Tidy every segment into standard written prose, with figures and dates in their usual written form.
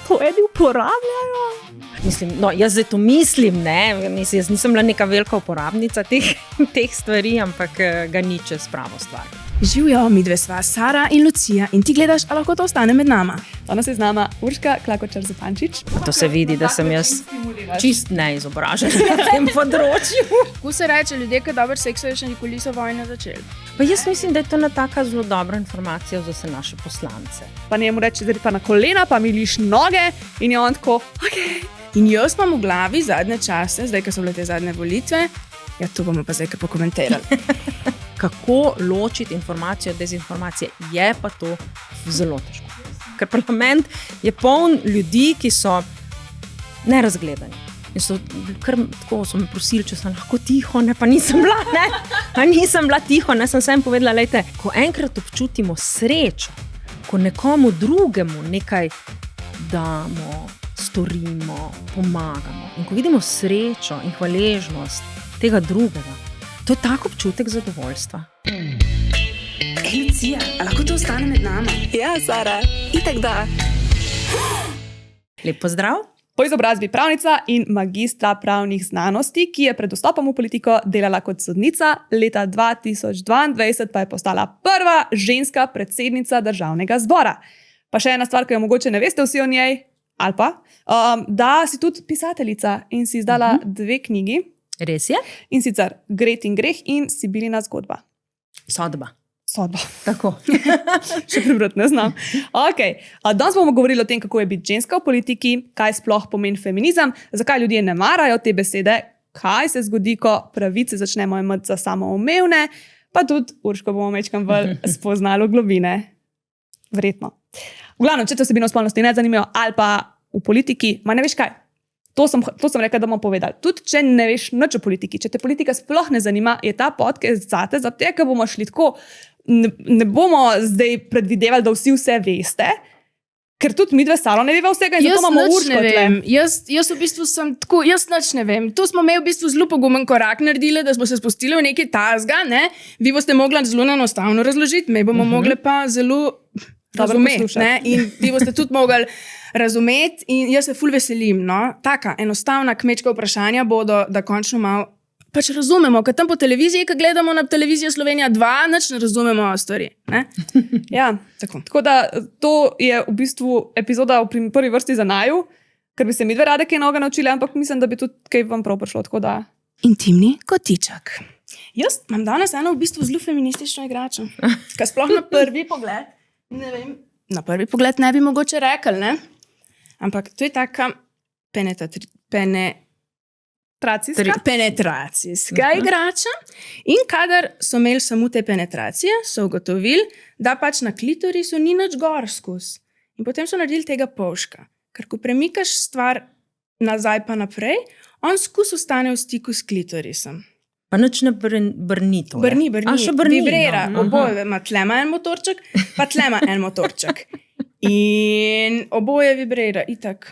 to eni uporabljajo. Mislim, no, jaz zdaj to mislim, ne? Mislim, jaz nisem bila neka velika uporabnica teh stvari, ampak ga ni čez pravo stvar. Živjo, midve sva Sara in Lucija in ti gledaš, a lahko to ostane med nama. Danes je z nama Urška Klakočar-Zupančič. To se vidi, da sem jaz čist neizobražena na tem področju. Kako se reče, ljudje, ki dobro seksajo, še nikoli so vojne začeli? Pa jaz mislim, da je to ena taka zelo dobra informacija za vse naše poslance. Pa njemu reče, zdaj pa na kolena, pa mi liš noge in je on tako, okej. In jaz imam v glavi zadnje čase, zdaj, ko so bile te zadnje volitve, ja, to bomo pa zdaj kaj pokomentirali. Kako ločiti informacijo od dezinformacije, je pa to zelo težko. Ker parlament je poln ljudi, ki so nerazgledani. In so kar tako so me prosili, če sem lahko tiho, ne, pa nisem bila, ne. Pa nisem bila tiho, ne, sem povedala, lejte, ko enkrat občutimo srečo, ko nekomu drugemu nekaj damo, storimo, pomagamo. In ko vidimo srečo in hvaležnost tega drugega, to je tak občutek zadovoljstva. Lucija, a lahko to ostane med nama? Ja, Sara, itak da. Lep pozdrav. Po izobrazbi pravnica in magistra pravnih znanosti, ki je pred vstopom v politiko delala kot sodnica, leta 2022 pa je postala prva ženska predsednica Državnega zbora. Pa še ena stvar, ki jo mogoče ne veste vsi o njej, ali pa, da si tudi pisateljica in si izdala 2 knjigi. Res je? In sicer Gret in greh in Sibilina zgodba. Sodba. Tako. Še prebrati ne znam. Okay. Danes bomo govorili o tem, kako je biti ženska v politiki, kaj sploh pomeni feminizem, zakaj ljudje ne marajo te besede, kaj se zgodi, ko pravice začnemo imeti za samoumevne, pa tudi Urško bomo mečkam bolj spoznali v globine. Verjetno. V glavnem, če te vsebino spolnosti ne zanimajo, ali pa v politiki, ma ne veš kaj. To sem rekla, da bomo povedali. Tudi, če ne veš nič o politiki, če te politika sploh ne zanima, je ta podcast zate, zato ker bomo šli tako, ne bomo zdaj predvidevali, da vse veste, ker tudi mi dve Saro ne veva vsega in zato imamo Urško tle. Jaz v bistvu sem tako, jaz nič ne vem. Tu smo imeli v bistvu zelo pogumen korak naredili, da smo se spustili v nekaj tazga, ne? Vi boste mogli zelo enostavno razložiti, mi bomo mogli pa zelo razumeti, ne? In vi boste tudi mogli razumeti in jaz se ful veselim, no. Taka enostavna kmečka vprašanja bodo, da končno malo pač razumemo, ker tam po televiziji, ko gledamo na televizijo Slovenija 2, nič ne razumemo stvari, ne? Ja, tako da to je v bistvu epizoda v prvi vrsti za naju, ker bi se mi dve rade kaj novega naučili, ampak mislim, da bi tudi kaj vam prav prišlo, tako da. Intimni kotiček. Jaz imam danes eno v bistvu zelo feministično igračo, ker sploh na prvi pogled, ne vem, na prvi pogled ne bi mogoče rekli, ne? Ampak to je taka penetracijska igrača in kadar so imeli samo te penetracije, so ugotovili, da pač na klitorisu ni nič gor skozi. In potem so naredili tega polžka. Ker ko premikaš stvar nazaj pa naprej, on skozi ostane v stiku s klitorisom. Pa nič ne brni to. Brni. A še brni. Vibrira. Oboje ima tlema en motorček, pa tlema en motorček. In oboje vibrira, itak.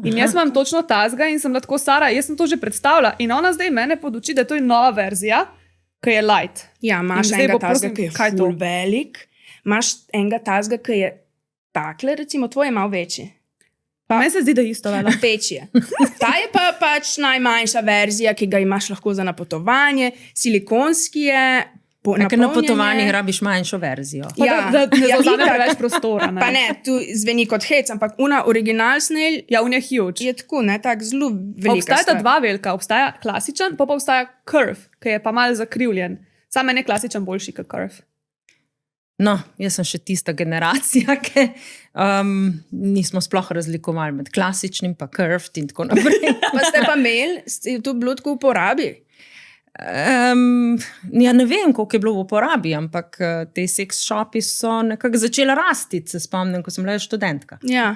In jaz imam točno tazga in sem tako Sara, jaz sem to že predstavila in ona zdaj mene poduči, da to je nova verzija, ki je light. Ja, imaš enega tazga, ki je ful velik, imaš enega tazga, ki je takle, recimo tvoj je malo večji. Meni se zdi, da je isto vele. Večji je. Ta je pa pač najmanjša verzija, ki ga imaš lahko za napotovanje, silikonski je, Ker na potovanjih rabiš manjšo verzijo. Ja, da ne zauzame preveč prostora. Ne? Pa ne, tu zveni kot hec, ampak una original snail ja, un je huge. Je tako, ne, tak zelo velika. Obstajata 2 velika, obstaja klasičen, pa obstaja curve, ki je pa malo zakrivljen. Sam meni je klasičen boljši kot curve. No, jaz sem še tista generacija, ki nismo sploh razlikovali med klasičnim pa curved in tako naprej. Pa ste pa imeli, ste to bilo tako v uporabi? Ja, ne vem, koliko je bilo v uporabi, ampak te sex shopi so nekako začela rasti, se spomnim, ko sem bila študentka. Ja.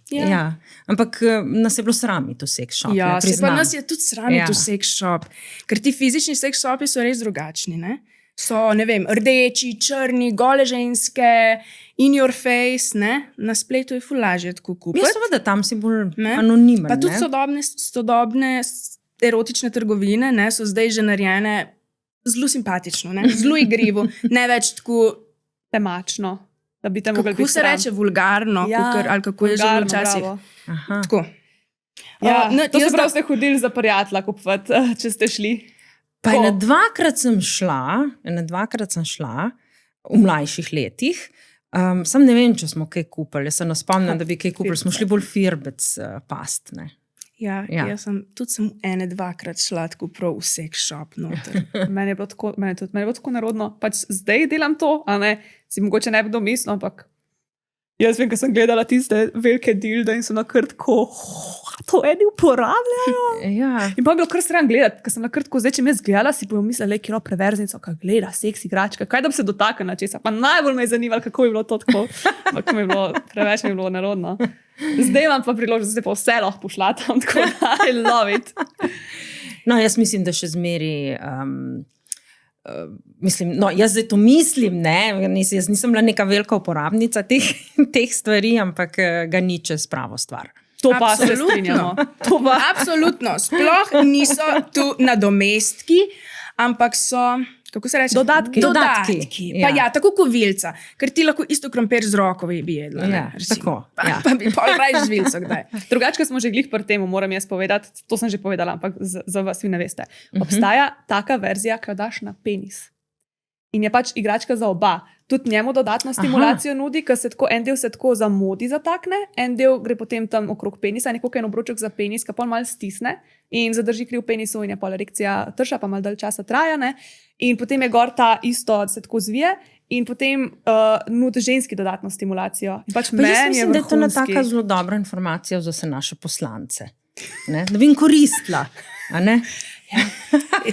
Ja. Ampak nas je bilo srami to sex shop. Ja, se pa nas je tudi srami to sex shop. Ker ti fizični sex shopi so res drugačni, ne? So, ne vem, rdeči, črni, gole ženske, in your face, ne? Na spletu je ful lažje tako kupiti. Ja, seveda, tam si bolj anonimen. Pa tudi sodobne erotične trgovine, ne, so zdaj že narejene zelo simpatično, ne, zelo igrivo, ne več tako temačno. da bi te mogli biti Kako se reče vulgarno, ali kako je že bilo včasih? Tako. Ja, to se pravi, ste hodili za prijatelja kupovati, če ste šli. Pa ene dvakrat sem šla v mlajših letih. Sam ne vem, če smo kaj kupili. Jaz se ne spomnim, da bi kaj kupili. Smo šli bolj firbec past. Ne? Ja. Jaz sem ene dvakrat šla tako prav v sex shop noter. Meni je bilo tako narodno. Pač zdaj delam to, a ne, si mogoče ne bi domislil, ampak jaz vem, ko sem gledala tiste velike dilde in so nakrtko, to eni uporabljajo. Ja. In pa je bilo kar sram gledati, ko sem nakrtko, zdaj, če me zgledala, si pa mislila, kilo preverznico, kaj gleda, seks igračka, kaj da bi se dotaknila česa. Pa najbolj me je zanimalo, kako je bilo to tako. Preveč mi je bilo narodno. Zdaj imam pa priložnost, da se pa vse lahko pošlatam, tako da I love it. No, jaz mislim, da še zmeri... jaz zdaj to mislim, jaz nisem bila neka velika uporabnica teh stvari, ampak ga ni čez pravo stvar. To pa se strinjamo. Absolutno. Sploh niso tu nadomestki, ampak so, kako se reče? Dodatki. Pa ja, tako kovilca, ker ti lahko isto krompir z roko bi jedla. Ja, tako. Pa bi pol raj z vilco kdaj. Drugače, smo že glih pri temu, moram jaz povedati, to sem že povedala, ampak za vas vi ne veste. Obstaja taka verzija, ki jo daš na penis. In je pač igračka za oba. Tudi njemu dodatno stimulacijo nudi, ker se tako, en del se tako za modi zatakne, en del gre potem tam okrog penisa, nekako en obroček za penis, ki pol malo stisne in zadrži kri v penisu in je pol erekcija trša, pa malo dalj časa traja, ne? In potem je gor ta isto, se tako zvije in potem nudi ženski dodatno stimulacijo. In pač jaz mislim, da je to taka zelo dobra informacija za vse naše poslance. Ne? Da bi jim koristila, a ne? Ja.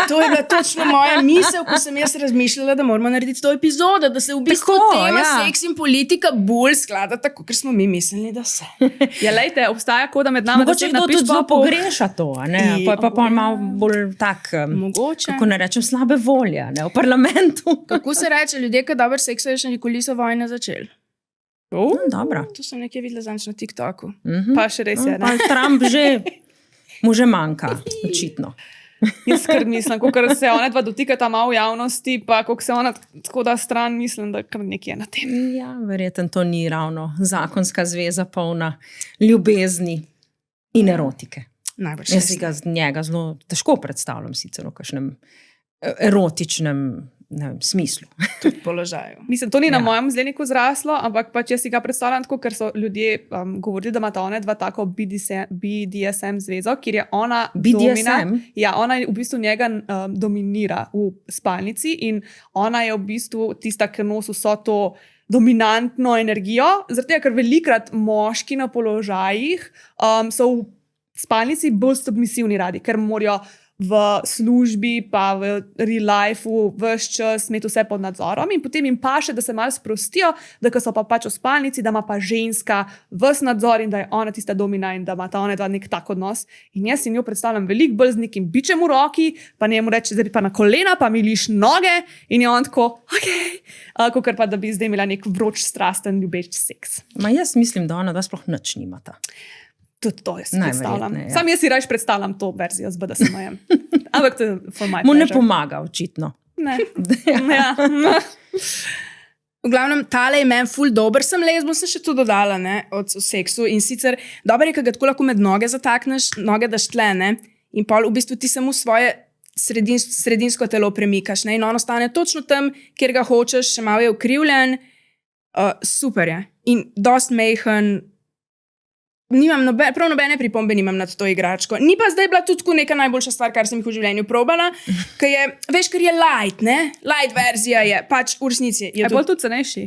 To je bila točno moja misel, ko sem jaz razmišljala, da moramo narediti to epizodo, da se v bistvu tema seks in politika bolj sklada tako, ker smo mi mislili, da se. Ja, lejte, obstaja koda med nami, mogoče kdo tudi zelo pogreša to, a ne? Pa malo bolj tak, kako ne rečem, slabe volje, ne, v parlamentu. Kako se reče, ljudje, ki dober seksajo, še nikoli so vojne začeli. Dobro. To sem nekaj videla zanč na TikToku. Pa še res je, ne? Pa Trump mu že manjka, očitno. Jaz kar mislim, kako se ona dva dotikata malo v javnosti, pa kako se ona tako da stran, mislim, da kar nekaj je na tem. Ja, verjetno to ni ravno zakonska zveza polna ljubezni in erotike. Najbrž. Jaz si ga z njega zelo težko predstavljam sicer v kakšnem erotičnem smislu. Tudi položaju. Mislim, to ni na mojem zleniku zraslo, ampak pač jaz si ga predstavljam tako, ker so ljudje govorili, da imata ona dva tako BDSM zvezo, kjer je ona BDSM? Ja, ona v bistvu njega dominira v spalnici in ona je v bistvu tista, ki nosi vso to dominantno energijo, zaradi tega, ker velikrat moški na položajih so v spalnici bolj submisivni radi, ker morajo v službi, pa v real lifeu, ves čas imeti vse pod nadzorom in potem jim paše, da se malo sprostijo, da ko so pa pač v spalnici, da ima pa ženska ves nadzor in da je ona tista domina in da ima ta ona dva nek tak odnos. In jaz si njo predstavljam veliko bolj z nekim bičem v roki, pa njemu reče, zdaj pa na kolena, pa mi liš noge in je on tako, kakor pa da bi zdaj imela nek vroč, strasten, ljubeč seks. Ma jaz mislim, da ona da sploh nič nimata. Tudi to jaz predstavljam. Ja. Sam jaz si raje predstavljam to verzijo z BDSM-jem. Ampak to je for my pleasure. Mu ne pomaga, očitno. Ne. Ja. V glavnem, tale je meni ful dober, sem še to dodala, ne, od seksu in sicer dober je, kad ga tako lahko med noge zatakneš, noge daš tle, ne, in pol v bistvu ti samo svoje sredinsko telo premikaš, ne, in on ostane točno tam, kjer ga hočeš, še malo je ukrivljen, super je. In dost mejhen, nimam prav nobene pripombe nimam nad to igračko. Ni pa zdaj bila tudi neka najboljša stvar, kar sem jih v življenju probala, ker je light, ne? Light verzija je, pač v resnici. Je bolj tudi cenejši?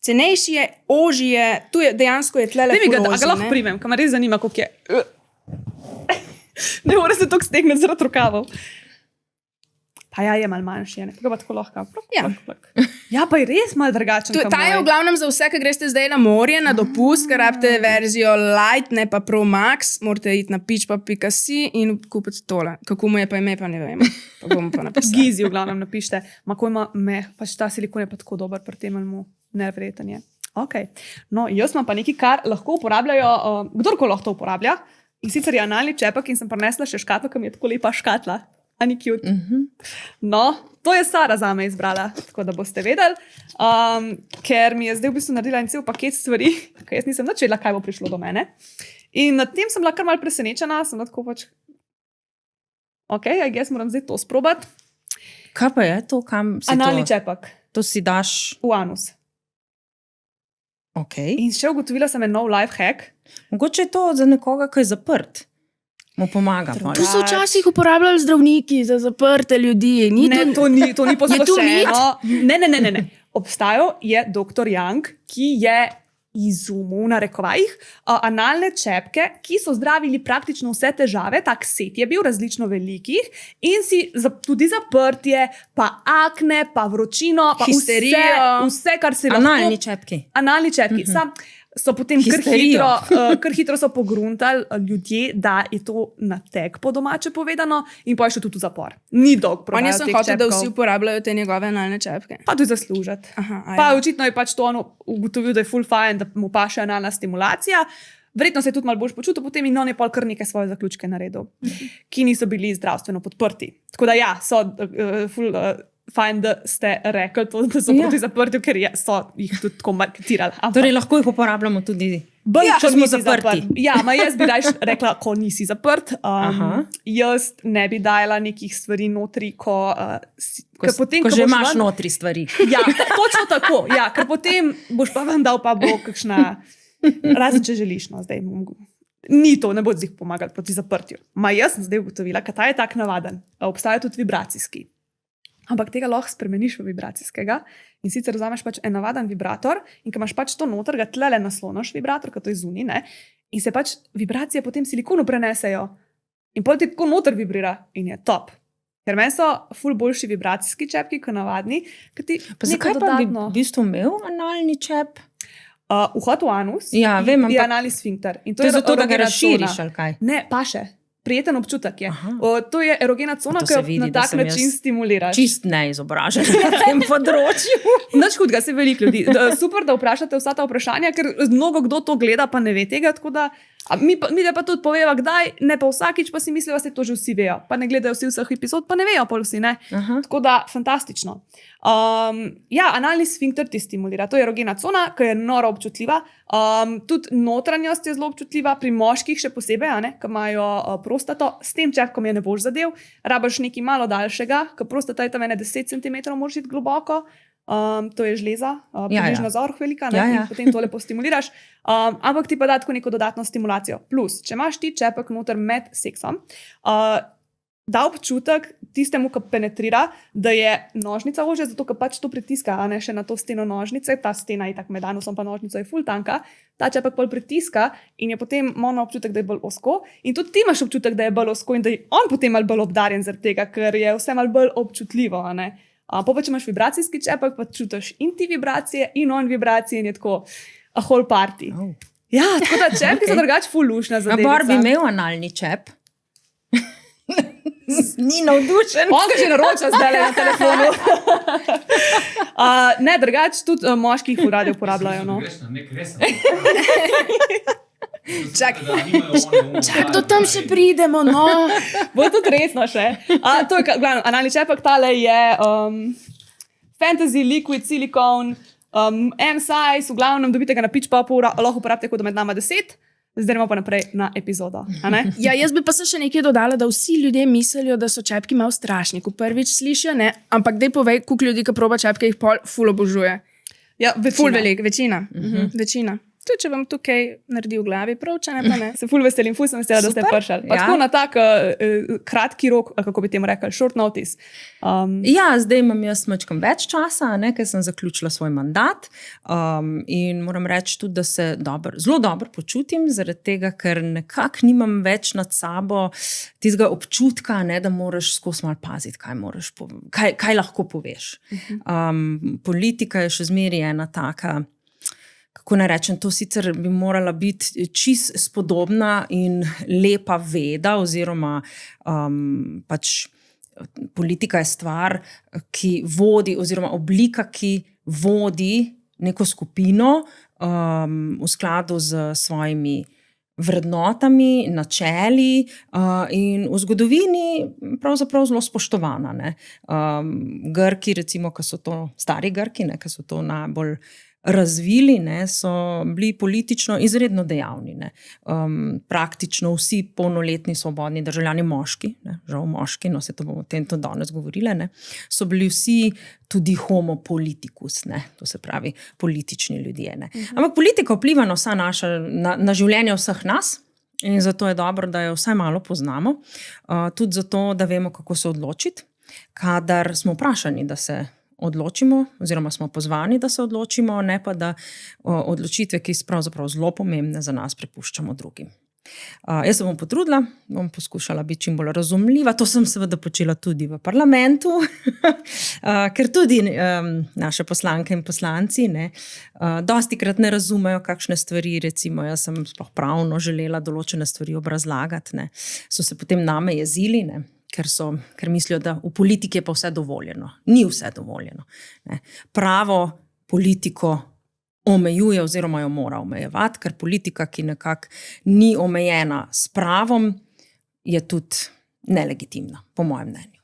Cenejši je, ožji je, tu je, dejansko je tle lepo rozi, ne? A ga lahko primem, kam res zanima, koliko je. Ne mora se toliko stegneti zaradi rokavov. Pa ja, je malo manjši, ne? Ga pa tako lahko. Ja, pa je res malo drugačen. Ta je v glavnem za vse, ki greste zdaj na morje, na dopust, ker rabite verzijo light, ne pa Pro Max, morate iti na pitch.si in kupiti tole. Kako mu je pa ime, pa ne vem. Pa bomo pa napisali. Gizi v glavnem napište. Ko ima pač ta silikon je pa tako dober pri tem, mu neverjeten je. Ok. No, jaz imam pa nekaj, kar lahko uporabljajo, kdorkoli lahko to uporablja. In sicer je analni čepek in sem prinesla še škatlo, ki mi je tako lepa škatla. Ani cute. No, To je Sara zame izbrala, tako da boste vedeli, ker mi je zdaj v bistvu naredila en cel paket stvari, ker jaz nisem nič vedela, kaj bo prišlo do mene. In nad tem sem bila kar malo presenečena, sem tako pač, jaz moram zdaj to sprobati. Kaj pa je to, kam si Analni čepek. To si daš v anus. Okay. In še ugotovila sem en nov life hack. Mogoče je to za nekoga, ki je zaprt. Mu pomaga. To so včasih uporabljali zdravniki za zaprte ljudi. To ni posplošeno. Ne. Obstajal je dr. Young, ki je izumil, v narekovajih, analne čepke, ki so zdravili praktično vse težave, tak set je bil različno velikih in si tudi zaprtje, pa akne, pa vročino, pa histerijo. Vse, kar se lahko... Analni čepki. Analni čepki. So potem kar hitro so pogruntali ljudje, da je to nateg po domače povedano in pa je šel tudi v zapor. Ni dolg prodajo teh čepkov. On je hotel, da vsi uporabljajo te njegove analne čepke. Pa tudi zaslužiti. Pa očitno je pač to ugotovil, da je full fine, da mu paše analna stimulacija. Verjetno se je tudi malo boljš počutil, potem in on je pol kar nekaj svoje zaključke naredil, ki niso bili zdravstveno podprti. Tako da so full... fajn, da ste rekli to, da so proti zaprtju, ker so jih tudi tako marketirali. Torej lahko jih uporabljamo tudi, če smo zaprti. Jaz bi raje rekla, ko nisi zaprt. Jaz ne bi dajala nekih stvari notri, ko že imaš notri stvari. Ja, točno tako. Ja, ker potem boš pa ven dal, pa bo kakšna... Razen, če želiš, no, zdaj... Ni to, ne bo zdaj pomagati proti zaprtju. Jaz sem zdaj ugotovila, kaj ta je tak navaden. Obstaja tudi vibracijski. Ampak tega lahko spremeniš v vibracijskega in sicer vzameš pač en navaden vibrator in ko imaš pač to noter, ga tlele naslonaš vibrator, kot to je zunaj, ne? In se pač vibracije potem silikonu prenesejo in potem ti tako noter vibrira in je top. Ker meni so ful boljši vibracijski čepki, kot navadni. Pa zakaj pa bi v bistvu imel analni čep? Vhod v anus je analni sfinkter. To je zato, da ga razširiš ali kaj? Ne, pa še. Prijeten občutek je. To je erogena cona, ki jo na tak način stimuliraš. Čist neizobražen na tem področju. Nič hudega, se veliko ljudi. Super, da vprašate vsa ta vprašanja, ker mnogo kdo to gleda, pa ne ve tega. Tako da, mi pa tudi poveva, kdaj, ne pa vsakič, pa si mislijo, da se to že vsi vejo. Pa ne gledajo vsi vseh epizod, pa ne vejo pol vsi, ne. Tako da, fantastično. Analni sfinkter ti stimulira. To je erogena cona, ki je noro občutljiva. Tudi notranjost je zelo občutljiva, pri moških še posebej, ki imajo prostato. S tem čepkom je ne boš zadev. Rabaš nekaj malo daljšega, ker prostata je tam 10 cm, moraš iti globoko. To je žleza, približno za orh velika, in potem to lepo stimuliraš. Ampak ti pa da tako neko dodatno stimulacijo. Plus, če imaš ti čepek noter med seksom, da občutek tistemu, ki penetrira, da je nožnica ožja, zato ker pač to pritiska, a ne še na to steno nožnice, ta stena je tak med anusom, pa nožnica je ful tanka, ta čepek bolj pritiska in je potem malo občutek, da je bolj ozko in tudi ti imaš občutek, da je bolj ozko in da je on potem malo bolj obdarjen zaradi tega, ker je vse malo bolj občutljivo, a ne. Pa če imaš vibracijski čepek, pa čutiš in ti vibracije in on vibracije in je tako a whole party. Ja, tako da čepki so drugače ful lušna zadeva. Bor bi imel analni čep. Ni navdušen. On ga že naroča zdaj na telefonu. Ne, drugače tudi moški jih v radi uporabljajo. No. Čak, do tam še pridemo, no. Bo tudi resno še. To je, glavno, analni čepek tale je Fantasy Liquid Silicone M-size, v glavnem dobite ga na Pitch Popu, lahko uporabite kot med nama 10. Zdaj gremo pa naprej na epizodo. Ja, jaz bi pa se še nekaj dodala, da vsi ljudje mislijo, da so čepki malo strašni, ko prvič slišijo, ne? Ampak dej povej, koliko ljudi, ki proba čepke, jih pol ful obožuje. Ja, večina. Ful velik, večina. Večina. Tudi, če vam tukaj naredi v glavi prav, če ne pa ne. Se ful veselim, ful sem vesela, da ste prišli. Pa tako na tak kratki rok, kako bi temu rekli, short notice. Zdaj imam jaz mačkam več časa, ker sem zaključila svoj mandat in moram reči tudi, da se zelo dobro počutim, zaradi tega, ker nekako nimam več nad sabo tistega občutka, da moraš skozi malo paziti, kaj lahko poveš. Politika je še zmeraj ena taka, kako naj rečem, to sicer bi morala biti čisto spodobna in lepa veda, oziroma pač politika je stvar, ki vodi, oziroma oblika, ki vodi neko skupino v skladu z svojimi vrednotami, načeli in v zgodovini pravzaprav zelo spoštovana. Ne. Grki, recimo, ki so to, stari Grki, ne, ki so to najbolj razvili, ne, so bili politično izredno dejavni. Ne. Praktično vsi polnoletni svobodni državljani moški, ne, žal moški, no se to bomo o tem tudi danes govorile, ne, so bili vsi tudi homo politicus, ne, to se pravi politični ljudje. Ne. Ampak politika vpliva na vsa na življenje vseh nas in zato je dobro, da jo vsaj malo poznamo. Tudi zato, da vemo, kako se odločiti, kadar smo vprašani, da se odločimo, oziroma smo pozvani, da se odločimo, ne pa da odločitve, ki so pravzaprav zelo pomembne za nas, prepuščamo drugim. Jaz se bom potrudila, bom poskušala biti čim bolj razumljiva. To sem seveda počela tudi v parlamentu, ker tudi naše poslanke in poslanci dostikrat ne razumejo, kakšne stvari, recimo jaz sem sploh pravno želela določene stvari obrazlagati, ne. So se potem name jezili, ne. Ker mislijo, da v politiki je pa vse dovoljeno. Ni vse dovoljeno. Ne. Pravo politiko omejuje oziroma jo mora omejevati, ker politika, ki nekako ni omejena s pravom, je tudi nelegitimna, po mojem mnenju.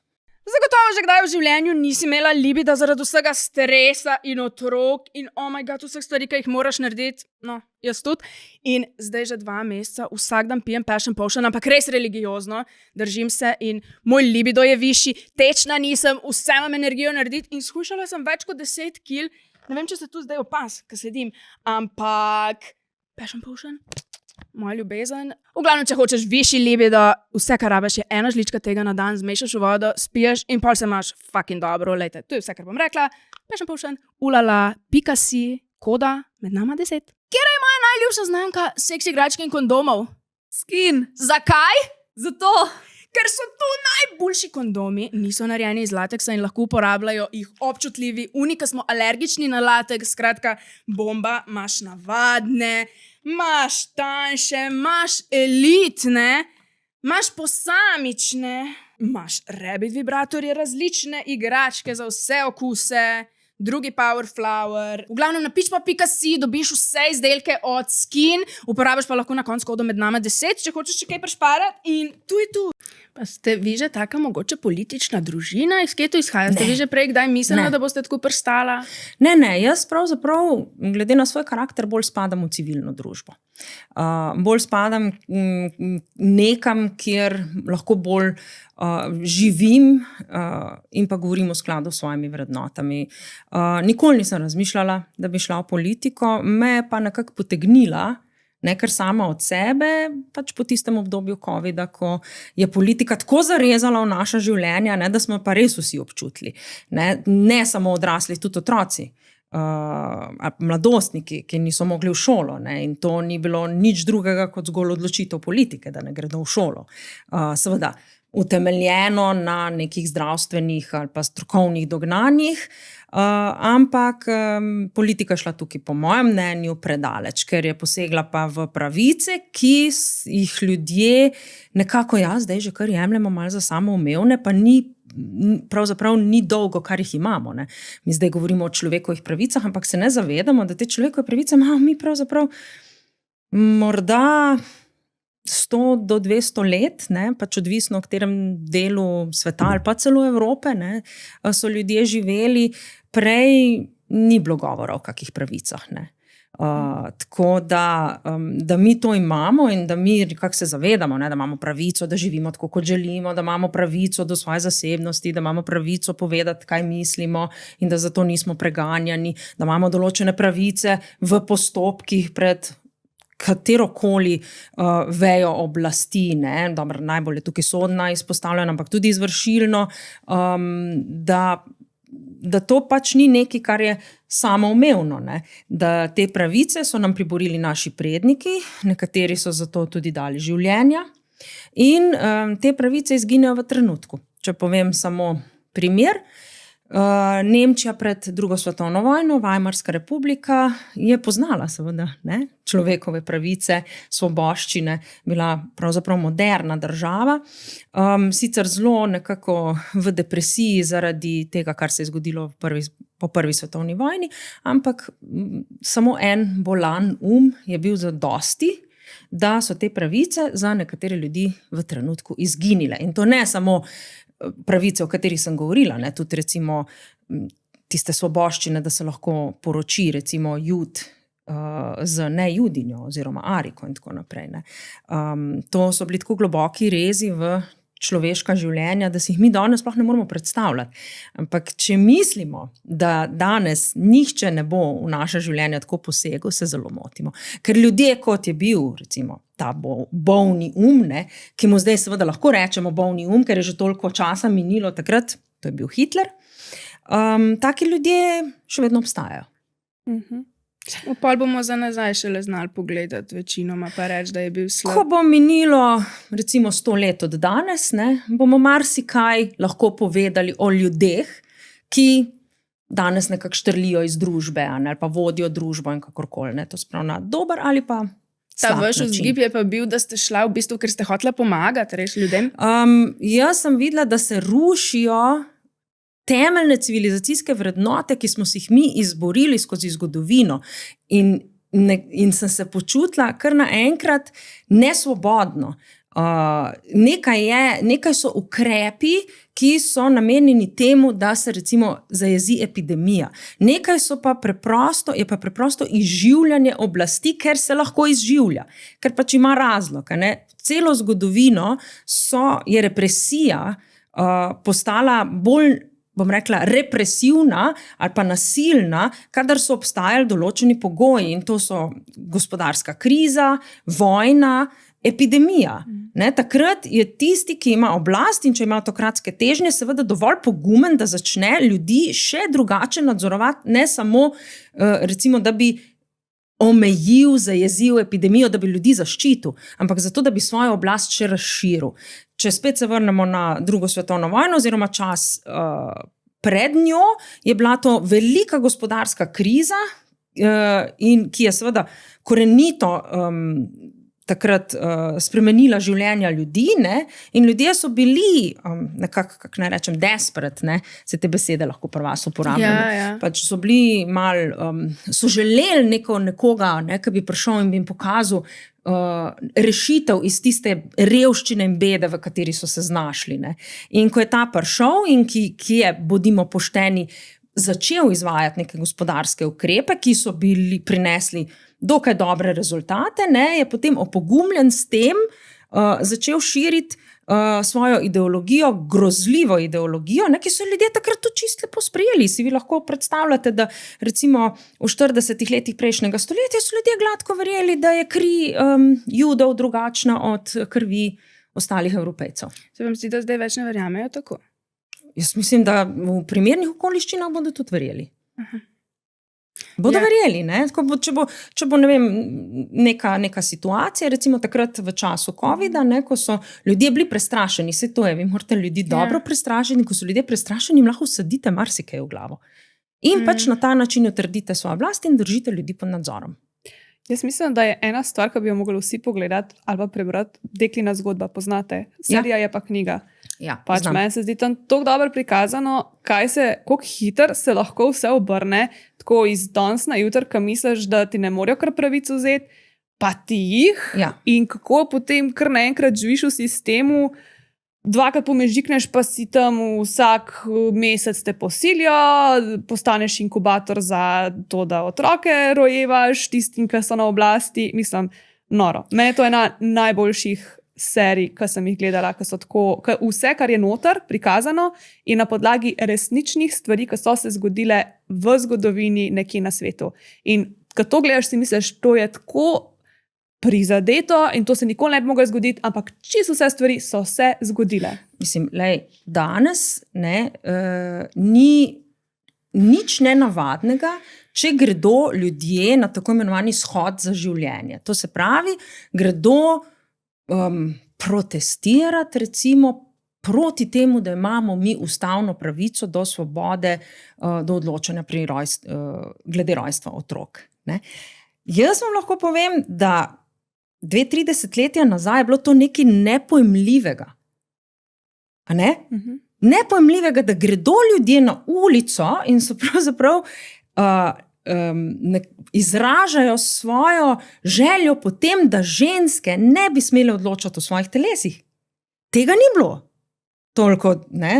Zagotovo že kdaj v življenju nisi imela libida zaradi vsega stresa in otrok in oh my god, vseh stvari, ki jih moraš narediti. No, jaz tudi. In zdaj že 2 meseca vsak dan pijem passion potion, ampak res religiozno, držim se in moj libido je višji, tečna nisem, vse imam energijo narediti in skušala sem več kot 10 kil. Ne vem, če se tu zdaj opaz, ko sedim, ampak passion potion, moja ljubezen. V glavnem, če hočeš višji libido, vse, kar rabiš, je 1 žlička tega na dan, zmešaš v vodo, spiješ in pol se imaš fucking dobro. Lejte, to je vse, kar bom rekla. Passion potion, ulala, .si, koda, med nama 10. Kjera je moja najljubša znamka seksi igračk in kondomov? Skin. Zakaj? Zato. Ker so tu najboljši kondomi, niso narejeni iz lateksa in lahko uporabljajo jih občutljivi, ki smo alergični na lateks, skratka, bomba, imaš navadne, imaš tanjše, imaš elitne, imaš posamične, imaš rabbit vibratorje, različne igračke za vse okuse, drugi power flower. V glavnem na pitchpop.si dobiš vse izdelke od Skin, uporabiš pa lahko na koncu kodo med nama 10, če hočeš še kaj prešparati in tu je tu. Pa ste vi že taka mogoče politična družina? Iz kje to izhaja? Ste vi že prej kdaj mislili, da boste tako prstala? Ne, jaz pravzaprav, glede na svoj karakter, bolj spadam v civilno družbo. Bolj spadam nekam, kjer lahko bolj živim in pa govorim v skladu s svojimi vrednotami. Nikoli nisem razmišljala, da bi šla v politiko, me je pa nekako potegnila, ne ker sama od sebe, pač po tistem obdobju covida, ko je politika tako zarezala v naša življenja, ne, da smo pa res vsi občutili. Ne samo odrasli, tudi otroci. Mladostniki, ki niso mogli v šolo, ne, in to ni bilo nič drugega kot zgolj odločitev politike, da ne gredo v šolo. Seveda, utemeljeno na nekih zdravstvenih ali pa strokovnih dognanjih, ampak politika je šla tukaj po mojem mnenju predaleč, ker je posegla pa v pravice, ki jih ljudje nekako zdaj že kar jemljemo malo za samoumevne, pa pravzaprav ni dolgo, kar jih imamo. Ne. Mi zdaj govorimo o človekovih pravicah, ampak se ne zavedamo, da te človekove pravice imamo mi pravzaprav morda 100 do 200 let, ne, pač odvisno v katerem delu sveta ali pa celo Evrope, ne, so ljudje živeli, prej ni bilo govora o kakih pravicah. Ne. Tako da mi to imamo in da mi kako se zavedamo, ne, da imamo pravico, da živimo tako, kot želimo, da imamo pravico do svoje zasebnosti, da imamo pravico povedati, kaj mislimo in da zato nismo preganjani, da imamo določene pravice v postopkih pred katerokoli vejo oblasti, ne, dobro, najbolj je tukaj sodna izpostavljena, ampak tudi izvršilno, da to pač ni nekaj, kar je samoumevno, ne, da te pravice so nam priborili naši predniki, nekateri so zato tudi dali življenja in te pravice izginejo v trenutku. Če povem samo primer, Nemčija pred drugo svetovno vojno, Weimarska republika, je poznala seveda, ne, človekove pravice, svoboščine, bila pravzaprav moderna država, sicer zelo nekako v depresiji zaradi tega, kar se je zgodilo po prvi svetovni vojni, ampak samo en bolan je bil zadosti, da so te pravice za nekatere ljudi v trenutku izginile. In to ne samo pravice, o katerih sem govorila, ne, tudi recimo tiste svoboščine, da se lahko poroči, recimo Jud z nejudinjo oziroma Ariko in tako naprej. Ne. To so bili tako globoki rezi v človeška življenja, da si jih mi danes sploh ne moremo predstavljati. Ampak če mislimo, da danes nihče ne bo v naše življenje tako posegel, se zelo motimo. Ker ljudje, kot je bil recimo ta bolni ne, ki mu zdaj seveda lahko rečemo bolni ker je že toliko časa minilo takrat, to je bil Hitler, taki ljudje še vedno obstajajo. Upal bomo za nazaj šele znali pogledati večinoma, pa reči, da je bil slab. Ko bo minilo recimo 100 let od danes, ne, bomo marsikaj lahko povedali o ljudeh, ki danes nekako štrlijo iz družbe, ali pa vodijo družbo in kakorkoli. Ne, to sprav na dober ali pa Ta vaš vzgib je pa bil, da ste šla v bistvu, ker ste hotela pomagati ljudem? Jaz sem videla, da se rušijo temeljne civilizacijske vrednote, ki smo si jih mi izborili skozi zgodovino in sem se počutila kar naenkrat nesvobodno. Nekaj so ukrepi, ki so namenjeni temu, da se recimo zajezi epidemija. Nekaj je pa preprosto izživljanje oblasti, ker se lahko izživlja, ker pač ima razlog. Ne? Celo zgodovino je represija postala bolj, bom rekla, represivna ali pa nasilna, kadar so obstajali določeni pogoji in to so gospodarska kriza, vojna, epidemija. Ne, takrat je tisti, ki ima oblast in če ima avtokratske težnje, seveda dovolj pogumen, da začne ljudi še drugače nadzorovati, ne samo recimo, da bi omejil, zajezil epidemijo, da bi ljudi zaščitil, ampak zato, da bi svojo oblast še razširil. Če spet se vrnemo na drugo svetovno vojno oziroma čas pred njo, je bila to velika gospodarska kriza, in ki je seveda korenito takrat spremenila življenja ljudi, ne? In ljudje so bili nekako, kako naj rečem, desperate, ne? Se te besede lahko pri vas uporabljamo. Ja. Pač so bili so želeli nekoga, ne, ki bi prišel in bi jim pokazal rešitev iz tiste revščine in bede, v kateri so se znašli. Ne? In ko je ta prišel in ki je, bodimo pošteni, začel izvajati neke gospodarske ukrepe, ki so prinesli dokaj dobre rezultate, ne, je potem opogumljen s tem začel širiti svojo ideologijo, grozljivo ideologijo, ne, ki so ljudje takrat to čisto lepo sprejeli. Si vi lahko predstavljate, da recimo v 40 letih prejšnjega stoletja so ljudje gladko verjeli, da je kri Judov drugačna od krvi ostalih Evropejcev. Se vam zdi, da zdaj več ne verjamejo tako? Jaz mislim, da v primernih okoliščinah bodo tudi verjeli. Bodo verjeli, ne? Če bo ne vem, neka situacija, recimo takrat v času covida, ne, ko so ljudje bili prestrašeni, vse to je, vi morate ljudi dobro prestrašeni, ko so ljudje prestrašeni, jim lahko vsadite marsikaj v glavo. In pač na ta način utrdite svojo oblast in držite ljudi pod nadzorom. Jaz mislim, da je ena stvar, ki bi jo mogli vsi pogledati ali pa prebrati, Deklina zgodba, poznate. Serija je pa knjiga. Ja, pač meni se zdi tam tako dobro prikazano, kako hitro se lahko vse obrne, tako iz danes na jutr, ko misliš, da ti ne morejo kar pravico vzeti, pa ti jih. Ja. In kako potem kar naenkrat živiš v sistemu, dvakrat pomežikneš, pa si tam vsak mesec te posilijo, postaneš inkubator za to, da otroke rojevaš, tistim, ki so na oblasti. Mislim, noro. Mene to je ena najboljših serij, ki sem jih gledala, ki so tako, vse, kar je noter prikazano in na podlagi resničnih stvari, ki so se zgodile v zgodovini nekje na svetu. In ko to gledaš, si misliš, to je tako prizadeto in to se nikoli ne bi moglo zgoditi, ampak čisto vse stvari so se zgodile. Mislim, danes ni nič nenavadnega, če gredo ljudje na tako imenovani shod za življenje. To se pravi, gredo protestirati recimo proti temu, da imamo mi ustavno pravico do svobode, do odločanja glede rojstva otrok. Ne? Jaz vam lahko povem, da 2-3 desetletja nazaj je bilo to nekaj nepojmljivega. A ne? Nepojmljivega, da gredo ljudje na ulico in so pravzaprav izražajo svojo željo po tem, da ženske ne bi smele odločati o svojih telesih. Tega ni bilo toliko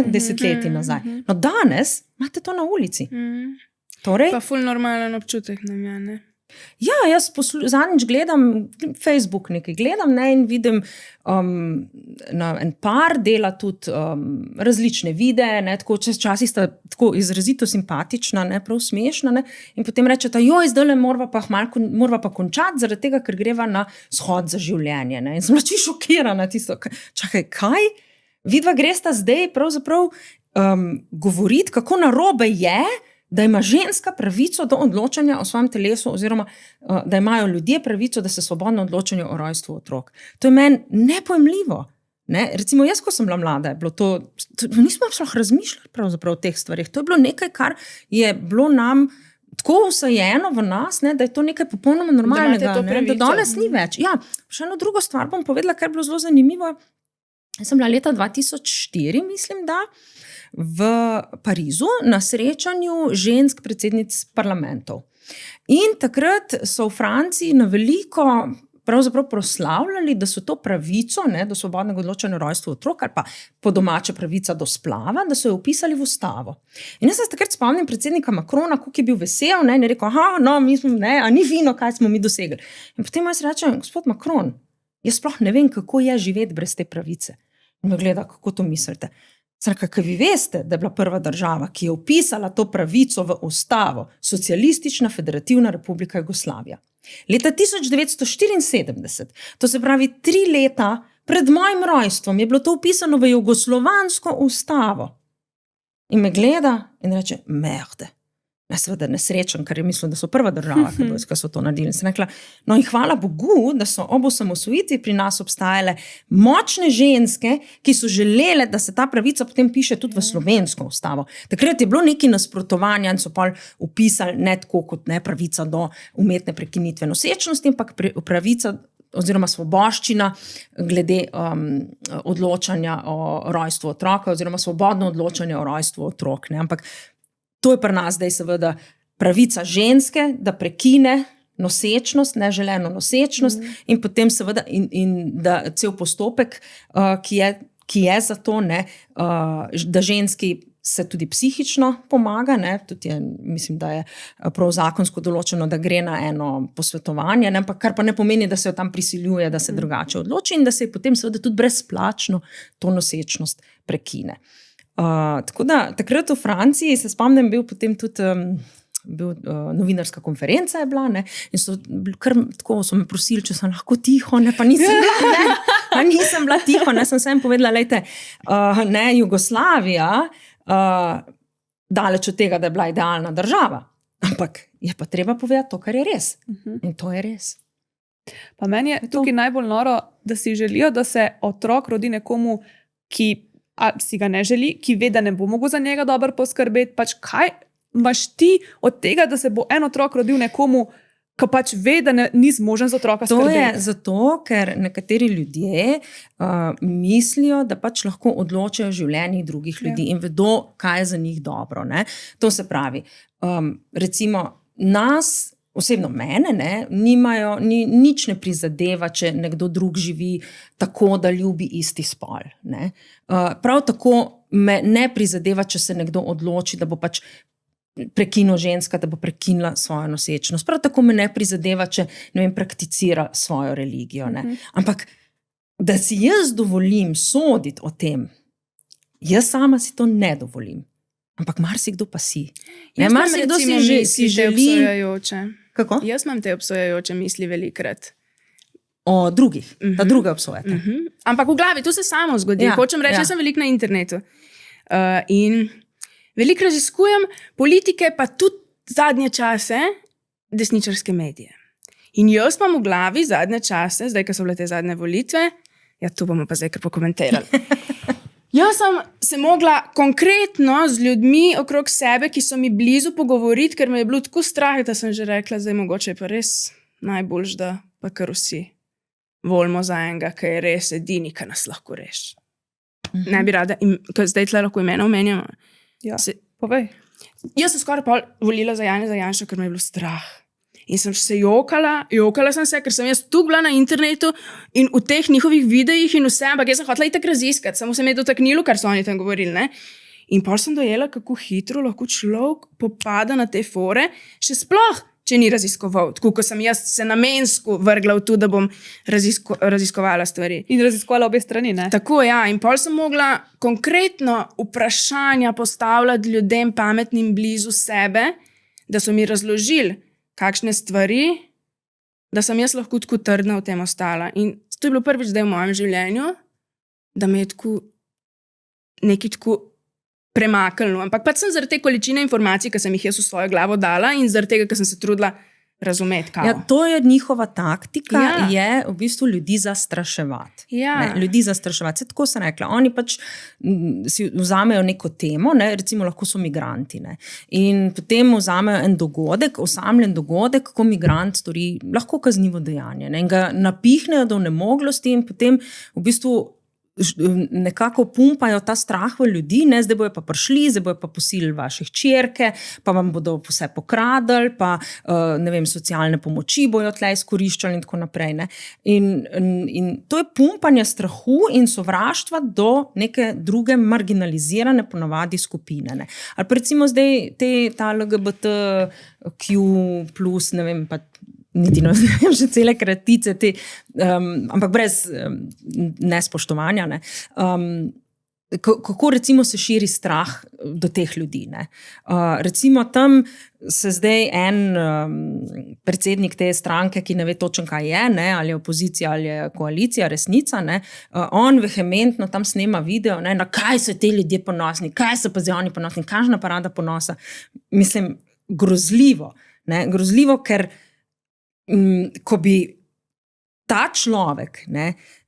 desetletij nazaj. No danes imate to na ulici. Torej, Pa ful normalen občutek nam je, ne? ja, jaz zadnjič gledam Facebook nekaj, gledam in vidim en par dela tudi različne videe, tako včasih sta tako izrazito simpatična, prav smešna, in potem rečeta, zdajle morava pa končati, zaradi tega, ker greva na shod za življenje. In sem bila čisto šokirana tisto, čakaj, kaj? Vidva gresta zdaj pravzaprav govoriti, kako narobe je, da ima ženska pravico do odločanja o svojem telesu, oziroma da imajo ljudje pravico, da se svobodno odločajo o rojstvu otrok. To je meni nepojmljivo. Recimo jaz, ko sem bila mlada, je bilo to nismo sploh razmišljali pravzaprav o teh stvarih. To je bilo nekaj, kar je bilo nam tako vsajeno v nas, da je to nekaj popolnoma normalnega, da danes ni več. Ja, še eno drugo stvar bom povedala, kar je bilo zelo zanimivo. Jaz sem bila leta 2004, mislim, da v Parizu na srečanju žensk predsednic parlamentov. In takrat so v Franciji na veliko pravzaprav proslavljali, da so to pravico, do svobodnega odločanja o rojstvu otrok, ali pa po domače pravica do splava, da so jo vpisali v ustavo. In jaz se takrat spomnim predsednika Macrona, kako je bil vesel, in je rekel, mi smo, a ni fino, kaj smo mi dosegli. In potem jaz rečem, gospod Macron, jaz sploh ne vem, kako je živeti brez te pravice. In me gleda, kako to mislite. Ker vi veste, da je bila prva država, ki je vpisala to pravico v ustavo, Socialistična federativna republika Jugoslavija. Leta 1974, to se pravi 3 leta pred mojim rojstvom, je bilo to vpisano v jugoslovansko ustavo. In me gleda in reče, merde. Seveda nesrečen, ker je mislil, da so prva država, ki so to naredili. Sem rekla, in hvala Bogu, da so ob osamosvojitvi pri nas obstajale močne ženske, ki so želele, da se ta pravica potem piše tudi v slovensko ustavo. Takrat je bilo nekaj nasprotovanja in so pol vpisali ne tako kot pravica do umetne prekinitve nosečnosti, ampak pravica oziroma svoboščina glede odločanja o rojstvu otroka oziroma svobodno odločanje o rojstvu otrok. Ampak to je pri nas zdaj seveda pravica ženske, da prekine nosečnost, neželeno nosečnost in potem seveda in da cel postopek, ki je za to, da ženski se tudi psihično pomaga, tudi mislim, da je prav zakonsko določeno, da gre na eno posvetovanje, ampak kar pa ne pomeni, da se jo tam prisiljuje, da se drugače odloči in da se potem seveda tudi brezplačno to nosečnost prekine. Tako da takrat v Franciji se spomnim, bil potem tudi novinarska konferenca je bila, in so kar tako so me prosili, če sem lahko tiho, pa nisem bila, nisem bila tiho, sem se jim povedala, lejte, Jugoslavija daleč od tega, da je bila idealna država, ampak je pa treba povedati to, kar je res. In to je res. Pa meni je tukaj najbolj noro, da si želijo, da se otrok rodi nekomu, ki si ga ne želi, ki ve, da ne bo mogel za njega dobro poskrbeti, kaj imaš ti od tega, da se bo en otrok rodil nekomu, ki ve, da ni zmožen za otroka skrbeti? To je zato, ker nekateri ljudje mislijo, da lahko odločajo življenje drugih ljudi in vedo, kaj je za njih dobro. To se pravi, recimo nas, osebno mene, nič ne prizadeva, če nekdo drug živi tako, da ljubi isti spol. Prav tako me ne prizadeva, če se nekdo odloči, da bo prekinil ženska, da bo prekinila svojo nosečnost. Prav tako me ne prizadeva, če prakticira svojo religijo. Ampak, da si jaz dovolim soditi o tem, jaz sama si to ne dovolim. Ampak marsikdo pa si. Marsikdo si želi... Kako? Jaz imam te obsojajoče misli velikrat. O drugih, da druge obsojate. Ampak v glavi, to se samo zgodi. Hočem reči, jaz sem veliko na internetu. In veliko raziskujem politike, pa tudi zadnje čase desničarske medije. In jaz imam v glavi zadnje čase, zdaj, ko so bile te zadnje volitve, to bomo pa zdaj kar pokomentirali. Jaz sem se mogla konkretno z ljudmi okrog sebe, ki so mi blizu, pogovoriti, ker me je bilo tako strah, da sem že rekla, zdaj mogoče je pa res najboljš, da pa kar vsi volimo za enega, ki je res edini, ki nas lahko reši. Ne bi rada, zdaj tle lahko imena omenjamo. Ja, povej. Jaz sem skoraj pol volila za Janeza Janšo, ker me je bilo strah. In sem se jokala sem se, ker sem jaz tu bila na internetu in v teh njihovih videih in vse, ampak jaz sem hotela itak raziskati, samo se mi je dotaknilo, kar so oni tam govorili, ne. In pol sem dojela, kako hitro lahko človek popada na te fore, še sploh, če ni raziskoval. Tako, ko sem jaz se namensko vrgla v to, da bom raziskovala stvari. In raziskovala obe strani, ne? Tako, ja. In pol sem mogla konkretno vprašanja postavljati ljudem pametnim blizu sebe, da so mi razložili, kakšne stvari, da sem jaz lahko tako trdna v tem ostala. In to je bilo prvič zdaj v mojem življenju, da me je tako nekaj tako premaknilo. Ampak pač sem zaradi te količine informacij, ki sem jih jaz v svojo glavo dala in zaradi tega, ker sem se trudila razumeti, kaj. Ja, to je njihova taktika, je v bistvu ljudi zastraševati. Ja. Ljudi zastraševati. Tako sem rekla. Oni pač si vzamejo neko temo, recimo lahko so migranti. In potem vzamejo en dogodek, osamljen dogodek, ko migrant stori lahko kaznivo dejanje. In ga napihnejo do onemoglosti in potem v bistvu nekako pumpajo ta strah v ljudi, zdaj bojo pa prišli, zdaj bojo pa posilili vaše hčerke, pa vam bodo vse pokradili, pa ne vem, socialne pomoči bojo tle izkoriščali in tako naprej. In to je pumpanje strahu in sovraštva do neke druge marginalizirane ponavadi skupine. Ali pa recimo zdaj ta LGBTQ+, ne vem, pa niti ne vem, že cele kratice, ampak brez nespoštovanja. Kako recimo se širi strah do teh ljudi. Recimo tam se zdaj en predsednik te stranke, ki ne ve točno, kaj je, ali je opozicija ali je koalicija, resnica, on vehementno tam snema video, na kaj so te ljudje ponosni, kaj so pa zdaj oni ponosni, kakšna parada ponosa. Mislim, grozljivo. Grozljivo, ker ko bi ta človek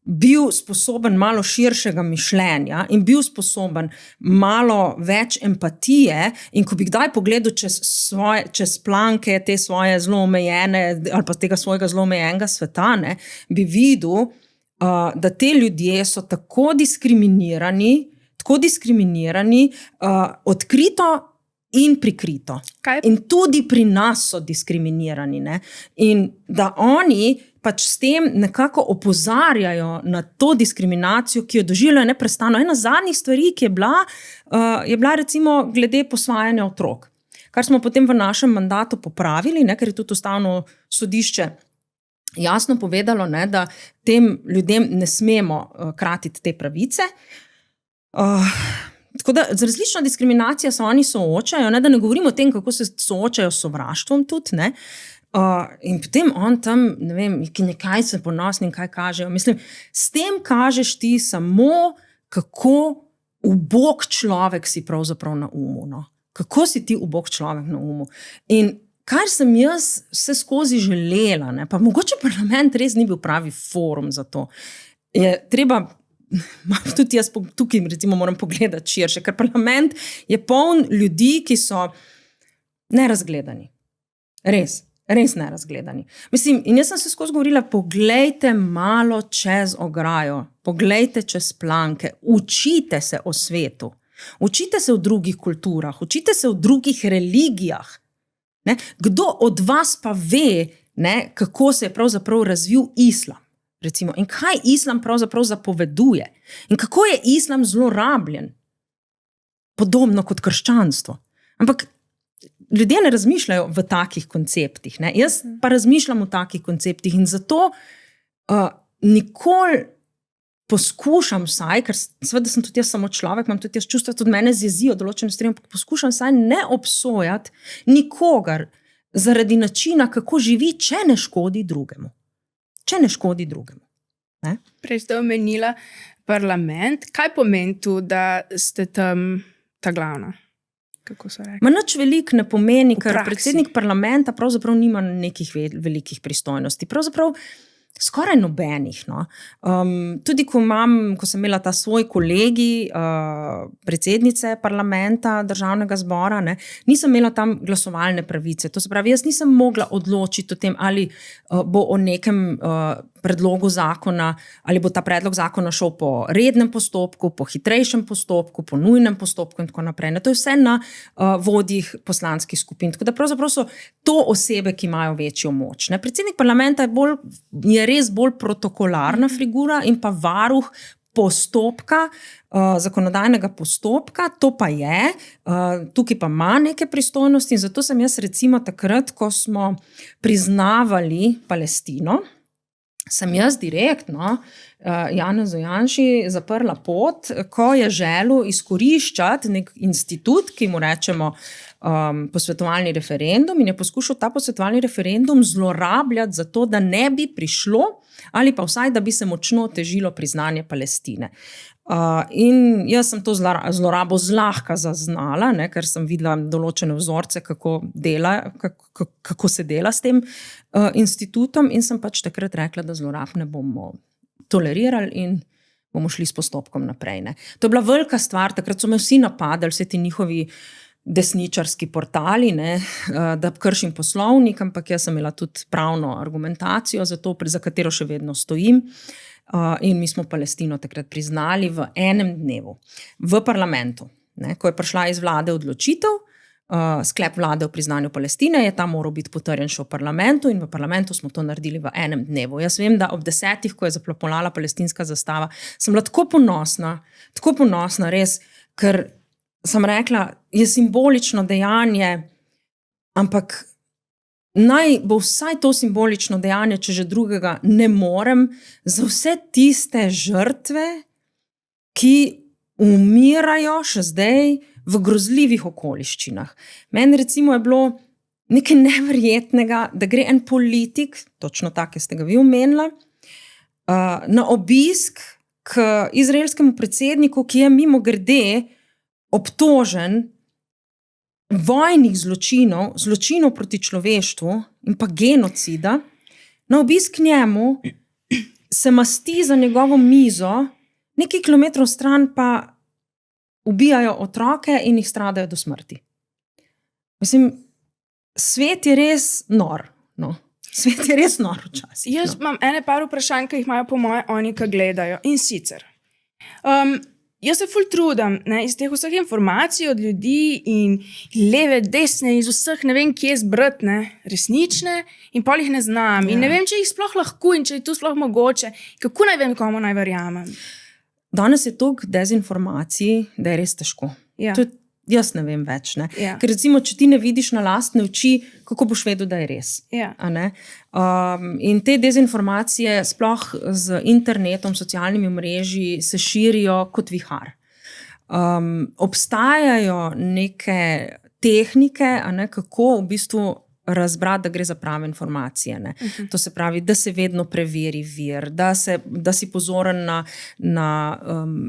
bil sposoben malo širšega mišljenja in bil sposoben malo več empatije in ko bi kdaj pogledal čez planke te svoje zelo omejene ali pa tega svojega zelo omejenega sveta, bi videl, da te ljudje so tako diskriminirani, odkrito in prikrito. Kaj? In tudi pri nas so diskriminirani. In da oni pač s tem nekako opozarjajo na to diskriminacijo, ki jo doživljajo neprestano. Ena zadnjih stvari, ki je bila recimo glede posvajanja otrok. Kar smo potem v našem mandatu popravili, ker je tudi Ustavno sodišče jasno povedalo, da tem ljudem ne smemo kratiti te pravice. Tako da z različno diskriminacijo se oni soočajo, da ne govorimo o tem, kako se soočajo s sovraštvom tudi, in potem on tam, ne vem, nekaj se ponosni in kaj kažejo. Mislim, s tem kažeš ti samo, kako ubog človek si pravzaprav na umu. No? Kako si ti ubog človek na umu. In kar sem jaz vse skozi želela, pa mogoče parlament res ni bil pravi forum za to, je treba tudi jaz tukaj recimo moram pogledati širše, ker parlament je poln ljudi, ki so nerazgledani. Res nerazgledani. Mislim, in jaz sem se skozi govorila, poglejte malo čez ograjo, poglejte čez planke, učite se o svetu, učite se o drugih kulturah, učite se o drugih religijah. Kdo od vas pa ve, kako se je pravzaprav razvil islam? Recimo, in kaj islam pravzaprav zapoveduje in kako je islam zlorabljen, podobno kot krščanstvo. Ampak ljudje ne razmišljajo v takih konceptih. Jaz pa razmišljam v takih konceptih in zato nikoli poskušam vsaj, ker seveda sem tudi jaz samo človek, imam tudi jaz čustva, tudi mene zjezijo določene stvari, ampak poskušam vsaj ne obsojati nikogar zaradi načina, kako živi, če ne škodi drugemu. Prej ste omenila parlament. Kaj pomeni tu, da ste tam ta glavna? Kako so rekli? Nič veliko ne pomeni, ker predsednik parlamenta pravzaprav nima nekih velikih pristojnosti. Pravzaprav skoraj nobenih. No. Tudi ko sem imela ta svoj kolegi, predsednice parlamenta, državnega zbora, nisem imela tam glasovalne pravice. To se pravi, jaz nisem mogla odločiti o tem, ali bo o nekem predlogu zakona, ali bo ta predlog zakona šel po rednem postopku, po hitrejšem postopku, po nujnem postopku in tako naprej. To je vse na vodjih poslanskih skupin. Tako da pravzaprav so to osebe, ki imajo večjo moč. Predsednik parlamenta je res bolj protokolarna figura in pa varuh postopka, zakonodajnega postopka, to pa je, tukaj pa ima neke pristojnosti in zato sem jaz recimo takrat, ko smo priznavali Palestino, sem jaz direktno Janezu Janši zaprla pot, ko je želel izkoriščati nek institut, ki mu rečemo posvetovalni referendum in je poskušal ta posvetovalni referendum zlorabljati za to, da ne bi prišlo ali pa vsaj, da bi se močno težilo priznanje Palestine. In jaz sem to zlorabo zlahka zaznala, ker sem videla določene vzorce, kako se dela s tem institutom in sem pač takrat rekla, da zlorab ne bomo tolerirali in bomo šli s postopkom naprej. To je bila velika stvar, takrat so me vsi napadali, vsi ti njihovi desničarski portali, da kršim poslovnik, ampak jaz sem imela tudi pravno argumentacijo za to, za katero še vedno stojim. In mi smo Palestino takrat priznali v enem dnevu v parlamentu. Ko je prišla iz vlade odločitev, sklep vlade o priznanju Palestine, je tam moral biti potrjen še v parlamentu in v parlamentu smo to naredili v enem dnevu. Jaz vem, da ob 10, ko je zaplapolala palestinska zastava, sem bila tako ponosna res, ker sem rekla, je simbolično dejanje, ampak naj bo vsaj to simbolično dejanje, če že drugega ne morem, za vse tiste žrtve, ki umirajo še zdaj v grozljivih okoliščinah. Meni recimo je bilo nekaj neverjetnega, da gre en politik, točno tako, ki ste ga vi omenila, na obisk k izraelskemu predsedniku, ki je mimogrede obtožen vojnih zločinov, zločinov proti človeštvu in pa genocida, na obisk njemu se masti za njegovo mizo, nekaj kilometrov stran pa ubijajo otroke in jih stradajo do smrti. Mislim, svet je res nor. Svet je res nor včasih. Jaz imam par vprašanj, ki jih imajo po moje oni, ki gledajo. In sicer, jaz se ful trudim iz teh vseh informacij od ljudi in leve, desne, iz vseh ne vem kje zbrati, resnične in pol jih ne znam. In ne vem, če jih sploh lahko in če je to sploh mogoče. Kako naj vem, komu naj verjamem? Danes je toliko dezinformacij, da je res težko. Ja. Jaz ne vem več. Ja. Ker recimo, če ti ne vidiš na lastne oči, kako boš vedel, da je res. Ja. In te dezinformacije sploh z internetom, socialnimi omrežji se širijo kot vihar. Obstajajo neke tehnike, kako v bistvu razbrati, da gre za prave informacije. To se pravi, da se vedno preveri vir, da si pozoren na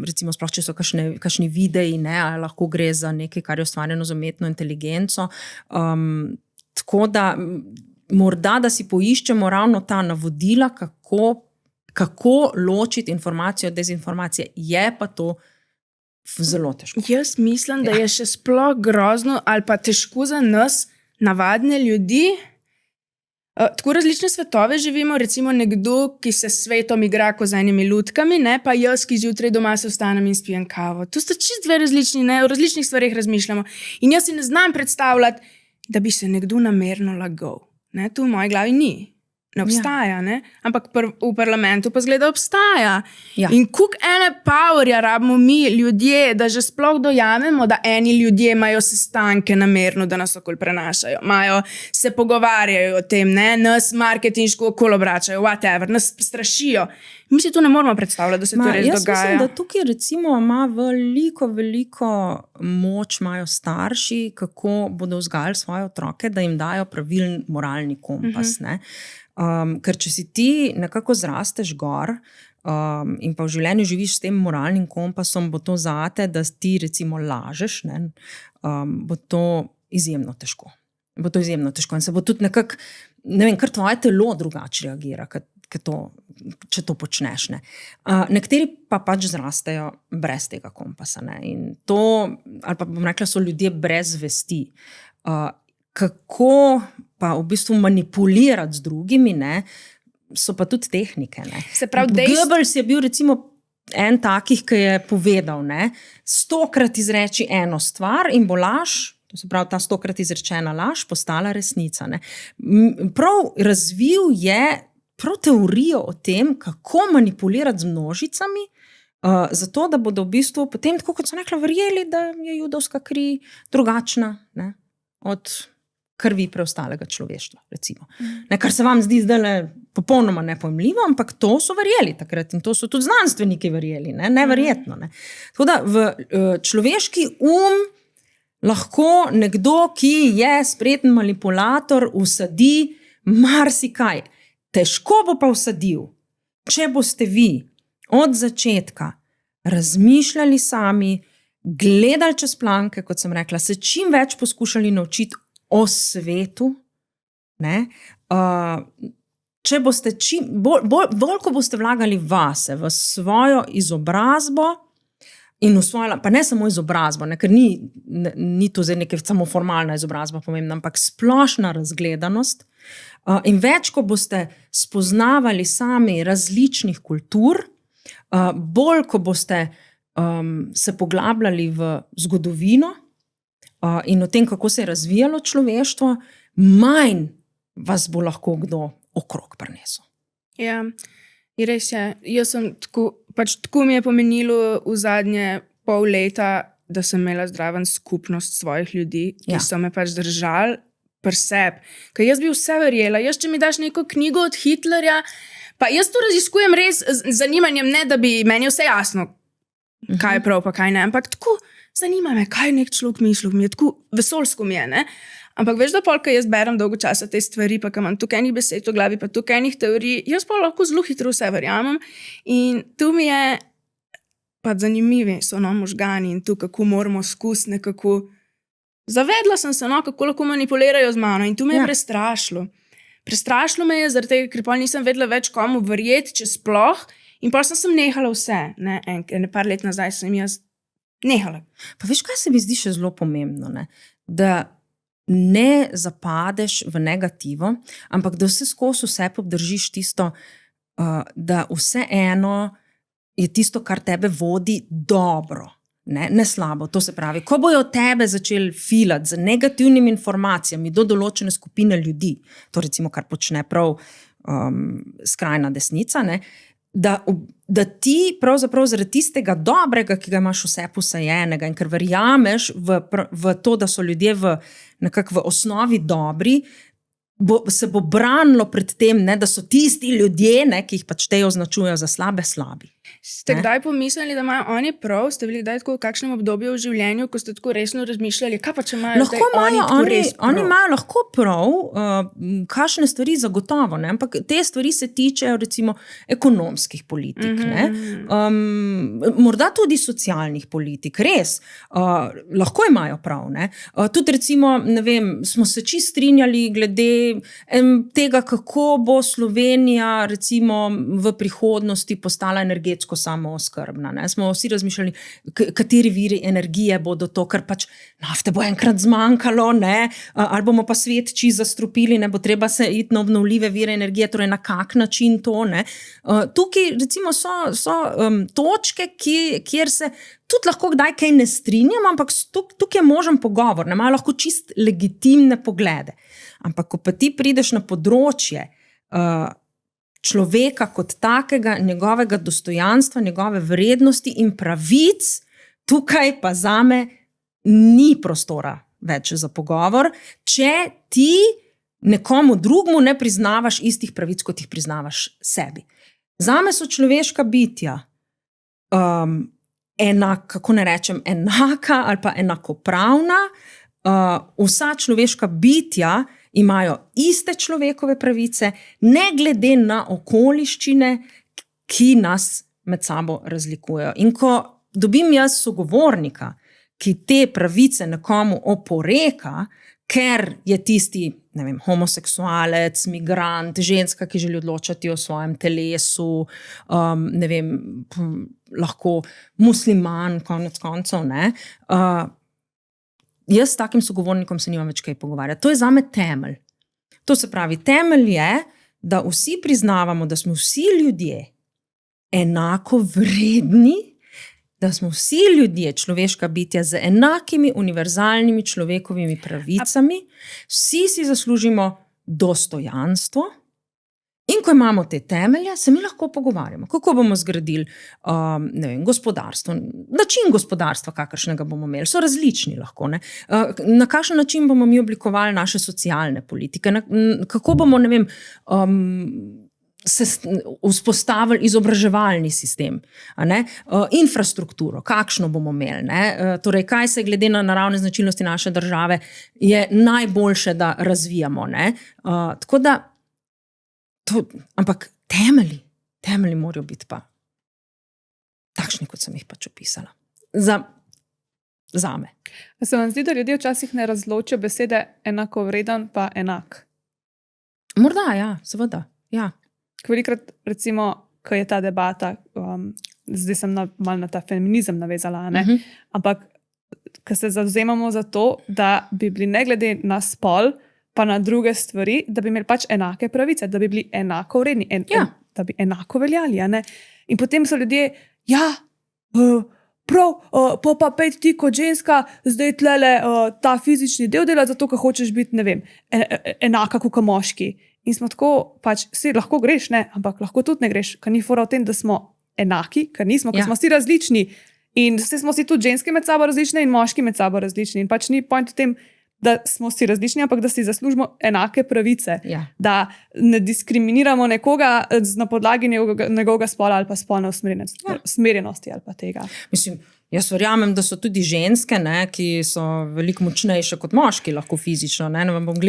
recimo sploh, če so kakšni videi, ali lahko gre za nekaj, kar je ustvarjeno z umetno inteligenco. Tako da morda, da si poiščemo ravno ta navodila, kako ločiti informacijo od dezinformacije, je pa to zelo težko. Jaz mislim, da je še sploh grozno ali pa težko za nas, navadne ljudi. Tako različne svetove živimo, recimo nekdo, ki se s svetom igra kot z enimi lutkami, pa jaz, ki zjutraj doma se vstanem in spijem kavo. To sta čisto dve različni, o različnih stvarih razmišljamo. In jaz si ne znam predstavljati, da bi se nekdo namerno lagal. To v moji glavi ni. Ne obstaja, ampak v parlamentu pa zgleda obstaja. Ja. In koliko ene powerja rabimo mi, ljudje, da že sploh dojamemo, da eni ljudje imajo sestanke namerno, da nas okoli prenašajo, se pogovarjajo o tem, nas marketinško okoli obračajo, whatever, nas strašijo. Mi si to ne moramo predstavljati, da se to res dogaja. Jaz mislim, da tukaj recimo ima veliko moč imajo starši, kako bodo vzgajali svoje otroke, da jim dajo pravilen moralni kompas. Ker če si ti nekako zrasteš gor in pa v življenju živiš s tem moralnim kompasom, bo to zate, da ti recimo lažeš, bo to izjemno težko. In se bo tudi nekako, ne vem, kar tvoje telo drugače reagira, če to počneš. Nekateri pa pač zrastejo brez tega kompasa. In to, ali pa bom rekla, so ljudje brez vesti. Kako pa v bistvu manipulirati z drugimi, so pa tudi tehnike. Ne. Se pravi, Goebbels je bil recimo en takih, ki je povedal, 100-krat izreči eno stvar in bo laž, to se pravi, ta 100-krat izrečena laž postala resnica. Ne. Prav razvil je prav teorijo o tem, kako manipulirati z množicami, zato da bodo v bistvu potem, tako kot so rekla, verjeli, da je judovska kri drugačna, ne, od krvi preostalega človeštva, recimo. Ne, kar se vam zdi zdaj popolnoma nepojmljivo, ampak to so verjeli takrat in to so tudi znanstveniki verjeli, neverjetno. Ne. Tako da v človeški lahko nekdo, ki je spreten manipulator, vsadi marsikaj. Težko bo pa vsadil, če boste vi od začetka razmišljali sami, gledali čez planke, kot sem rekla, se čim več poskušali naučiti o svetu, ne? Če boste bolj ko boste vlagali vase, v svojo izobrazbo in v svojo, pa ne samo izobrazbo, ne? Ker ni to zdaj neka samo formalna izobrazba pomembna, ampak splošna razgledanost, in več, ko boste spoznavali sami različnih kultur, bolj, ko boste se poglabljali v zgodovino in o tem, kako se je razvijalo človeštvo, manj vas bo lahko kdo okrog prinesel. Ja, res je. Jaz sem tako mi je pomenilo v zadnje pol leta, da sem imela zdraven skupnost svojih ljudi, ki so me držali pri sebi. Ker jaz bi vse verjela. Jaz, če mi daš neko knjigo od Hitlerja, pa jaz to raziskujem res z zanimanjem, ne da bi meni vse jasno, kaj je prav, pa kaj ne. Ampak tako zanima me, kaj nek človek misli, mi je tako vesoljsko mi je, ne. Ampak veš, da ko jaz berem dolgo časa te stvari, pa imam tukaj enih besed v glavi, pa tukaj enih teorij, jaz pa lahko zelo hitro vse verjamem. In tu mi je pa zanimivi so možgani in tu, kako moramo skozi nekako. Zavedla sem se, kako lahko manipulirajo z mano in tu me je prestrašilo. Prestrašilo me je, zaradi tega, ker pa nisem vedela več komu verjeti, če sploh. In pa sem nehala vse. Par let nazaj sem jaz nehala. Pa veš, kaj se mi zdi še zelo pomembno? Ne? Da ne zapadeš v negativo, ampak da vse skozi vse obdržiš tisto, da vseeno je tisto, kar tebe vodi, dobro. Ne slabo, to se pravi, ko bojo tebe začeli filati z negativnimi informacijami do določene skupine ljudi, to recimo, kar počne prav skrajna desnica, ne, da ti pravzaprav zaradi tistega dobrega, ki ga imaš vse posajenega in ker verjameš v to, da so ljudje nekako v osnovi dobri, se bo branilo pred tem, ne, da so tisti ljudje, ne, ki jih pač te označujejo za slabi. Ste kdaj pomislili, da imajo oni prav? Ste bili kdaj tako v kakšnem obdobju v življenju, ko ste tako resno razmišljali, kaj pa če imajo zdaj oni tako res prav? Oni imajo lahko prav, kakšne stvari zagotovo, ne? Ampak te stvari se tičejo recimo ekonomskih politik, ne? Morda tudi socialnih politik, res. Lahko imajo prav, ne? Tudi recimo, ne vem, smo se čisto strinjali glede tega, kako bo Slovenija recimo v prihodnosti postala energetsko samooskrbna. Ne? Smo vsi razmišljali, kateri viri energije bodo to, ker pač nafte bo enkrat zmanjkalo, ne? Ali bomo pa svet čisto zastrupili, ne bo treba se iti na obnovljive vire energije, torej na kak način to. Ne? Tukaj recimo so točke, kjer se tudi lahko kdaj kaj ne strinjamo, ampak tukaj je možen pogovor, ne? Imajo lahko čist legitimne poglede. Ampak ko pa ti prideš na področje človeka kot takega, njegovega dostojanstva, njegove vrednosti in pravic, tukaj pa zame ni prostora več za pogovor, če ti nekomu drugmu ne priznavaš istih pravic, kot jih priznavaš sebi. Zame so človeška bitja kako ne rečem, enaka ali pa enakopravna. Vsa človeška bitja imajo iste človekove pravice, ne glede na okoliščine, ki nas med sabo razlikujejo. In ko dobim jaz sogovornika, ki te pravice nekomu oporeka, ker je tisti, ne vem, homoseksualec, migrant, ženska, ki želi odločati o svojem telesu, ne vem, lahko musliman, konec koncev, ne, jaz s takim sogovornikom se nimam več kaj pogovarjati. To je zame temelj. To se pravi, temelj je, da vsi priznavamo, da smo vsi ljudje enako vredni, da smo vsi ljudje človeška bitja z enakimi univerzalnimi človekovimi pravicami, vsi si zaslužimo dostojanstvo. In ko imamo te temelje, se mi lahko pogovarjamo, kako bomo zgradili gospodarstvo, način gospodarstva, kakršnega bomo imeli, so različni lahko. Ne? Na kakšen način bomo mi oblikovali naše socialne politike, kako bomo, se vzpostavili izobraževalni sistem, infrastrukturo, kakšno bomo imeli. Torej, kaj se glede na naravne značilnosti naše države je najboljše, da razvijamo. Tako da ampak temelji morajo biti pa takšni, kot sem jih pač opisala. Zame. Se vam zdi, da ljudje včasih ne razločijo besede enakovreden pa enak? Morda, ja, seveda. Ja. Velikrat, recimo, ko je ta debata, zdaj sem malo na ta feminizem navezala, ampak ko se zavzemamo za to, da bi bili ne glede na spol, pa na druge stvari, da bi imeli pač enake pravice, da bi bili enako vredni, da bi enako veljali. In potem so ljudje, prav, pa pet ti kot ženska, zdaj tlele ta fizični del dela, zato, ker hočeš biti, enaka kot moški. In smo tako, pač, lahko greš, ampak lahko tudi ne greš, ker ni fora v tem, da smo enaki, ker nismo, ker smo vsi različni. In smo si tudi ženske med sabo različne in moški med sabo različni. In pač ni point v tem, da smo si različni, ampak da si zaslužimo enake pravice. Ja. Da ne diskriminiramo nekoga na podlagi njegovega spola ali pa spolne usmerjenosti ali pa tega. Mislim, jaz verjamem, da so tudi ženske, ki so veliko močnejše kot moški, lahko fizično. Ne vam bom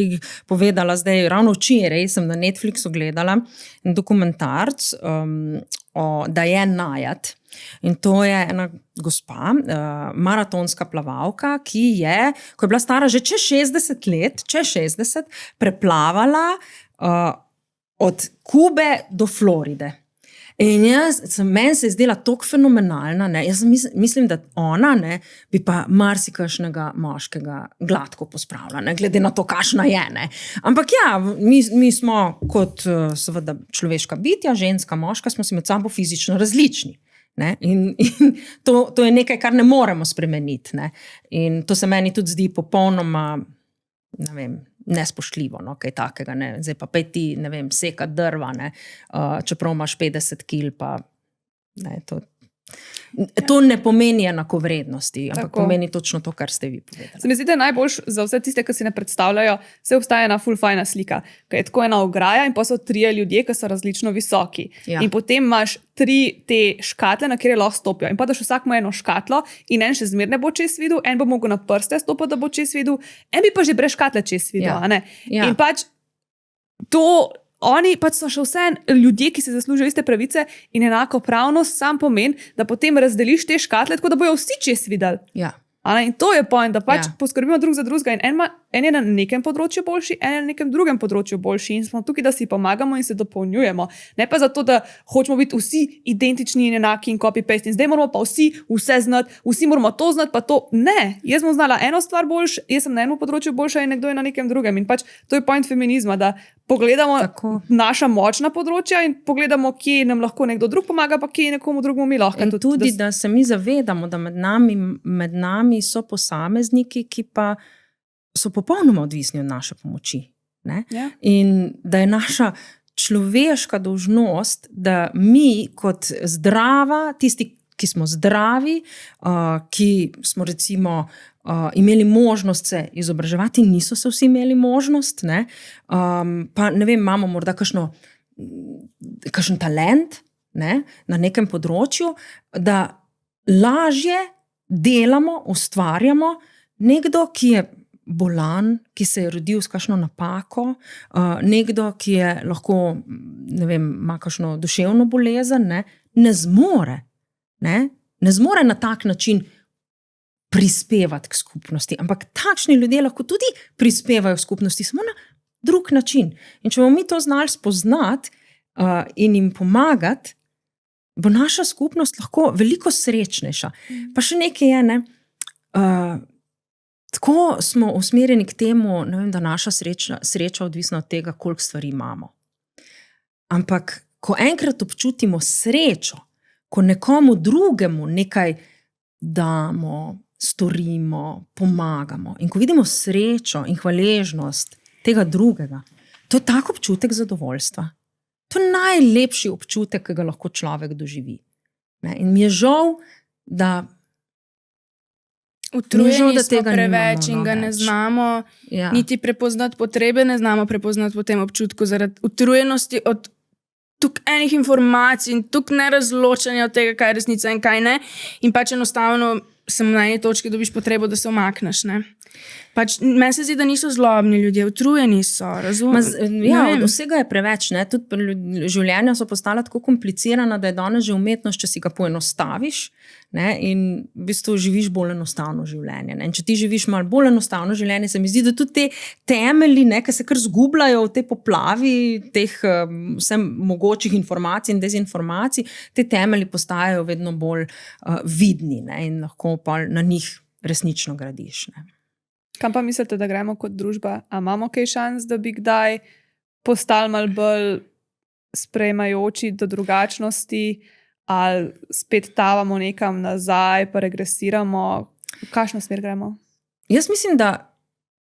povedala zdaj, ravno včeraj sem na Netflixu gledala dokumentarc da je Najat. In to je ena gospa, maratonska plavalka, ki je, ko je bila stara že čez 60 let, preplavala od Kube do Floride. In meni se je zdela toliko fenomenalna. Jaz mislim, da ona bi pa marsikašnega moškega gladko pospravila, glede na to, kakšna je. Ampak ja, mi smo kot seveda človeška bitja, ženska, moška, smo si med sabo fizično različni. In to je nekaj, kar ne moremo spremeniti. In to se meni tudi zdi popolnoma, nespoštljivo, kaj takega. Zdaj pa ti, seka drva, čeprav imaš 50 kil, pa to ne pomeni enakovrednosti, ampak pomeni točno to, kar ste vi povedali. Se mi zdi, da je najboljš za vse tiste, ki si ne predstavljajo, se obstaja ena ful fajna slika, ki je tako ena ograja in pa so 3 ljudje, ki so različno visoki. Ja. In potem imaš 3 te škatle, na kjer lahko stopijo. In pa daš vsakmu eno škatlo in en še zmer ne bo čez videl, en bo mogel na prste stopiti, da bo čez videl, en bi pa že brez škatle čez videl. Ja. In pač oni pač so še vse ljudje, ki se zaslužijo iste pravice in enakopravnost sam pomeni, da potem razdeliš te škatle, tako da bojo vsi čez videli. Ja. In to je point, da pač poskrbimo drug za drugega in en je na nekem področju boljši, en je na nekem drugem področju boljši in smo tukaj, da si pomagamo in se dopolnjujemo. Ne pa zato, da hočemo biti vsi identični in enaki in copy-paste in zdaj moramo pa vse znati, vsi moramo to znati, pa to ne. Jaz bom znala eno stvar boljš, jaz sem na enem področju boljša in nekdo je na nekem drugem. In pač to je point feminizma, da pogledamo naša močna področja in pogledamo, kje nam lahko nekdo drug pomaga, pa kje nekomu drugemu mi lahko. In tudi, da se mi zavedamo, da med nami so posamezniki, ki pa so popolnoma odvisni od naše pomoči. Ja. In da je naša človeška dolžnost, da mi kot zdrava, tisti, ki smo zdravi, ki smo recimo imeli možnost se izobraževati, niso se vsi imeli možnost, pa imamo morda kakšen talent na nekem področju, da lažje delamo, ustvarjamo. Nekdo, ki je bolan, ki se je rodil s kakšno napako, nekdo, ki je lahko, ima kakšno duševno bolezen, ne zmore na tak način prispevati k skupnosti. Ampak takšni ljudje lahko tudi prispevajo k skupnosti, samo na drug način. In če bomo mi to znali spoznati in jim pomagati, bo naša skupnost lahko veliko srečnejša. Pa še nekaj je, tako smo usmerjeni k temu, da naša sreča odvisna od tega, koliko stvari imamo. Ampak, ko enkrat občutimo srečo, ko nekomu drugemu nekaj damo, storimo, pomagamo in ko vidimo srečo in hvaležnost tega drugega, to je tak občutek zadovoljstva. To je najlepši občutek, ki ga lahko človek doživi. Ne? In mi je žal, da Utrujeni smo tega preveč nimamo, in ga ne več. znamo Ja. niti prepoznati potrebe, ne znamo prepoznati po tem občutku zaradi utrujenosti od tuk enih informacij in tuk nerazločanja od tega, kaj je resnica in kaj ne. In pač enostavno samo na eni točki dobiš potrebo, da se omakneš. Ne? Pač meni se zdi, da niso zlobni ljudje, utrujeni so, razumeš? Ja, od vsega je preveč. Ne? Tudi življenja so postala tako komplicirana, da je danes že umetnost, če si ga poenostaviš, ne? In v bistvu živiš bolj enostavno življenje. Ne? In če ti živiš malo bolj enostavno življenje, se mi zdi, da tudi te temelji, ki se kar zgubljajo v tej poplavi teh vsem mogočih informacij in dezinformacij, te temelji postajajo vedno bolj vidni, ne? In lahko pa na njih resnično gradiš. Ne? Kam pa mislite, da gremo kot družba? A imamo kaj šans, da bi kdaj postali malo bolj sprejemajoči do drugačnosti, ali spet tavamo nekam nazaj, pa regresiramo? V kakšno smer gremo? Jaz mislim, da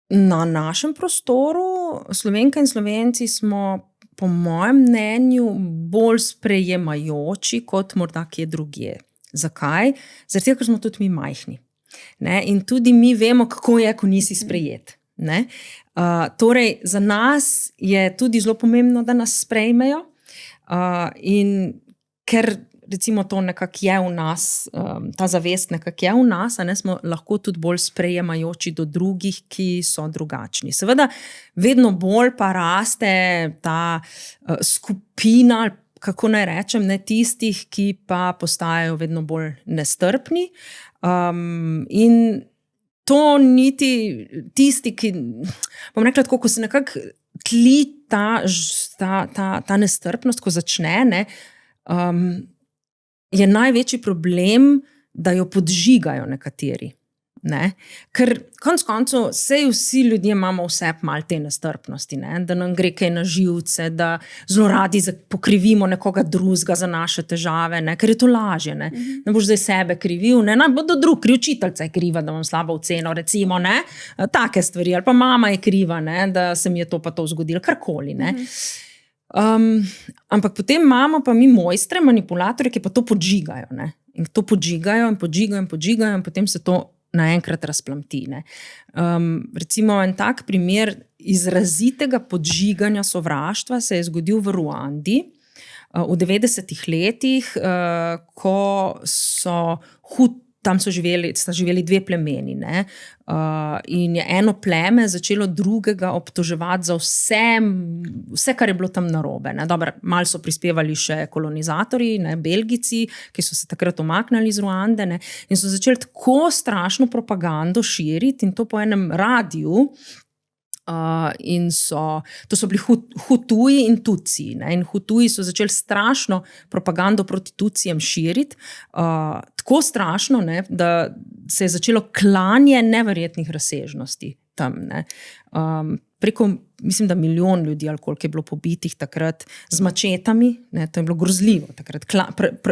na našem prostoru Slovenke in Slovenci smo, po mojem mnenju, bolj sprejemajoči kot morda kje drugje. Zakaj? Zaradi tega, ker smo tudi mi majhni. Ne? In tudi mi vemo, kako je, ko nisi sprejet. Ne? Torej, za nas je tudi zelo pomembno, da nas sprejmejo. In ker recimo to nekako je v nas, ta zavest nekako je v nas, a ne, smo lahko tudi bolj sprejemajoči do drugih, ki so drugačni. Seveda, vedno bolj pa raste ta skupina, kako naj rečem, ne, tistih, ki pa postajajo vedno bolj nestrpni. In to niti tisti, ki, bom rekla tako, ko se nekako tli ta nestrpnost, ko začne, ne, je največji problem, da jo podžigajo nekateri. Ne? Ker konec koncev vsi ljudje imamo vse malo te nestrpnosti, ne? Da nam gre kaj na živce, da zelo radi pokrivimo nekoga drugega za naše težave, ne? Ker je to lažje. Ne? Ne boš zdaj sebe krivil, ne bodo drugi, učiteljica je kriva, da imam slabo oceno, recimo, ne? Take stvari, ali pa mama je kriva, ne? Da se mi je to pa to zgodilo, karkoli. Ne? Ampak potem imamo pa mi mojstre, manipulatorje, ki pa to podžigajo. Ne? In to podžigajo in podžigajo in potem se to naenkrat razplamti. Ne? Recimo en tak primer izrazitega podžiganja sovraštva se je zgodil v Ruandi v 90-ih letih, ko so tam sta živeli dve plemeni. Ne? In je eno pleme začelo drugega obtoževati za vse, kar je bilo tam narobe. Ne? Dobro, malo so prispevali še kolonizatorji, ne? Belgijci, ki so se takrat umaknili iz Ruande, ne? In so začeli tako strašno propagando širiti, in to po enem radiju. To so bili Hutuji in Tutsiji. In Hutuji so začeli strašno propagando proti Tutsijem širiti, tako strašno, ne, da se je začelo klanje neverjetnih razsežnosti tam. Ne. Preko, mislim, da 1 milijon ljudi, ali koliko je bilo pobitih takrat z mačetami, ne, to je bilo grozljivo takrat.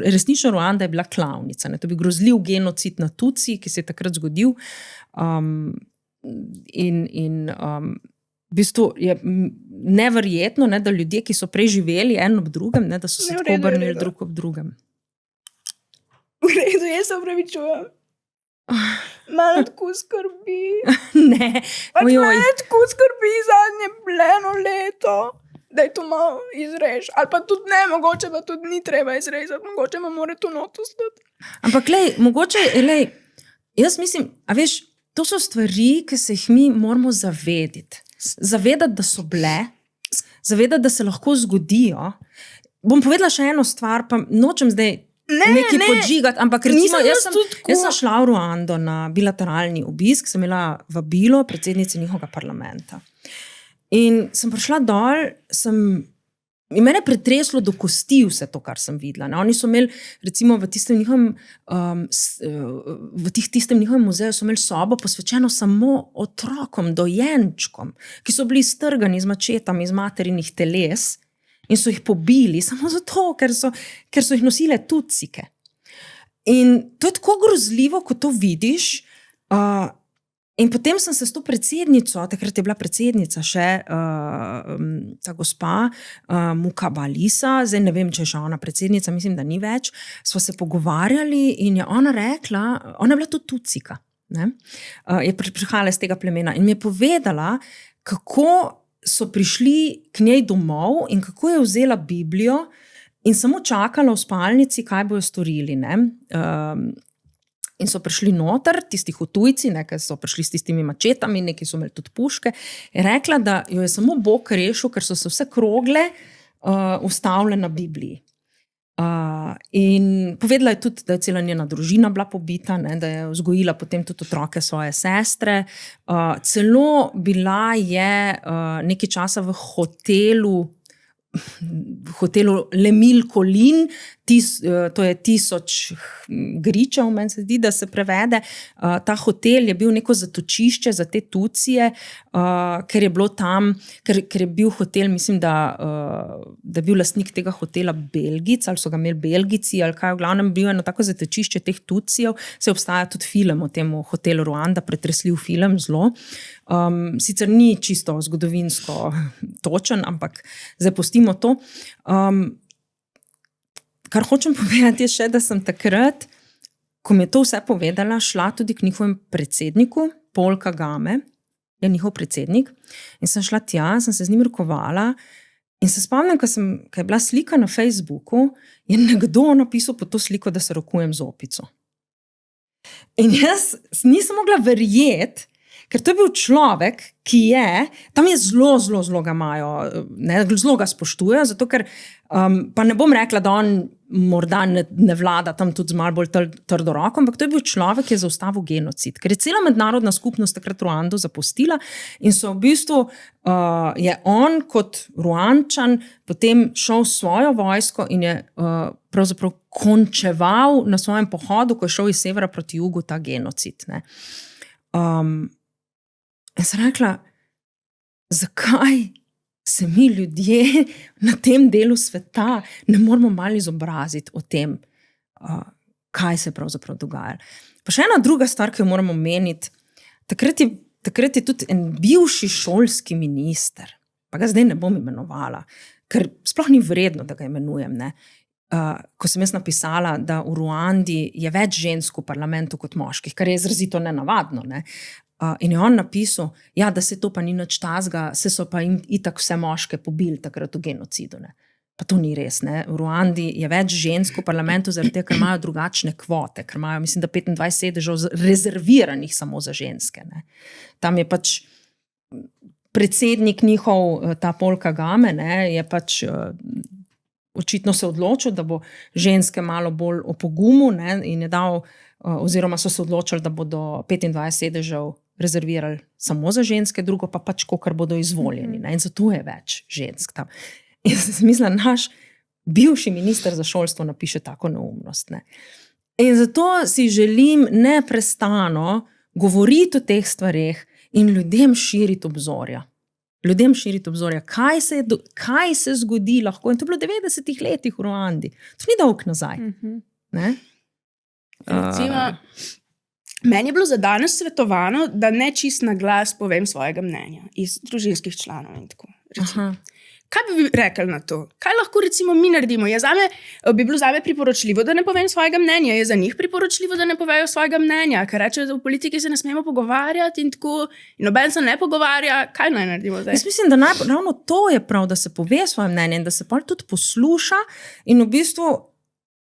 Resnično Ruanda je bila klavnica, ne, to je bil grozljiv genocid na Tutsiji, ki se je takrat zgodil. V bistvu je neverjetno, ne, da ljudje, ki so prej živeli en ob drugem, ne, da so se tako obrnili drug ob drugem. V redu, jaz se opravičujem. Malo tako skrbi. Ne, Malo tako skrbi zadnje eno leto, da je to malo izrež. Ali pa tudi ne, mogoče pa tudi ni treba izrezati, mogoče pa mora to not ostati. Ampak mogoče, jaz mislim, a veš, to so stvari, ki se jih mi moramo zavedati. Zavedati, da so bile, zavedati, da se lahko zgodijo. Bom povedala še eno stvar, pa nočem zdaj nekaj podžigati, ampak recimo, jaz sem šla v Ruando na bilateralni obisk, sem imela vabilo predsednice njihovega parlamenta. In sem prišla dol, in mene je pretreslo do kosti vse to, kar sem videla. Ne? Oni so imeli, recimo v tistem njihovem muzeju so imeli sobo posvečeno samo otrokom, dojenčkom, ki so bili strgani z mačetami iz materinih teles in so jih pobili samo zato, ker so jih nosile tutsike. In to je tako grozljivo, ko to vidiš. In potem sem se s to predsednico, takrat je bila predsednica še ta gospa Mukabalisa, zdaj ne vem, če je še ona predsednica, mislim, da ni več, sva se pogovarjali in je ona rekla, ona je bila tudi tutsika, ne? Je prihajala iz tega plemena in mi je povedala, kako so prišli k njej domov in kako je vzela Biblijo in samo čakala v spalnici, kaj bojo storili, ne? In so prišli noter, tisti hutujci, nekaj so prišli s tistimi mačetami, neki so imeli tudi puške, je rekla, da jo je samo Bog rešil, ker so se vse krogle ustavile na Bibliji. In povedala je tudi, da je cela njena družina bila pobita, ne, da je vzgojila potem tudi otroke svoje sestre. Celo bila je nekaj časa v hotelu Lemil Kolin, to je 1000 gričev, meni se zdi, da se prevede. Ta hotel je bil neko zatočišče za te tucije, ker je bilo tam, ker je bil hotel, mislim, da je bil lastnik tega hotela Belgic, ali so ga imeli Belgici, ali kaj, v glavnem bil eno tako zatočišče teh tucijev. Se obstaja tudi film o tem hotelu Ruanda, pretresljiv film, zelo. Sicer ni čisto zgodovinsko točen, ampak zdaj pustimo to. Kar hočem povedati je še, da sem takrat, ko mi je to vse povedala, šla tudi k njihovem predsedniku, Paul Kagame, je njihov predsednik, in sem šla tja, sem se z njim rokovala in se spomnim, ko je bila slika na Facebooku, je nekdo napisal pod to sliko, da se rokujem z opico. In jaz nisem mogla verjeti, ker to je bil človek, ki je, tam je zelo ga imajo, zelo ga spoštujejo, zato ker, pa ne bom rekla, da on morda ne vlada tam tudi z malo bolj trdo roko, ampak to je bil človek, ki je zaustavil genocid, ker je cela mednarodna skupnost takrat Ruando zapustila in so v bistvu, je on kot Ruančan potem šel v svojo vojsko in je pravzaprav končeval na svojem pohodu, ko je šel iz severa proti jugu ta genocid, ne. In sem rekla, zakaj se mi ljudje na tem delu sveta ne moramo malo izobraziti o tem, kaj se pravzaprav dogaja. Pa še ena druga stvar, ki jo moramo omeniti, takrat je tudi en bivši šolski minister, pa ga zdaj ne bom imenovala, ker sploh ni vredno, da ga imenujem, ne. Ko sem jaz napisala, da v Ruandi je več žensk v parlamentu kot moških, kar je izrazito nenavadno, ne. In je on napisal, ja, da se to pa ni nič tazga, se so pa itak vse moške pobili takrat v genocidu, ne. Pa to ni res, ne. V Ruandi je več žensk v parlamentu, zaradi tega, ker imajo drugačne kvote, ker imajo, mislim, da 25 sedežev rezerviranih samo za ženske, ne. Tam je pač predsednik njihov, ta Paul Kagame, ne, je pač očitno se odločil, da bo ženske malo bolj opogumu, ne, in je dal, oziroma so se odločili, da bodo 25 sedežev rezervirali samo za ženske, drugo pa pač, kolikor bodo izvoljeni, ne, in zato je več žensk tam. In sem mislila, naš bivši minister za šolstvo napiše tako neumnost, ne. In zato si želim neprestano govoriti o teh stvareh in ljudem širiti obzorja. Kaj se zgodi lahko. In to je bilo v 90-ih letih v Ruandi. To ni dolgo nazaj. Ne? Recimo, meni je bilo za danes svetovano, da ne čist na glas povem svojega mnenja iz družinskih članov in tako. Kaj bi rekli na to? Kaj lahko recimo mi naredimo? Bi bilo zame priporočljivo, da ne povem svojega mnenja? Je za njih priporočljivo, da ne povejo svojega mnenja? Ker reče, da v politiki se ne smemo pogovarjati in tako, in noben se ne pogovarja. Kaj naj naredimo zdaj? Jaz mislim, da ravno to je prav, da se pove svoje mnenje in da se pol tudi posluša in v bistvu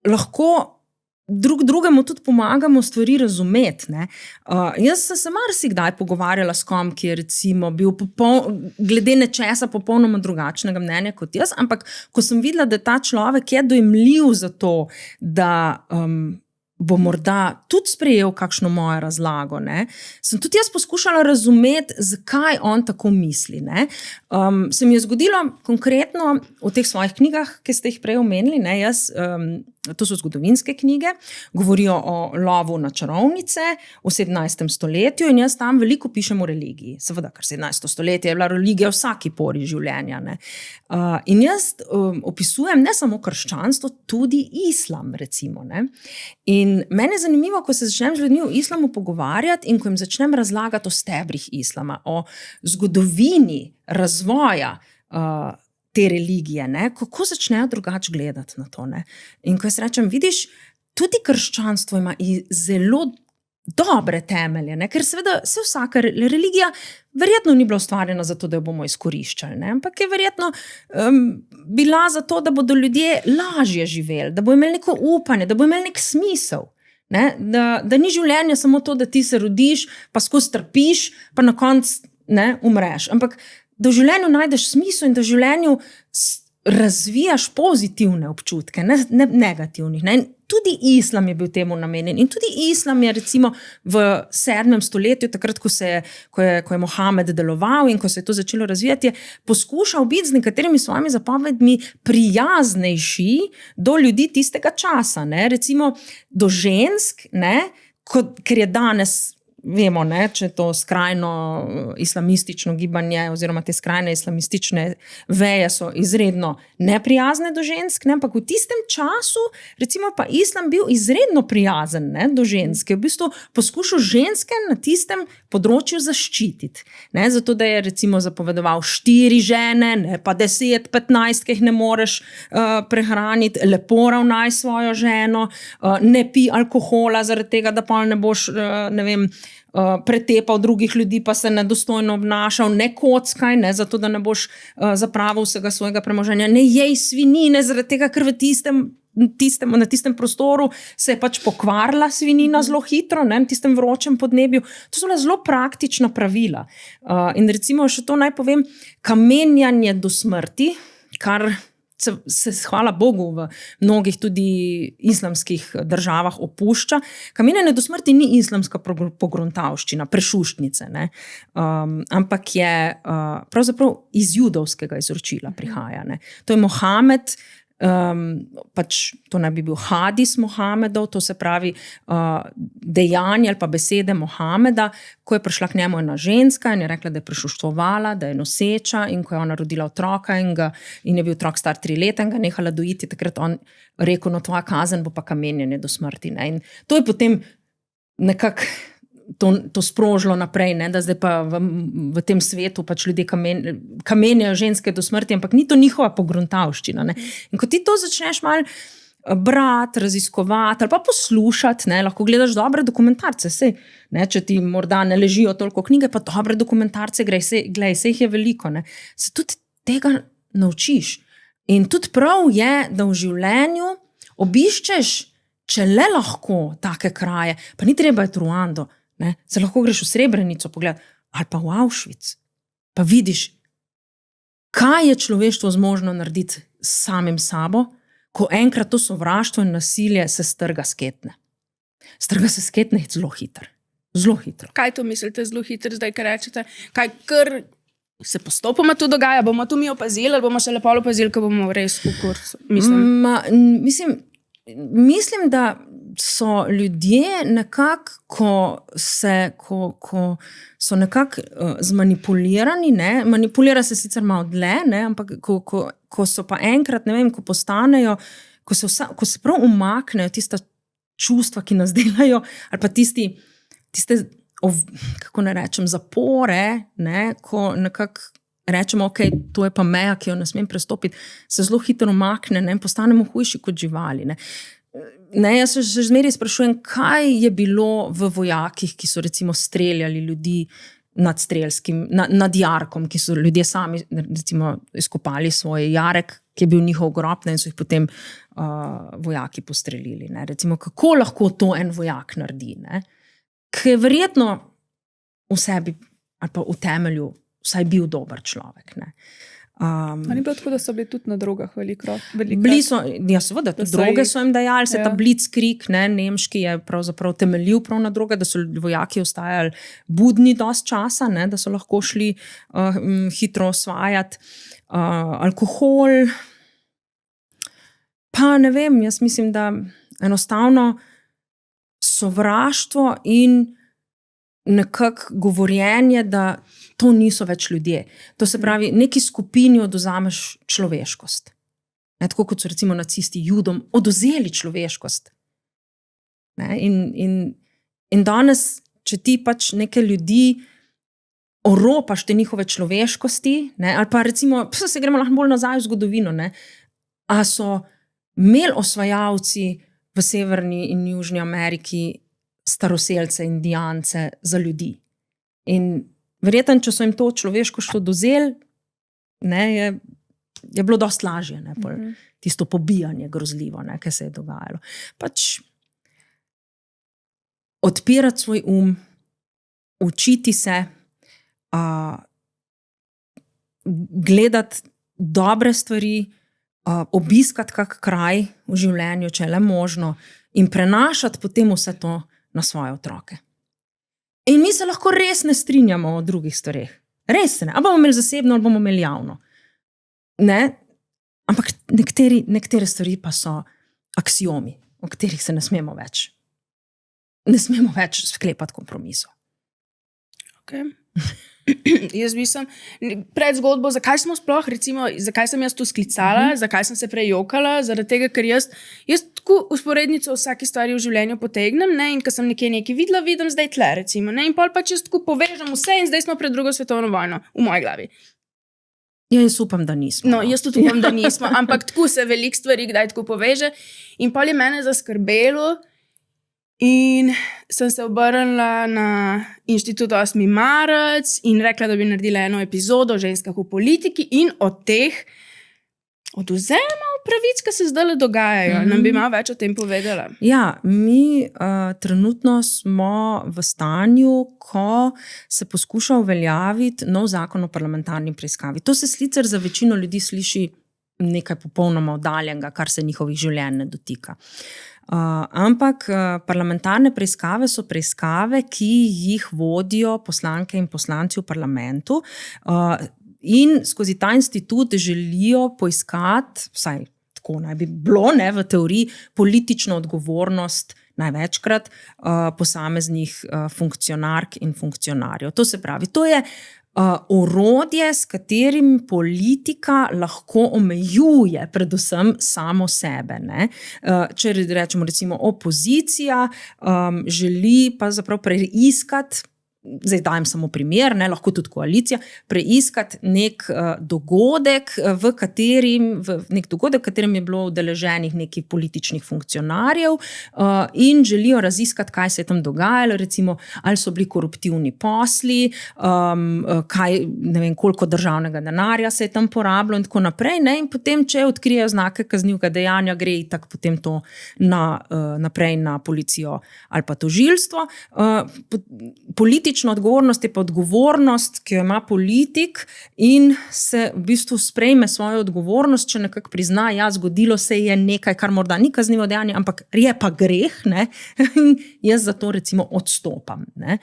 lahko drugemu tudi pomagamo stvari razumeti, ne. Jaz sem se marsikdaj pogovarjala s kom, ki je recimo bil glede nečesa popolnoma drugačnega mnenja kot jaz, ampak ko sem videla, da ta človek je dojemljiv za to, da bo morda tudi sprejel kakšno mojo razlago, ne, sem tudi jaz poskušala razumeti, zakaj on tako misli, ne. Se mi je zgodilo konkretno v teh svojih knjigah, ki ste jih prej omenili, ne, jaz to so zgodovinske knjige, govorijo o lovu na čarovnice v 17. stoletju in jaz tam veliko pišem o religiji. Seveda, ker 17. stoletje je bila religija v vsaki pori življenja. Ne. In jaz opisujem ne samo krščanstvo, tudi islam, recimo. Ne. In mene je zanimivo, ko se začnem z ljudmi o islamu pogovarjati in ko jim začnem razlagati o stebrih islama, o zgodovini razvoja te religije, ne? Kako začnejo drugače gledati na to. Ne? In ko jaz rečem, vidiš, tudi krščanstvo ima zelo dobre temelje, ne? Ker seveda vsaka religija verjetno ni bila ustvarjena zato, da jo bomo izkoriščali, ne? Ampak je verjetno bila zato, da bodo ljudje lažje živeli, da bodo imeli neko upanje, da bodo imeli nek smisel. Ne? Da ni življenje samo to, da ti se rodiš, pa skozi trpiš, pa na koncu umreš. Ampak da v življenju najdeš smisel in da v življenju razvijaš pozitivne občutke, ne negativnih. Ne? Tudi islam je bil temu namenjen in tudi islam je recimo v 7. stoletju, takrat, ko je Mohamed deloval in ko se je to začelo razvijati, je poskušal biti z nekaterimi svojimi zapovedmi prijaznejši do ljudi tistega časa. Ne? Recimo do žensk, ne? Ker je danes vemo, ne, če to skrajno islamistično gibanje oziroma te skrajne islamistične veje so izredno neprijazne do žensk, ne, ampak v tistem času recimo pa islam bil izredno prijazen, ne, do ženske. V bistvu poskušal ženske na tistem področju zaščititi. Ne, zato, da je recimo zapovedoval 4 žene, ne, pa 10, 15, ki jih ne moreš prehraniti, lepo ravnaj svojo ženo, ne pi alkohola zaradi tega, da pa ne boš, ne vem, pretepal drugih ljudi, pa se nedostojno obnašal, ne kockaj, ne, zato da ne boš zapravil vsega svojega premoženja, ne jej svinine, zaradi tega, ker na tistem prostoru se je pač pokvarila svinina zelo hitro, ne, na tistem vročem podnebju. To so zelo praktična pravila. In recimo še to naj povem, kamenjanje do smrti, kar se hvala Bogu v mnogih tudi islamskih državah opušča. Kamenjanje do smrti ni islamska pogruntavščina, prešuštnice, ne? Ampak je pravzaprav iz judovskega izročila prihaja. Ne? To je Mohamed, pač to naj bi bil hadis Mohamedov, to se pravi dejanje ali pa besede Mohameda, ko je prišla k njemu ena ženska in je rekla, da je prešuštvovala, da je noseča in ko je ona rodila otroka in je bil otrok star 3 leta in ga nehala dojiti, takrat on rekel, no tvoja kazen bo pa kamenjanje do smrti. Ne? In to je potem nekako to sprožilo naprej, ne? Da zdaj pa v tem svetu pač ljudje kamenjajo ženske do smrti, ampak ni to njihova pogruntavščina. Ne? In ko ti to začneš malo brati, raziskovati ali pa poslušati, ne? Lahko gledaš dobre dokumentarce, sej, ne? Če ti morda ne ležijo toliko knjige, pa dobre dokumentarce, glej, sej jih je veliko. Ne? Se tudi tega naučiš. In tudi prav je, da v življenju obiščeš, če le lahko, take kraje, pa ni treba iti v Ruando, ne? Se lahko greš v Srebrenico pogledati, ali pa v Auschwitz, pa vidiš, kaj je človeštvo zmožno narediti s samim sabo, ko enkrat to sovraštvo in nasilje se strga s ketne. Strga se s ketne zelo hitro. Zelo hitro. Kaj to mislite zelo hitro zdaj, kaj rečete? Kaj kar se postopoma to dogaja? Bomo to mi opazili ali bomo še lepo opazili, ko bomo res v kursu? Mislim, da so ljudje nekako, ko so nekako zmanipulirani, ne? Manipulira se sicer malo dlje, ne? Ampak ko so pa enkrat, ne vem, ko postanejo, ko se prav umaknejo tista čustva, ki nas delajo, ali pa tiste, kako ne rečem, zapore, ne? Ko nekako rečemo, ok, to je pa meja, ki jo ne smem prestopiti, se zelo hitro umakne, ne? Postanemo hujši kot živali. Ne, jaz se zmeraj sprašujem, kaj je bilo v vojakih, ki so recimo streljali ljudi nad jarkom, ki so ljudje sami recimo izkopali svoj jarek, ki je bil njihov grob, in so jih potem vojaki postrelili. Ne. Recimo, kako lahko to en vojak naredi? Ne. Ki je verjetno v sebi ali pa v temelju vsaj bil dober človek. Ne. Ni bilo tako, da so bili tudi na drogah veliko? Bili so, ja seveda, droge so jim dajali, ta blitzkrieg, ne, nemški je pravzaprav temeljil prav na droge, da so vojaki ostajali budni dosti časa, ne, da so lahko šli hitro osvajati. Alkohol, Pa ne vem, jaz mislim, da enostavno sovraštvo in nekako govorjenje, da to niso več ljudje. To se pravi, neki skupini odvzameš človeškost. Ne, tako kot so recimo nacisti Judom odvzeli človeškost. Ne, in danes, če ti pač neke ljudi oropaš te njihove človeškosti, ne, ali pa recimo, se gremo lahko bolj nazaj v zgodovino, ne, a so imeli osvajalci v Severni in Južni Ameriki staroselce, indijance za ljudi. In verjetno, če so jim to človeškost odvzeli, ne, je bilo dosti lažje, ne, tisto pobijanje grozljivo, ne, kaj se je dogajalo. Pač odpirati svoj učiti se, gledati dobre stvari, obiskati kak kraj v življenju, če je le možno, in prenašati potem vse to na svoje otroke. In mi se lahko res ne strinjamo o drugih stvareh. Res se ne. Ali bomo imeli zasebno, ali bomo imeli javno. Ne? Ampak nekatere stvari pa so aksiomi, o katerih se ne smemo več sklepati kompromisov. Okay. Jaz mislim, pred zgodbo, zakaj smo sploh, recimo, zakaj sem jaz tu sklicala, zakaj sem se prejokala, zaradi tega, ker jaz tako usporednico vsake stvari v življenju potegnem, ne, in ko sem nekaj videla, vidim zdaj tle, recimo, ne, in pol pač jaz tako povežem vse in zdaj smo pred drugo svetovno vojno, v moji glavi. Ja, jaz upam, da nismo. No, jaz tudi upam, da nismo, ampak tako se veliko stvari kdaj tako poveže in pol je mene zaskrbelo. In sem se obrnila na Inštitut 8. marec in rekla, da bi naredila eno epizodo o ženskah v politiki in o teh odvzemov pravic, ki se zdaj dogajajo. Nam bi malo več o tem povedala. Ja, mi trenutno smo v stanju, ko se poskuša uveljaviti nov zakon o parlamentarni preiskavi. To se sicer za večino ljudi sliši nekaj popolnoma oddaljenega, kar se njihovih življenj ne dotika. Ampak parlamentarne preiskave so preiskave, ki jih vodijo poslanke in poslanci v parlamentu in skozi ta institut želijo poiskati, vsaj tako naj bi bilo, ne, v teoriji, politično odgovornost največkrat posameznih funkcionark in funkcionarjev. To se pravi, to je orodje, s katerim politika lahko omejuje predvsem samo sebe. Ne? Če rečemo recimo opozicija, želi pa zapravo preiskati, zdaj dajem samo primer, ne, lahko tudi koalicija, preiskati nek dogodek, v katerem je bilo udeleženih nekih političnih funkcionarjev in želijo raziskati, kaj se je tam dogajalo, recimo, ali so bili koruptivni posli, ne vem, koliko državnega denarja se je tam porabilo in tako naprej, ne, in potem, če odkrijejo znake kaznivega dejanja, gre itak potem to naprej na policijo ali pa tožilstvo. Politična odgovornost je pa odgovornost, ki jo ima politik in se v bistvu sprejme svojo odgovornost, če nekako prizna, ja, zgodilo se je nekaj, kar morda ni kaznivo dejanje, ampak je pa greh, ne, in jaz za to recimo odstopam, ne,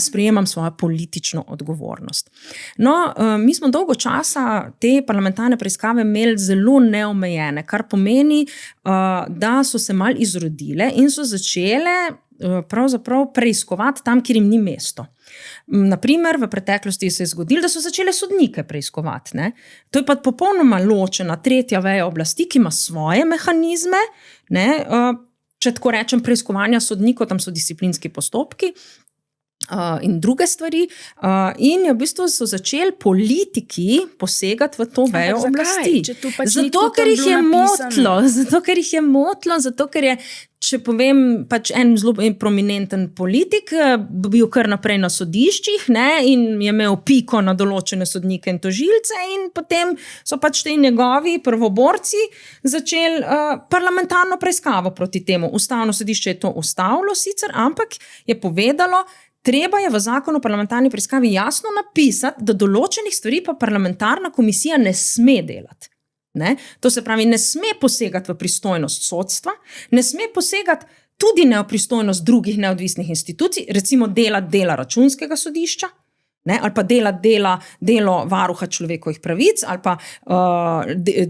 sprejemam svojo politično odgovornost. No, mi smo dolgo časa te parlamentarne preiskave imeli zelo neomejene, kar pomeni, da so se malo izrodile in so začele pravzaprav preiskovati tam, kjer jim ni mesto. Naprimer, v preteklosti se je zgodilo, da so začele sodnike preiskovati. Ne? To je pa popolnoma ločena tretja veja oblasti, ki ima svoje mehanizme, ne? Če tako rečem, preiskovanja sodnikov, tam so disciplinski postopki in druge stvari. In v bistvu so začeli politiki posegati v to vejo oblasti. Zato, ker jih je motilo, zato, ker je, če povem, pač en zelo prominenten politik bil kar naprej na sodiščih, ne, in je imel piko na določene sodnike in tožilce in potem so pač te njegovi prvoborci začeli parlamentarno preiskavo proti temu. Ustavno sodišče je to ustavilo sicer, ampak je povedalo, treba je v zakonu o parlamentarni preiskavi jasno napisati, da določenih stvari pa parlamentarna komisija ne sme delati. Ne? To se pravi, ne sme posegati v pristojnost sodstva, ne sme posegati tudi ne v pristojnost drugih neodvisnih institucij, recimo dela Računskega sodišča, Ne, ali pa delo varuha človekovih pravic, ali pa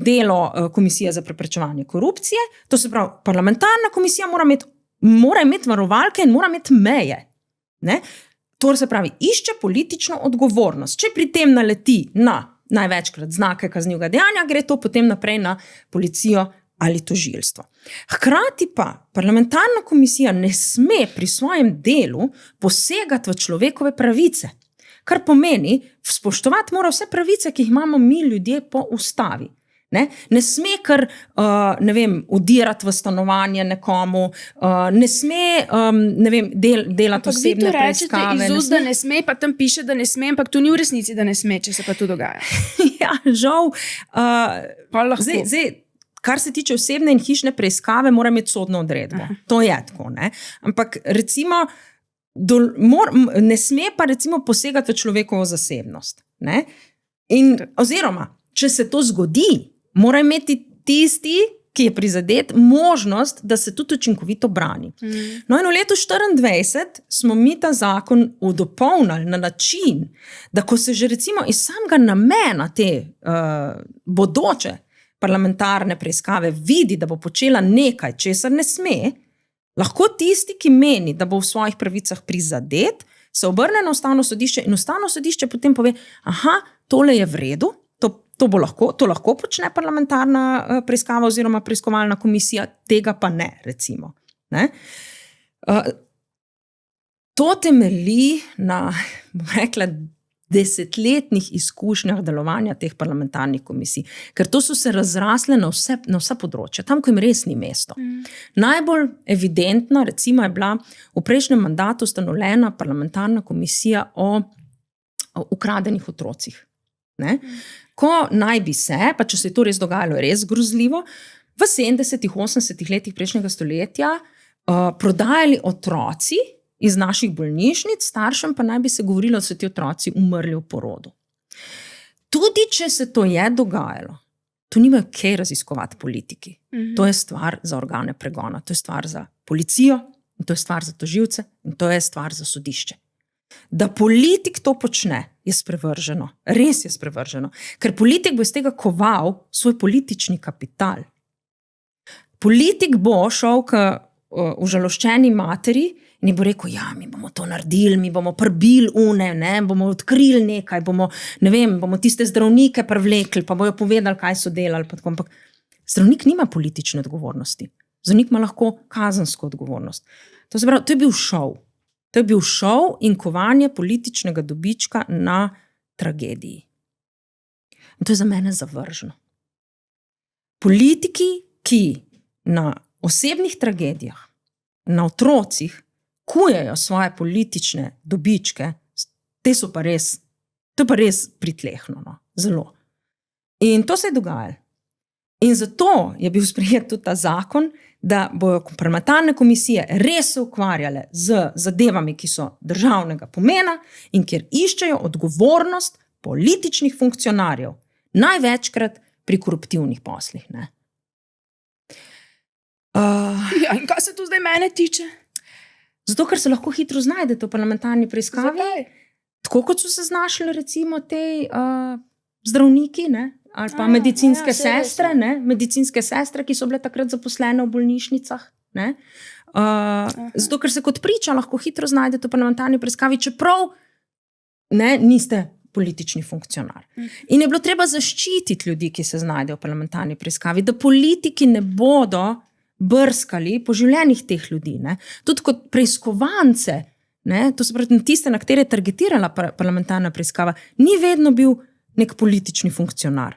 delo Komisije za preprečevanje korupcije. To se pravi, parlamentarna komisija mora imeti varovalke in mora imeti meje. Ne? To se pravi, išče politično odgovornost. Če pri tem naleti na največkrat znake kaznivega dejanja, gre to potem naprej na policijo ali tožilstvo. Hkrati pa parlamentarna komisija ne sme pri svojem delu posegati v človekove pravice. Kar pomeni, spoštovati mora vse pravice, ki jih imamo mi ljudje po ustavi. Ne sme kar, udirati v stanovanje nekomu, ne sme, delati osebne preiskave. Iz ust, da ne sme, pa tam piše, da ne sme, ampak to ni v resnici, da ne sme, če se pa to dogaja. Ja, žal. Kar se tiče osebne in hišne preiskave, mora imeti sodno odredbo. To je tako, ne? Ampak recimo, ne sme pa recimo posegati v človekovo zasebnost. Ne? Oziroma, če se to zgodi, mora imeti tisti, ki je prizadet, možnost, da se tudi učinkovito brani. No in v letu 2024 smo mi ta zakon dopolnili na način, da ko se že recimo iz samega namena te bodoče parlamentarne preiskave vidi, da bo počela nekaj, česar ne sme, lahko tisti, ki meni, da bo v svojih pravicah prizadet, se obrne na Ustavno sodišče in Ustavno sodišče potem pove, tole je v redu, to lahko počne parlamentarna preiskava oziroma preiskovalna komisija, tega pa ne, recimo. Ne? To temelji na, desetletnih izkušnjah delovanja teh parlamentarnih komisij, ker to so se razrasle na vsa področja, tam, ko jim res ni mesto. Najbolj evidentna, recimo, je bila v prejšnjem mandatu ustanovljena parlamentarna komisija o ukradenih otrocih. Ne? Ko naj bi se, pa če se je to res dogajalo, je res grozljivo, v 70-ih, 80-ih letih prejšnjega stoletja prodajali otroci iz naših bolnišnic, staršem pa naj bi se govorilo, da so ti otroci umrli v porodu. Tudi, če se to je dogajalo, to nimajo kaj raziskovati politiki. To je stvar za organe pregona, to je stvar za policijo, in to je stvar za tožilce, in to je stvar za sodišče. Da politik to počne, je sprevrženo. Res je sprevrženo. Ker politik bo iz tega koval svoj politični kapital. Politik bo šel k užaloščeni materi in bo rekel, mi bomo to naredili, mi bomo prbili bomo odkrili nekaj, bomo tiste zdravnike privlekli, pa bojo povedali, kaj so delali. Ampak zdravnik nima politične odgovornosti. Zdravnik ima lahko kazensko odgovornost. To je bil šov. To je bil šov in kovanje političnega dobička na tragediji. In to je za mene zavržno. Politiki, ki na osebnih tragedijah, na otrocih, kujejo svoje politične dobičke, to je pa res pritlehno, zelo. In to se je dogajalo. In zato je bil sprejet tudi ta zakon, da bojo parlamentarne komisije res se ukvarjale z zadevami, ki so državnega pomena in kjer iščejo odgovornost političnih funkcionarjev, največkrat pri koruptivnih poslih. Ne? In kaj se tu zdaj mene tiče? Zato, ker se lahko hitro znajdete v parlamentarni preiskavi. Zakaj? Tako kot so se znašli recimo te zdravniki, ne? Ali pa medicinske sestre, ne? Medicinske sestre, ki so bile takrat zaposlene v bolnišnicah. Ne? Zato, ker se kot priča lahko hitro znajdete v parlamentarni preiskavi, čeprav niste politični funkcionar. In je bilo treba zaščititi ljudi, ki se znajdejo v parlamentarni preiskavi, da politiki ne bodo brskali po življenjih teh ljudi. Ne? Tudi kot preiskovance, to se pravi tiste, na katere je targetirala parlamentarna preiskava, ni vedno bil nek politični funkcionar.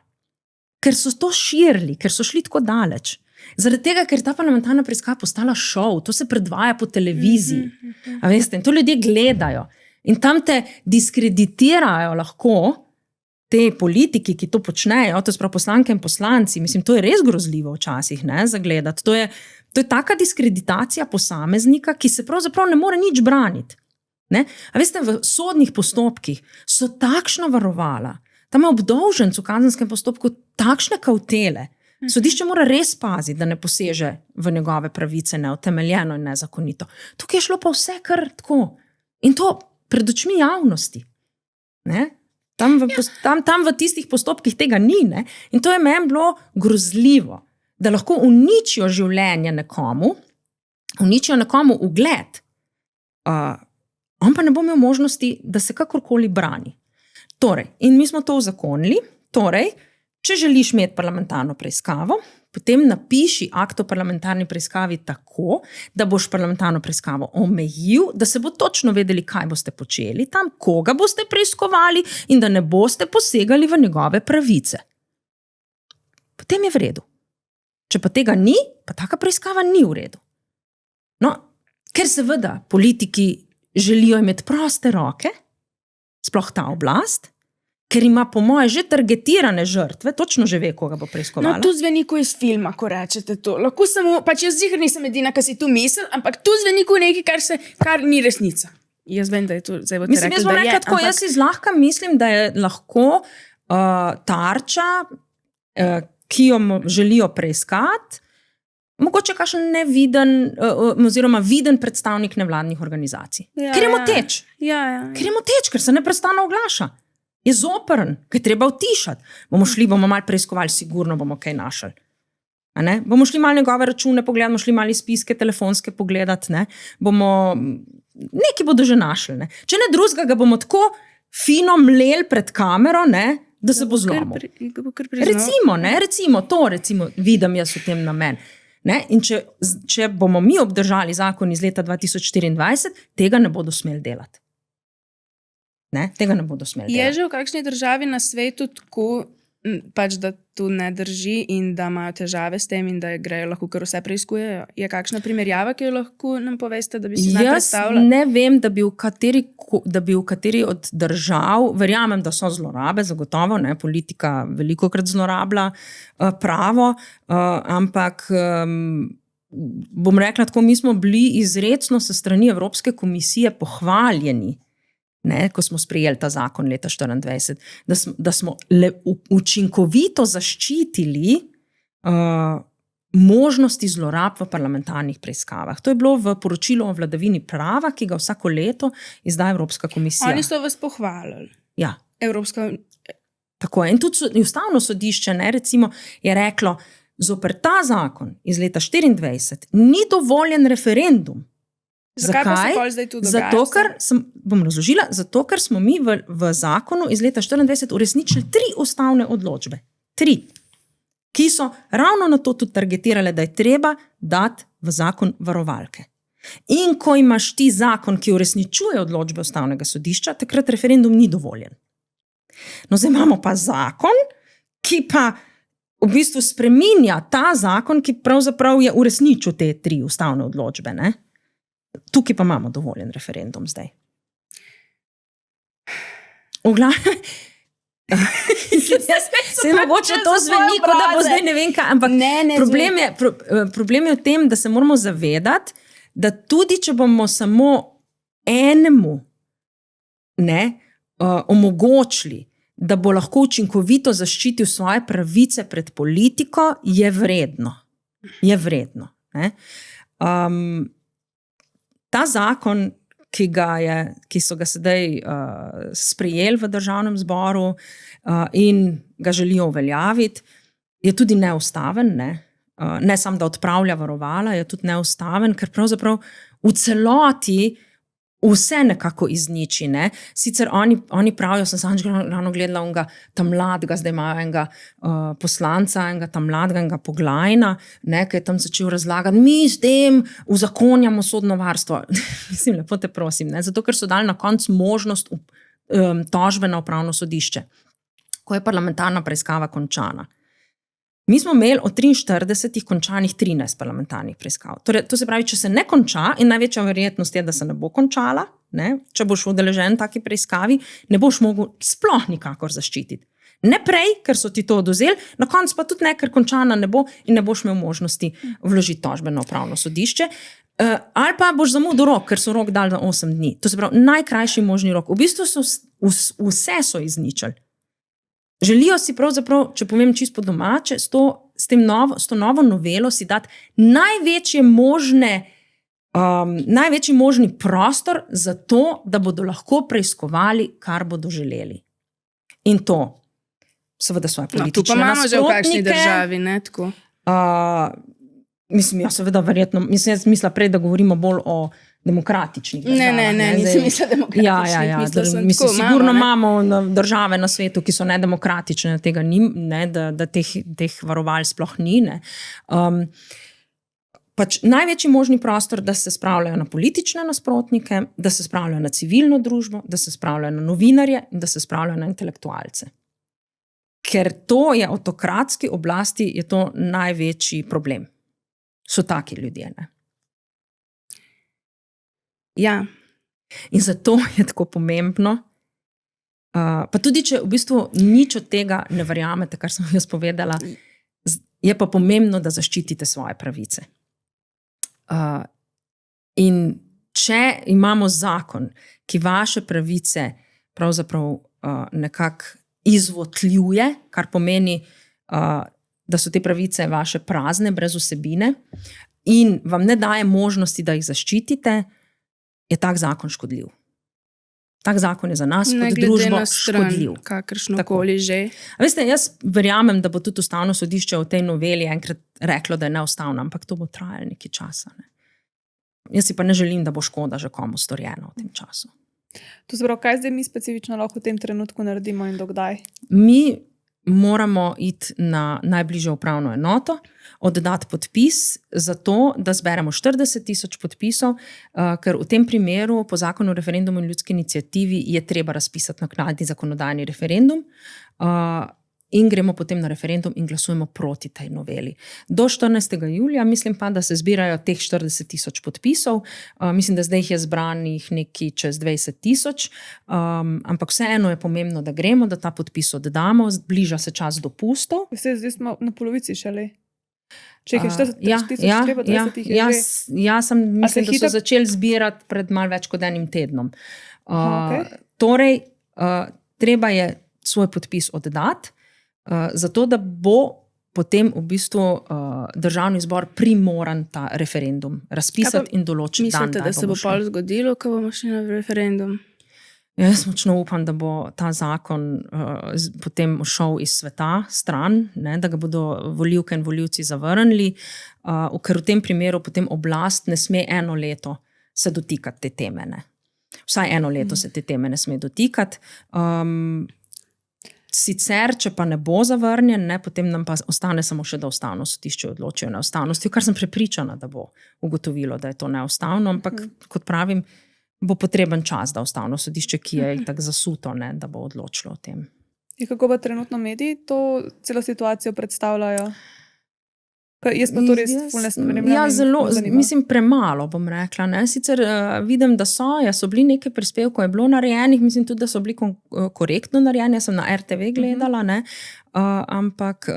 Ker so to širili, ker so šli tako daleč. Zaradi tega, ker je ta parlamentarna preiskava postala šov, to se predvaja po televiziji. A veste, in to ljudje gledajo. In tam te diskreditirajo lahko te politiki, ki to počnejo, to je prav poslanke in poslanci. Mislim, to je res grozljivo včasih, za gledati. To je taka diskreditacija posameznika, ki se pravzaprav ne more nič braniti. Ne? A veste, v sodnih postopkih so takšna varovala, tam je obdolženec v kazenskem postopku takšne kavtele. Sodišče mora res paziti, da ne poseže v njegove pravice neutemeljeno in nezakonito. Tukaj je šlo pa vse kar tako. In to pred očmi javnosti. Ne? Tam v tistih postopkih tega ni. Ne? In to je meni bilo grozljivo, da lahko uničijo življenje nekomu, uničijo nekomu ugled, on pa ne bo imel možnosti, da se kakorkoli brani. Torej, in mi smo to uzakonili, torej, če želiš imeti parlamentarno preiskavo, potem napiši akt o parlamentarni preiskavi tako, da boš parlamentarno preiskavo omejil, da se bo točno vedeli, kaj boste počeli tam, koga boste preiskovali in da ne boste posegali v njegove pravice. Potem je v redu. Če pa tega ni, pa taka preiskava ni v redu. No, ker seveda politiki želijo imeti proste roke, sploh ta oblast, ker ima po moje že targetirane žrtve, točno že ve, koga bo preiskovala. No, tu zveni kot iz filma, ko rečete to. Lahko samo, pač jaz ziher nisem edina, ki si tu misel, ampak tu zveni kot nekaj, kar ni resnica. Jaz vem, da je to, zdaj boste rekli, da je. Ampak jaz si zlahka mislim, da je lahko tarča, ki jo želijo preiskati, mogoče kakšen neviden, oziroma viden predstavnik nevladnih organizacij. Ker je moteč. Ker je moteč, ker se neprestano oglaša. Je zoprn, ki je treba utišati. Bomo malo preiskovali, sigurno bomo kaj našli. Bomo šli malo njegove račune pogledati, bomo šli malo spiske telefonske pogledati, nekaj bodo že našli. Ne? Če ne drugega, ga bomo tako fino mleli pred kamero, da se bo zlomil. Recimo, vidim jaz v tem namen. Ne? In če bomo mi obdržali zakon iz leta 2024, tega ne bodo smeli delati. Tega ne bodo smeli delati. Je že v kakšni državi na svetu tako, pač da to ne drži in da imajo težave s tem in da grejo lahko kar vse preiskujejo? Je kakšna primerjava, ki jo lahko nam poveste, da bi si znali predstavljati? Jaz ne vem, da bi v kateri od držav, verjamem, da so zlorabe, zagotovo, politika velikokrat zlorablja pravo, ampak bom rekla tako, mi smo bili izrecno s strani Evropske komisije pohvaljeni, ko smo sprejeli ta zakon leta 2024, da smo učinkovito zaščitili možnosti zlorab v parlamentarnih preiskavah. To je bilo v poročilu o vladavini prava, ki ga vsako leto izda Evropska komisija. Oni so vas pohvalili. Ja. Evropska... Tako je. In tudi ustavno sodišče, recimo, je reklo, zoper ta zakon iz leta 2024 ni dovoljen referendum. Zakaj? Pa se pol zdaj tu dogaja? Bom razložila, zato ker smo mi v zakonu iz leta 2024 uresničili 3 ustavne odločbe. 3, ki so ravno na to tudi targetirale, da je treba dati v zakon varovalke. In ko imaš ti zakon, ki uresničuje odločbe ustavnega sodišča, takrat referendum ni dovoljen. No, zdaj imamo pa zakon, ki pa v bistvu spreminja ta zakon, ki pravzaprav je uresničil te 3 ustavne odločbe, Tukaj pa imamo dovoljen referendum zdaj. Se mogoče to zveni, kot da bo zdaj ne vem kaj, ampak problem je v tem, da se moramo zavedati, da tudi če bomo samo enemu omogočili, da bo lahko učinkovito zaščitil svoje pravice pred politiko, je vredno. Ta zakon, ki so ga sedaj sprejeli v Državnem zboru in ga želijo uveljaviti, je tudi neustaven. Ne samo, da odpravlja varovala, je tudi neustaven, ker pravzaprav v celoti vse nekako izniči. Sicer oni pravijo, sem ravno gledala tam mladega, zdaj imajo enega poslanca, enega tam mladega, enega Poglajna, ki je tam začel razlagati, mi s tem uzakonjamo sodno varstvo. Mislim, lepo te prosim, zato ker so dali na koncu možnost tožbe na upravno sodišče, ko je parlamentarna preiskava končana. Mi smo imeli od 43 končanih 13 parlamentarnih preiskav. Torej, to se pravi, če se ne konča, in največja verjetnost je, da se ne bo končala, če boš udeležen taki preiskavi, ne boš mogel sploh nikakor zaščititi. Ne prej, ker so ti to odvzeli, na koncu pa tudi ne, ker končana ne bo in ne boš imel možnosti vložiti tožbe na upravno sodišče. Ali pa boš zamudil rok, ker so rok dali na 8 dni. To se pravi, najkrajši možni rok. V bistvu vse so izničili. Želijo si pravzaprav, če povem čisto po domače, s to novo novelo si dati največje možne največji možni prostor za to, da bodo lahko preiskovali, kar bodo želeli. In to, seveda, svoje politične Tu pa imamo že v kakšni nasprotnike. državi, ne tako. Mislim, seveda, verjetno, jaz mislila prej, da govorimo bolj o demokratičnih državah. Ne, nisem mislila demokratičnih. Ja, mislila sem mislim, tako, sigurno imamo, imamo države na svetu, ki so nedemokratične, tega ni, ne, da teh varoval sploh ni. Ne. Pač največji možni prostor, da se spravljajo na politične nasprotnike, da se spravljajo na civilno družbo, da se spravljajo na novinarje in da se spravljajo na intelektualce. Ker to je avtokratski oblasti, je to največji problem. So taki ljudje, ne? Ja. In zato je tako pomembno, pa tudi, če v bistvu nič od tega ne verjamete, kar sem jaz povedala, je pa pomembno, da zaščitite svoje pravice. In če imamo zakon, ki vaše pravice pravzaprav nekako izvotljuje, kar pomeni, da so te pravice vaše prazne, brez vsebine in vam ne daje možnosti, da jih zaščitite, je tak zakon škodljiv. Tak zakon je za nas kot družbo škodljiv. Kakršnokoli že. A veste, jaz verjamem, da bo tudi Ustavno sodišče v tej noveli enkrat reklo, da je neustavno, ampak to bo trajalo nekaj časa. Ne? Jaz si pa ne želim, da bo škoda že komu storjena v tem času. To se pravi, kaj zdaj mi specifično lahko v tem trenutku naredimo in dokdaj? Mi moramo iti na najbližjo upravno enoto, oddati podpis za to, da zberemo 40,000 podpisov, ker v tem primeru po zakonu o referendumu in ljudski iniciativi je treba razpisati naknadni zakonodajni referendum in gremo potem na referendum in glasujemo proti tej noveli. Do 14. julija mislim pa, da se zbirajo teh 40,000 podpisov. Mislim, da zdaj jih je zbranih nekaj čez 20,000, ampak vseeno je pomembno, da gremo, da ta podpis oddamo, bliža se čas dopustov. Zdaj smo na polovici šele. Če jih je 40,000, treba 20 jih je že. Jaz mislim, da so začeli zbirati pred malo več kot enim tednom. Okay. Torej, treba je svoj podpis oddati, zato da bo potem v bistvu državni zbor primoran ta referendum razpisati in določiti dan. Mislite, da se bo pol zgodilo, ko bomo šli na referendum? Jaz močno upam, da bo ta zakon potem šel iz sveta stran, ne, da ga bodo volivke in volivci zavrnili, ker v tem primeru potem oblast ne sme eno leto se dotikati te teme. Ne. Vsaj eno leto se te teme ne sme dotikati. Sicer, če pa ne bo zavrnjen, ne, potem nam pa ostane samo še, da Ustavno sodišče odločijo o neustavnosti, kar sem prepričana, da bo ugotovilo, da je to neustavno, ampak kot pravim, bo potreben čas, da Ustavno sodišče, ki je tako zasuto, ne, da bo odločilo o tem. In kako pa trenutno mediji to celo situacijo predstavljajo? Jaz pa to res ne spremljam. Ja, zelo, mislim, premalo bom rekla. Ne. Sicer vidim, da so bili nekaj prispevkov, je bilo narejenih, mislim tudi, da so bili korektno narejeni, jaz sem na RTV gledala, ne. Ampak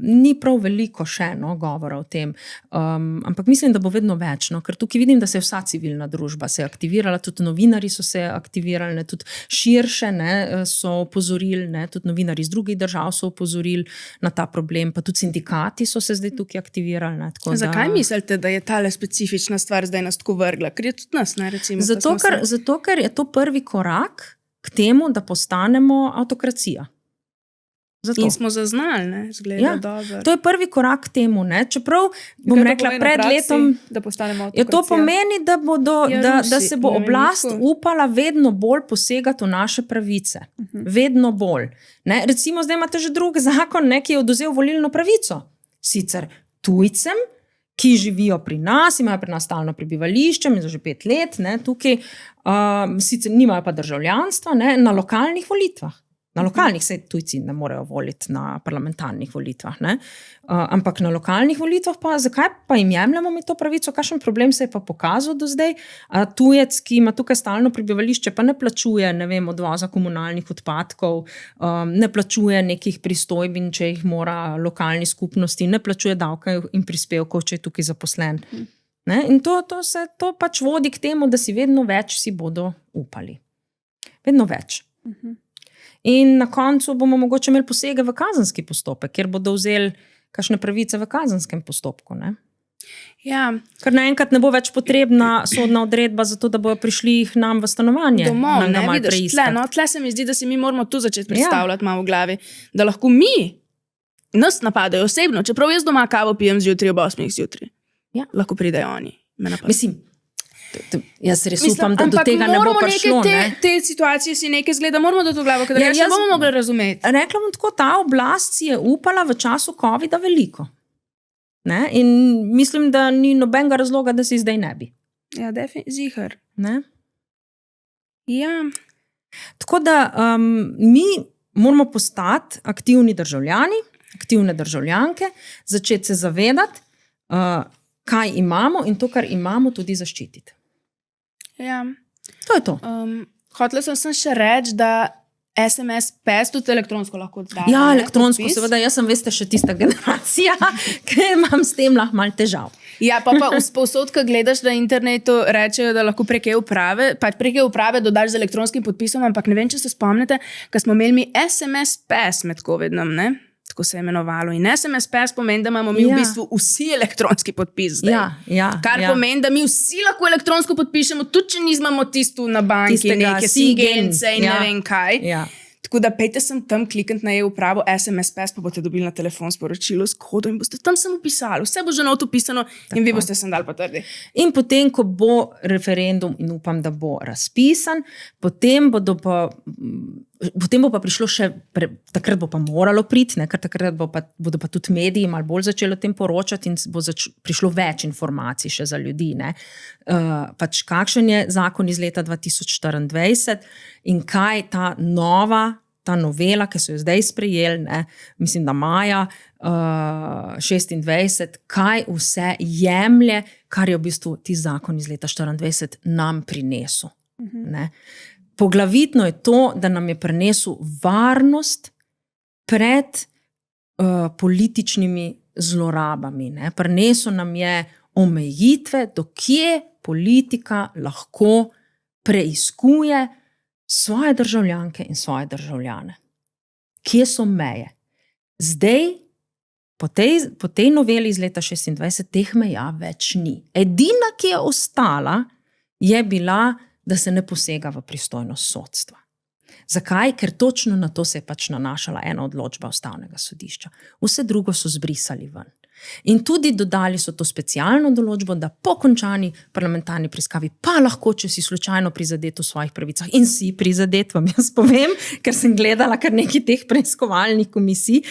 ni prav veliko še govora o tem. Ampak mislim, da bo vedno več, ker tukaj vidim, da se je vsa civilna družba se aktivirala, tudi novinari so se aktivirali, ne, tudi širše ne, so opozorili, ne, tudi novinari iz drugih držav so opozorili na ta problem, pa tudi sindikati so se zdaj tukaj aktivirali. Ne, Zakaj mislite, da je tale specifična stvar zdaj nas tako vrgla? Ker je tudi nas, ne, recimo. Zato, ker je to prvi korak k temu, da postanemo avtokracija. Zato. In smo zaznali, ne, zgleda dobro. To je prvi korak k temu, ne. Čeprav bom rekla pred letom, da postanemo avtokracija. To pomeni, da se bo oblast upala vedno bolj posegati v naše pravice. Vedno bolj. Ne. Recimo zdaj imate že drug zakon, ne, ki je oduzel volilno pravico. Sicer tujcem, ki živijo pri nas, imajo pri nas stalno prebivališče, mi so že 5 let, ne, tukaj, sicer nimajo pa državljanstva, ne, na lokalnih volitvah. Na lokalnih, saj tujci ne morejo voliti na parlamentarnih volitvah, ne? Ampak na lokalnih volitvah pa, zakaj pa jim jemljamo mi to pravico, kakšen problem se je pa pokazal do zdaj? Tujec, ki ima tukaj stalno prebivališče, pa ne plačuje, ne vem, odvoza komunalnih odpadkov, ne plačuje nekih pristojbin, če jih mora lokalni skupnosti, ne plačuje davka in prispevkov, če je tukaj zaposlen. Ne? In to pač vodi k temu, da si vedno več si bodo upali. Vedno več. In na koncu bomo mogoče imeli posege v kazenski postopek, kjer bodo vzeli kakšne pravice v kazenskem postopku. Ne? Ja, Ker naenkrat ne bo več potrebna sodna odredba za to, da bodo prišli jih nam v stanovanje. domov, nam ga ne malo vidiš. preiskati. Tle se mi zdi, da si mi moramo tu začeti predstavljati malo v glavi, da lahko mi nas napadajo osebno, čeprav jaz doma kavo pijem zjutraj ob 8 zjutraj. Ja. Lahko pridejo oni. me napadajo. Mislim, jaz res upam, da do tega ne bo prišlo. Te situacije si nekaj zgleda, moramo dati v glavo, ker Ja, ne jaz- bomo mogli razumeti. Rekla bom tako, ta oblast si je upala v času COVID-a veliko. Ne? In mislim, da ni nobenega razloga, da si zdaj ne bi. Ja, zihar. Ne? Ja, Tako da mi moramo postati aktivni državljani, aktivne državljanke, začeti se zavedati, kaj imamo in to, kar imamo, tudi zaščititi. ja. To je to. Hotela sem še reči, da SMS PES tudi elektronsko lahko oddaja. Ja, ne, elektronsko, podpis. seveda, jaz sem, veste, še tista generacija, ki imam s tem lahko malo težav. Ja, pa povsod, ko gledaš na internetu, rečejo, da lahko prek e-uprave, pač prek e-uprave dodaš z elektronskim podpisom, ampak ne vem, če se spomnite, ko smo imeli mi SMS PES med COVID-om, ne? Tako se je imenovalo. In SMS PES pomeni, da imamo mi Ja. v bistvu vsi elektronski podpis zdaj. Ja, Kar pomeni, da mi vsi lahko elektronsko podpišemo, tudi če nismo tisto na banki, Tistega neke SIGEN, Sigence in ja. ne vem kaj. Ja. Tako da pejte sem tam, kliknite na e-upravo, SMS PES, pa boste dobili na telefon sporočilo s kodom in boste tam samo pisali. Vse bo že not upisano in vi boste sem dali potrdi. In potem, ko bo referendum, in upam, da bo razpisan, potem bo pa prišlo še, takrat bo pa moralo priti, ne, ker takrat bodo pa tudi mediji malo bolj začeli o tem poročati in bo prišlo več informacij še za ljudi. Ne. Pač kakšen je zakon iz leta 2024 in kaj ta novela, ki so jo zdaj sprejeli, ne, mislim, da maja 26, kaj vse jemlje, kar je v bistvu ti zakon iz leta 24 nam prinesel. Ne. Poglavitno je to, da nam je prinesel varnost pred političnimi zlorabami. Ne. Prinesel nam je omejitve, do kje politika lahko preiskuje svoje državljanke in svoje državljane. Kje so meje? Zdaj, po tej noveli iz leta 26, teh meja več ni. Edina, ki je ostala, je bila, da se ne posega v pristojnost sodstva. Zakaj? Ker točno na to se je pač nanašala ena odločba Ustavnega sodišča. Vse drugo so zbrisali ven. In tudi dodali so to specialno določbo, da po končani parlamentarni preiskavi pa lahko, če si slučajno prizadet v svojih pravicah in si prizadet, vam jaz povem, ker sem gledala kar nekaj teh preiskovalnih komisij,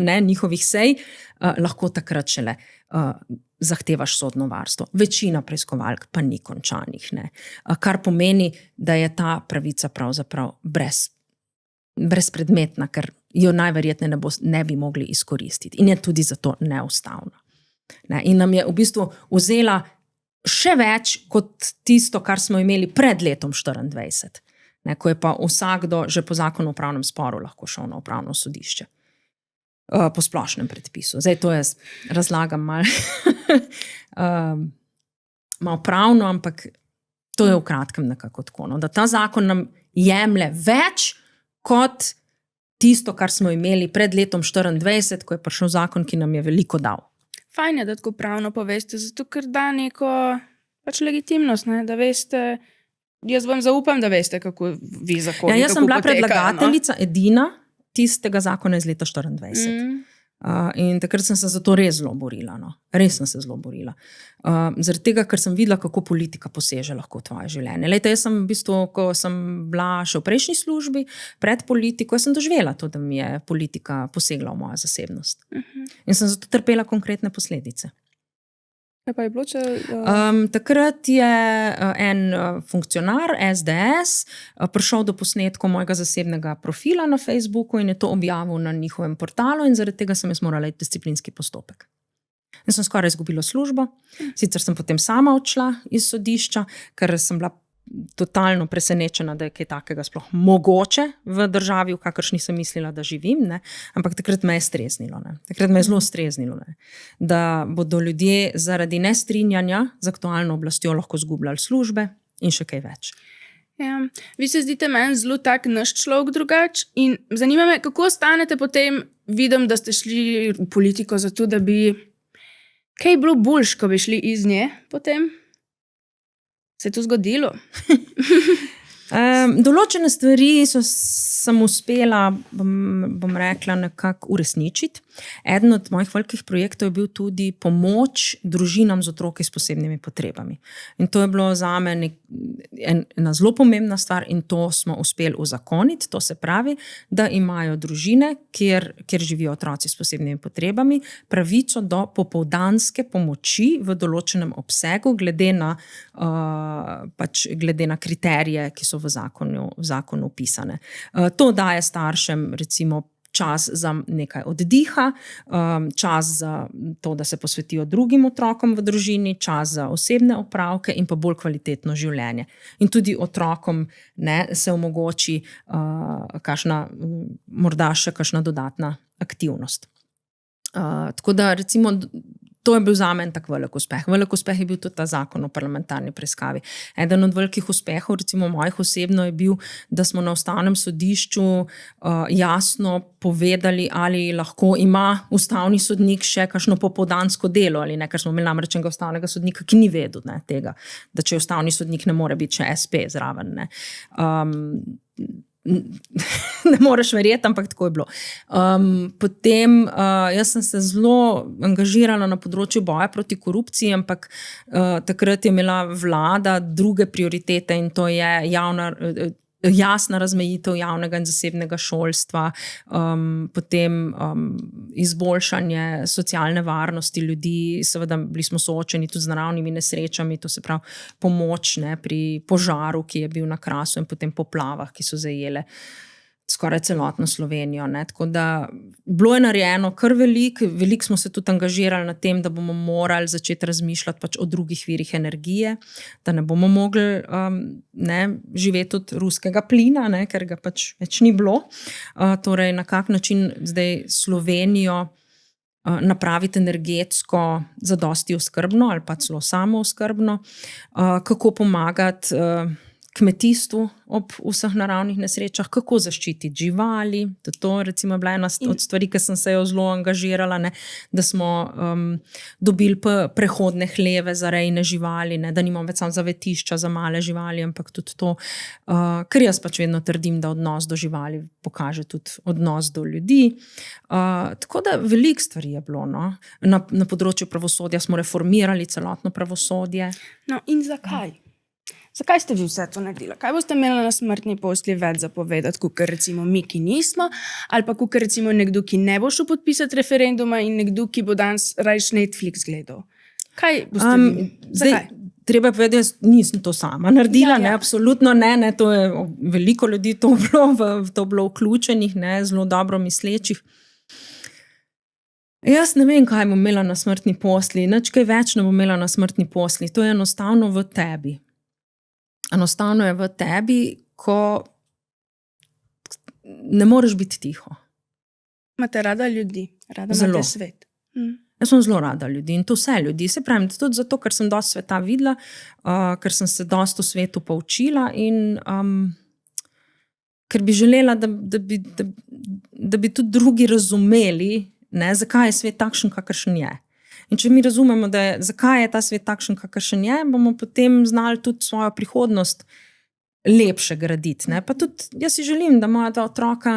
ne, njihovih sej, lahko takrat šele zahtevaš sodno varstvo. Večina preiskovalk pa ni končanih. Ne. Kar pomeni, da je ta pravica pravzaprav brezpredmetna, ker jo najverjetneje ne bi mogli izkoristiti. In je tudi zato neustavna. Ne, in nam je v bistvu vzela še več kot tisto, kar smo imeli pred letom 24, ne, ko je pa vsakdo že po zakonu o upravnem sporu lahko šel na upravno sodišče. Po splošnem predpisu. Zdaj to jaz razlagam malo pravno, ampak to je v kratkem nekako tako. No, da ta zakon nam jemlje več kot tisto, kar smo imeli pred letom 24, ko je prišel zakon, ki nam je veliko dal. Fajn je, da tako pravno poveste, zato ker da neko pač legitimnost, ne, da veste, jaz vam zaupam, da veste, kako vi zakoni, Ja, jaz sem bila kako potekajo, predlagateljica edina tistega zakona iz leta 24. In takrat sem se za to res zelo borila. No. Res sem se zelo borila. Zaradi tega, ker sem videla, kako politika poseže lahko v tvoje življenje. Lejte, jaz sem v bistvu, ko sem bila še v prejšnji službi, pred politiko, jaz sem doživela to, da mi je politika posegla v mojo zasebnost. In sem zato trpela konkretne posledice. Kaj pa je bilo, če... Takrat je en funkcionar SDS prišel do posnetkov mojega zasebnega profila na Facebooku in je to objavil na njihovem portalu in zaradi tega sem jaz morala iti disciplinski postopek. In sem skoraj izgubila službo, sicer sem potem sama odšla iz sodišča, ker sem bila totalno presenečena, da je kaj takega sploh mogoče v državi, v kakršni sem mislila, da živim, ne? Ampak takrat me je streznilo. Ne? Takrat me je zelo streznilo, ne? Da bodo ljudje zaradi nestrinjanja z aktualno oblastjo lahko izgubljali službe in še kaj več. Ja, vi se zdite meni zelo tak naš človek drugač in zanima me, kako ostanete potem, vidim, da ste šli v politiko zato, da bi Kaj je bilo boljš, ko bi šli iz nje potem? Se je to zgodilo? Določene stvari sem uspela, bom rekla, nekako uresničiti. Eden od mojih velikih projektov je bil tudi pomoč družinam z otroki s posebnimi potrebami. In to je bilo zame ena zelo pomembna stvar in to smo uspeli uzakoniti. To se pravi, da imajo družine, kjer živijo otroci s posebnimi potrebami, pravico do popoldanske pomoči v določenem obsegu, glede na kriterije, ki so v zakonu opisane. To daje staršem recimo čas za nekaj oddiha, čas za to, da se posvetijo drugim otrokom v družini, čas za osebne opravke in pa bolj kvalitetno življenje. In tudi otrokom se omogoči morda še kakšna dodatna aktivnost. Tako da recimo to je bil zame en tak velik uspeh. Velik uspeh je bil tudi ta zakon o parlamentarni preiskavi. Eden od velikih uspehov, recimo mojih osebno, je bil, da smo na Ustavnem sodišču jasno povedali, ali lahko ima ustavni sodnik še kakšno popoldansko delo ali ne, ker smo imeli namreč enega ustavnega sodnika, ki ni vedel tega, da če ustavni sodnik ne more biti še SP zraven. Ne moreš verjeti, ampak tako je bilo. Potem jaz sem se zelo angažirala na področju boja proti korupciji, ampak takrat je imela vlada druge prioritete in to je jasna razmejitev javnega in zasebnega šolstva, potem izboljšanje socialne varnosti ljudi, seveda bili smo soočeni tudi z naravnimi nesrečami, to se pravi pomoč pri požaru, ki je bil na Krasu in potem poplavah, ki so zajele skoraj celotno Slovenijo. Tako da bilo je narejeno kar veliko smo se tudi angažirali na tem, da bomo morali začeti razmišljati o drugih virih energije, da ne bomo mogli živeti od ruskega plina, ker ga več ni bilo. Torej, na kak način zdaj Slovenijo napraviti energetsko zadosti oskrbno ali pa celo samooskrbno, kako pomagati kmetijstvu ob vseh naravnih nesrečah, kako zaščititi živali. To recimo je bila ena od stvari, ki sem se jo zelo angažirala, da smo dobili prehodne hleve za rejne živali, da nimamo več samo zavetišča za male živali, ampak tudi to, ker jaz vedno trdim, da odnos do živali pokaže tudi odnos do ljudi. Tako da veliko stvari je bilo. Na področju pravosodja smo reformirali celotno pravosodje. No in zakaj? Zakaj ste vi vse to naredili? Kaj boste imeli na smrtni posli več zapovedati, kot recimo mi, ki nismo, ali pa kot recimo nekdo, ki ne bo šel podpisati referenduma in nekdo, ki bo danes rajš Netflix gledal? Kaj boste vi? Zakaj? Treba povedati, jaz nisem to sama naredila, absolutno ne, to je veliko ljudi to bilo vključenih, zelo dobro mislečih. Jaz ne vem, kaj bom imela na smrtni posli, nič kaj več ne bom imela na smrtni posli, to je enostavno v tebi. Enostavno je v tebi, ko ne moreš biti tiho. Imate rada ljudi, rada imate svet. Jaz sem zelo rada ljudi in to vse ljudi. Se pravim, tudi zato, ker sem dosti sveta videla, ker sem se dosti o svetu poučila in ker bi želela, da bi tudi drugi razumeli, zakaj je svet takšen, kakršen je. In če mi razumemo, zakaj je ta svet takšen, kakršen je, bomo potem znali tudi svojo prihodnost lepše graditi. Pa tudi jaz si želim, da moja otroka,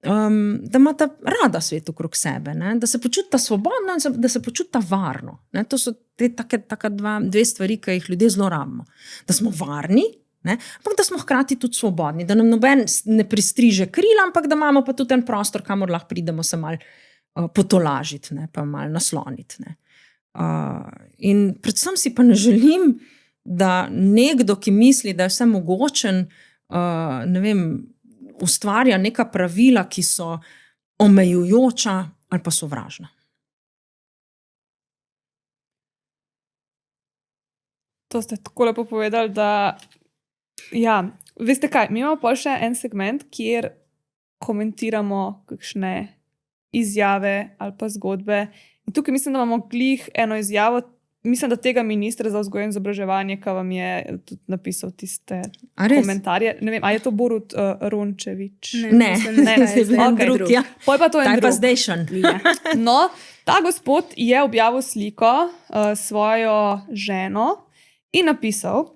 da imata rada svet okrog sebe, da se počuta svobodno in da se počuta varno. To so dve stvari, ki jih ljudje zelo rabimo. Da smo varni, ampak da smo hkrati tudi svobodni, da nam noben ne pristriže krila, ampak da imamo pa tudi en prostor, kamor lahko pridemo se malo potolažiti, pa malo nasloniti. In predvsem si pa ne želim, da nekdo, ki misli, da je vse mogočen, ustvarja neka pravila, ki so omejujoča ali pa sovražna. To ste tako lepo povedali, da veste kaj, mi imamo pol še en segment, kjer komentiramo kakšne izjave ali pa zgodbe. In tukaj mislim, da imamo glih eno izjavo mislim, da tega ministra za vzgojo in izobraževanje, ki vam je tudi napisal tiste A res? komentarje. Ne vem, a je to Borut Rončević? Ne, mislim, da ne, je zdaj en okej, drug, ja. Poj pa to Ta en je pa drug. zdajšen. No, ta gospod je objavil sliko svojo ženo in napisal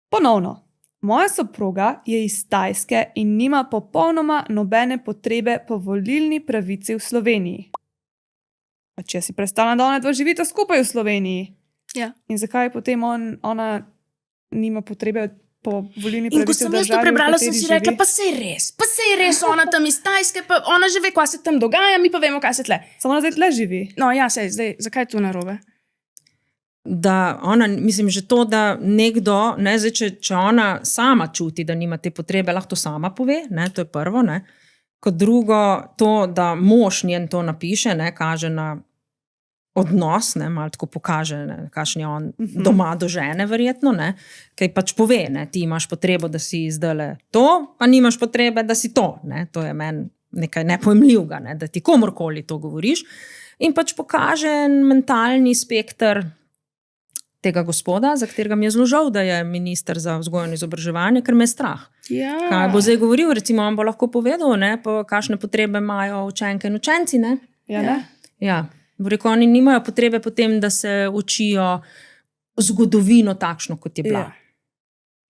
ponovno. Moja soproga je iz Tajske in nima popolnoma nobene potrebe po volilni pravici v Sloveniji. Pa če si predstavljam, da ona dva živita skupaj v Sloveniji. Ja. In zakaj potem ona nima potrebe po volilni In ko pravici sem v jaz to državi, prebrala, v sem kateri si rekla, živi? pa sej res, ona tam iz Tajske, pa ona že ve, kaj se tam dogaja, mi pa vemo, kaj se tle. Samo ona zdaj tle živi. No, ja, sej, zdaj, zakaj je to narobe? Da ona, mislim, že to, da nekdo, ne, zdaj, če ona sama čuti, da nima te potrebe, lahko to sama pove, ne, to je prvo. Ne. Kot drugo, to, da mož njen to napiše, ne, kaže na odnos, ne, malo tako pokaže, ne, kakšen je on doma do žene, verjetno, ne, kaj pač pove, ne, ti imaš potrebo, da si zdajle to, pa nimaš potrebe, da si to. Ne, to je meni nekaj nepojmljivega, ne, da ti komorkoli to govoriš. In pač pokaže en mentalni spekter tega gospoda, za katerega mi je zelo žal, da je minister za vzgojo in izobraževanje, ker me je strah. Ja. Kaj bo zdaj govoril, recimo on bo lahko povedal, ne, kakšne potrebe imajo učenke in učenci. Ne? Ja, ne? Ja. Bo rekel, oni nimajo potrebe potem, da se učijo zgodovino takšno, kot je bila. Ja.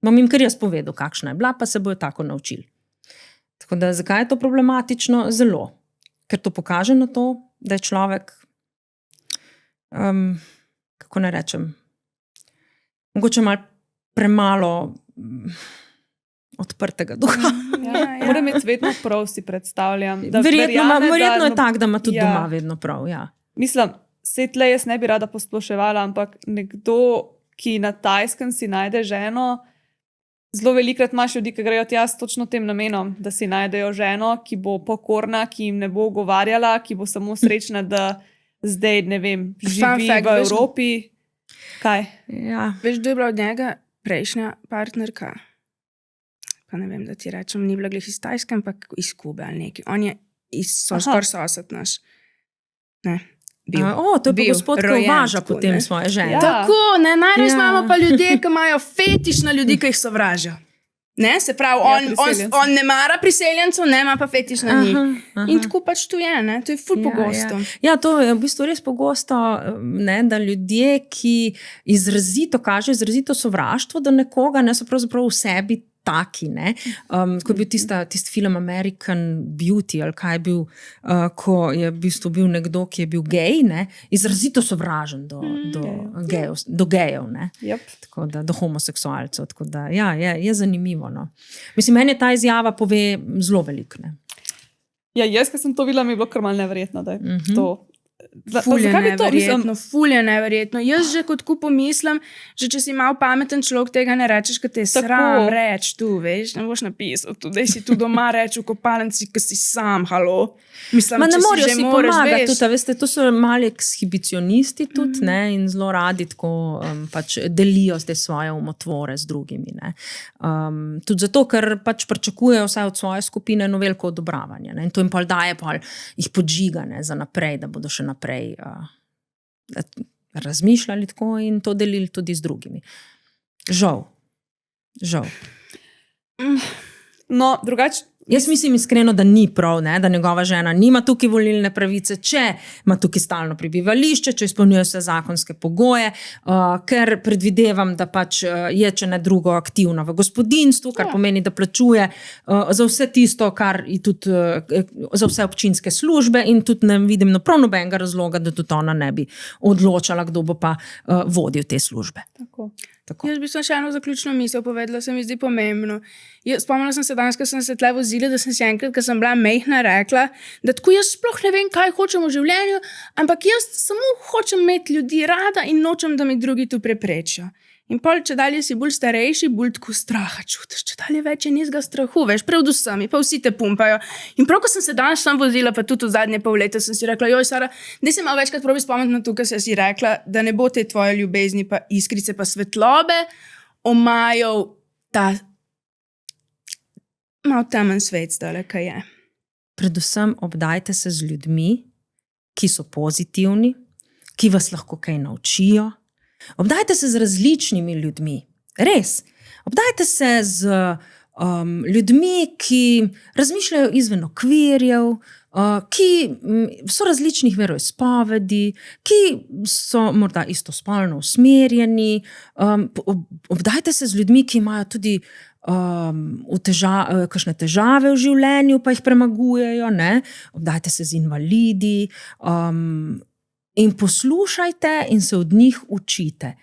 Bom jim kar jaz povedal, kakšna je bila, pa se bojo tako naučili. Tako da, zakaj je to problematično? Zelo. Ker to pokaže na to, da je človek, kako ne rečem, mogoče malo premalo odprtega duha. Ja. Mora imeti vedno prav, si predstavljam. Da Verjetno verjame, je tak, da ima tudi Ja. doma vedno prav. Ja. Mislim, saj tle jaz ne bi rada posploševala, ampak nekdo, ki na Tajskem si najde ženo, zelo velikrat imaš ljudi, ki grejo tja s točno tem namenom, da si najdejo ženo, ki bo pokorna, ki jim ne bo govarjala, ki bo samo srečna, da zdaj, ne vem, živi fact, v veš- Evropi. Kaj? Ja. Veš, kdo je bila od njega prejšnja partnerka? Pa ne vem, da ti rečem, ni bila glih iz Tajske, ampak iz Kube ali nekaj. On je skoraj sosed naš. Ne, bil. To je pa Bil, gospod, ki rojen uvaža tako, potem ne. svoje žene. Ja. Tako, ne, najraje Ja. imamo pa ljudje, ki imajo fetiš na ljudi, ki jih sovražijo. Ne, se pravi, priseljencev. on ne mara priseljencev, ne ima pa fetiš na njih. Aha. In tako pač tu je, ne? To je ful pogosto. Ja, to je v bistvu res pogosto, ne, da ljudje, ki kažejo izrazito sovraštvo do nekoga, ne so pravzaprav v sebi taki. Ko je bil tisti film American Beauty, ali kaj je bil, ko je v bistvu bil nekdo, ki je bil gej, ne, izrazito sovražen do gejev. Ne. Yep. Tako da, do homoseksualcev. Tako da, ja, je zanimivo. No. Mislim, meni ta izjava pove zelo veliko. Ne. Ja, jaz, ki sem to videla, mi je bilo kar malo neverjetno, da je to. Ful je Zakaj bi to, mislim, neverjetno, ful je neverjetno. Jaz že kot kupo mislim, že če si mal pameten človek, tega ne rečeš, ker te je Tako. sram reči tu, veš, ne boš napisal tu, da si tu doma reči v kopalnici, ki si sam, halo. Mislim, Ma ne če morajo že si moraš, pomagati, veš. tudi, veste, to so mali ekshibicionisti tudi, ne, in zelo radi tako pač delijo te svoje umotvore z drugimi. Ne. Tudi zato, ker pač pričakujejo vsaj od svoje skupine eno veliko odobravanje. Ne, in to jim pol daje, pol jih podžiga, ne, za naprej, da bodo še naprej razmišljali tako in to delili tudi z drugimi. Žal. no, drugače. Jaz mislim iskreno, da ni prav, ne, da njegova žena nima tukaj volilne pravice, če ima tukaj stalno prebivališče, če izpolnjuje vse zakonske pogoje, ker predvidevam, da pač je, če ne drugo, aktivna v gospodinjstvu, kar pomeni, da plačuje za vse tisto, kar je tudi za vse občinske službe, in tudi ne vidim prav nobenega razloga, da tudi ona ne bi odločala, kdo bo pa vodil te službe. Tako. Jaz bi še eno zaključno misel povedala, se mi zdi pomembno. Spomnila sem se danes, ko sem se tle vozila, da sem si enkrat, ko sem bila majhna, rekla, da tako jaz sploh ne vem, kaj hočem v življenju, ampak jaz samo hočem imeti ljudi rada in nočem, da mi drugi tu preprečijo. In pol, če dalje si bolj starejši, bolj tako straha čutiš, če dalje več je nizga strahu, veš, predvsem, pa vsi te pumpajo. In prav, ko sem se danes tam vozila, pa tudi v zadnje pol leta, sem si rekla, joj, Sara, da se malo večkrat probi spomniti na to, kar si rekla, da ne bo te tvoje ljubezni, pa iskrice, pa svetlobe, omajal ta malo temen svet zdaj, kaj je. Predvsem obdajte se z ljudmi, ki so pozitivni, ki vas lahko kaj naučijo, Obdajte se z različnimi ljudmi, res. Obdajte se z ljudmi, ki razmišljajo izven okvirjev, ki so različnih veroizpovedi, ki so morda istospolno usmerjeni. Obdajte se z ljudmi, ki imajo tudi kakšne težave v življenju, pa jih premagujejo. Ne? Obdajte se z invalidi in poslušajte in se od njih učite.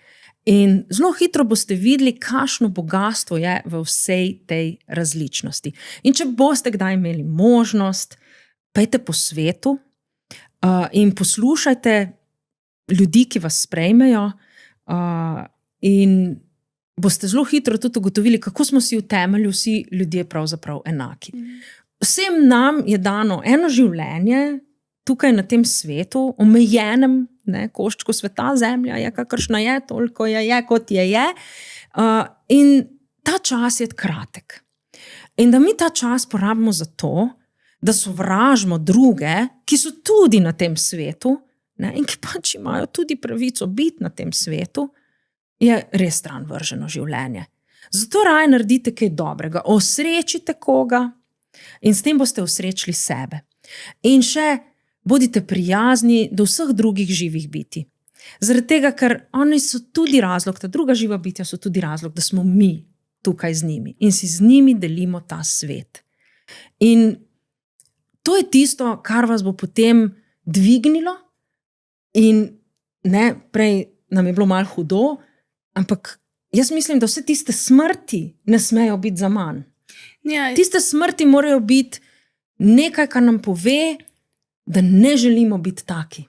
In zelo hitro boste videli, kakšno bogastvo je v vsej tej različnosti. In če boste kdaj imeli možnost, pojdite po svetu in poslušajte ljudi, ki vas sprejmejo, in boste zelo hitro tudi ugotovili, kako smo si v temelju vsi ljudje pravzaprav enaki. Vsem nam je dano eno življenje tukaj na tem svetu, omejenem, koščku sveta, zemlja je, kakršna je, toliko je, kot je. In ta čas je kratek. In da mi ta čas porabimo za to, da sovražimo druge, ki so tudi na tem svetu, in ki pač imajo tudi pravico biti na tem svetu, je res stran vrženo življenje. Zato raje naredite kaj dobrega, osrečite koga in s tem boste osrečili sebe. In še bodite prijazni do vseh drugih živih biti. Zaradi tega, ker oni so tudi razlog, ta druga živa bitja so tudi razlog, da smo mi tukaj z njimi in si z njimi delimo ta svet. In to je tisto, kar vas bo potem dvignilo in prej nam je bilo malo hudo, ampak jaz mislim, da vse tiste smrti ne smejo biti za manj. Ja. Tiste smrti morajo biti nekaj, kar nam pove, da ne želimo biti taki.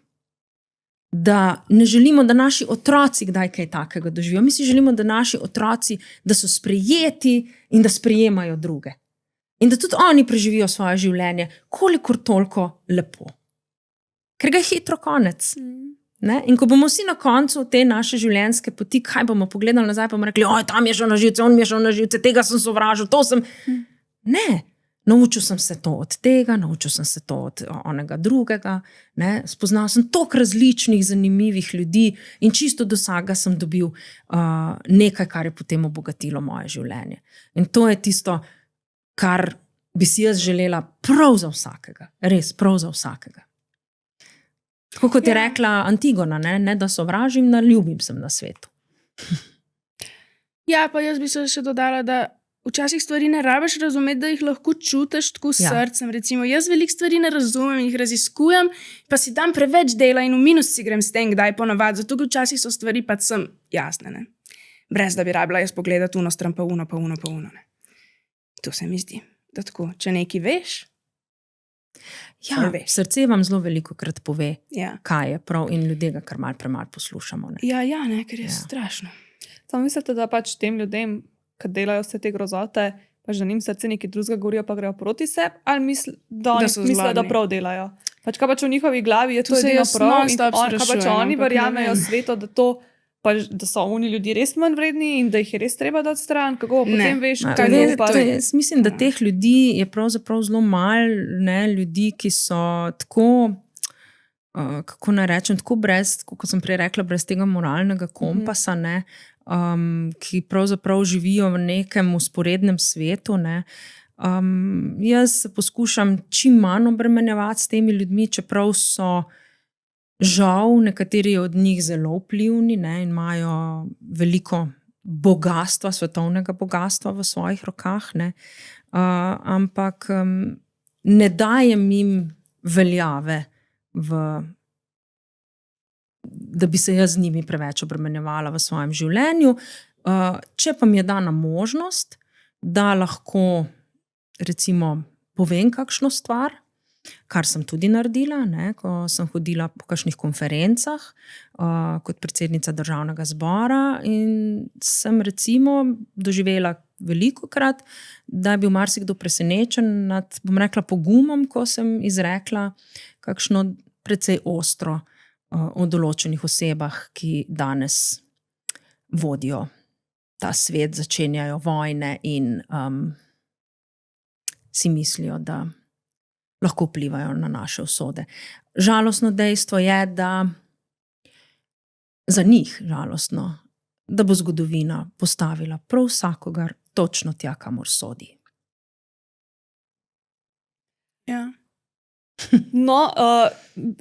Da ne želimo, da naši otroci kdaj kaj takega doživijo. Mi si želimo, da naši otroci, da so sprejeti in da sprejemajo druge. In da tudi oni preživijo svoje življenje, kolikor toliko lepo. Ker ga je hitro konec. In ko bomo vsi na koncu te naše življenjske poti, kaj bomo pogledali nazaj, pa bomo rekli, tam je šel na živce, on mi je šel na živce, tega sem sovražil, to sem... Ne. Naučil sem se to od tega, naučil sem se to od onega drugega, spoznal sem toliko različnih zanimivih ljudi in čisto do vsega sem dobil nekaj, kar je potem obogatilo moje življenje. In to je tisto, kar bi si jaz želela prav za vsakega, res prav za vsakega. Tako kot je rekla Antigona, ne da sovražim, da ljubim sem na svetu. Ja, pa jaz bi se še dodala, da včasih stvari ne rabiš razumeti, da jih lahko čutiš tako s srcem. Recimo, jaz veliko stvari ne razumem in jih raziskujem, pa si dam preveč dela in v minus si grem s tem, kdaj ponavadi. Zato včasih so stvari pa sem jasne, ne? Brez da bi rabila jaz pogledati uno stran, pa uno. Ne? To se mi zdi, da tako, če nekaj veš, srce vam zelo veliko krat pove, kaj je prav in ljudje ga kar malo premalo poslušamo. Ne? Ja, ker je strašno. Samo mislite, da pač tem ljudem, ki delajo vse te grozote, pač da njim srce nekaj drugega govorijo, pa grejo proti sebi, ali mislijo, da prav delajo. Pač kaj pač v njihovi glavi je to edino prav in kaj pač oni verjamejo svetu, da so oni ljudje res manj vredni in da jih je res treba dati stran, kako potem veš, kaj je pa. Jaz mislim, da teh ljudi je pravzaprav zelo malo, ljudi, ki so tako, kako naj rečem, tako brez, kot sem prej rekla, brez tega moralnega kompasa, ki pravzaprav živijo v nekem vzporednem svetu. Jaz se poskušam čim manj obremenjevati s temi ljudmi, čeprav so žal nekateri od njih zelo vplivni in imajo veliko bogastva, svetovnega bogastva v svojih rokah, ampak ne dajem jim veljave da bi se jaz z njimi preveč obremenjevala v svojem življenju. Če pa mi je dana možnost, da lahko recimo povem kakšno stvar, kar sem tudi naredila, ko sem hodila po kakšnih konferencah kot predsednica Državnega zbora in sem recimo doživela velikokrat, da je bil marsikdo presenečen nad, bom rekla, pogumom, ko sem izrekla kakšno precej ostro o določenih osebah, ki danes vodijo ta svet, začenjajo vojne in si mislijo, da lahko vplivajo na naše usode. Žalostno dejstvo je, da za njih žalostno, da bo zgodovina postavila prav vsakogar točno tja, kamor sodi. Ja. No,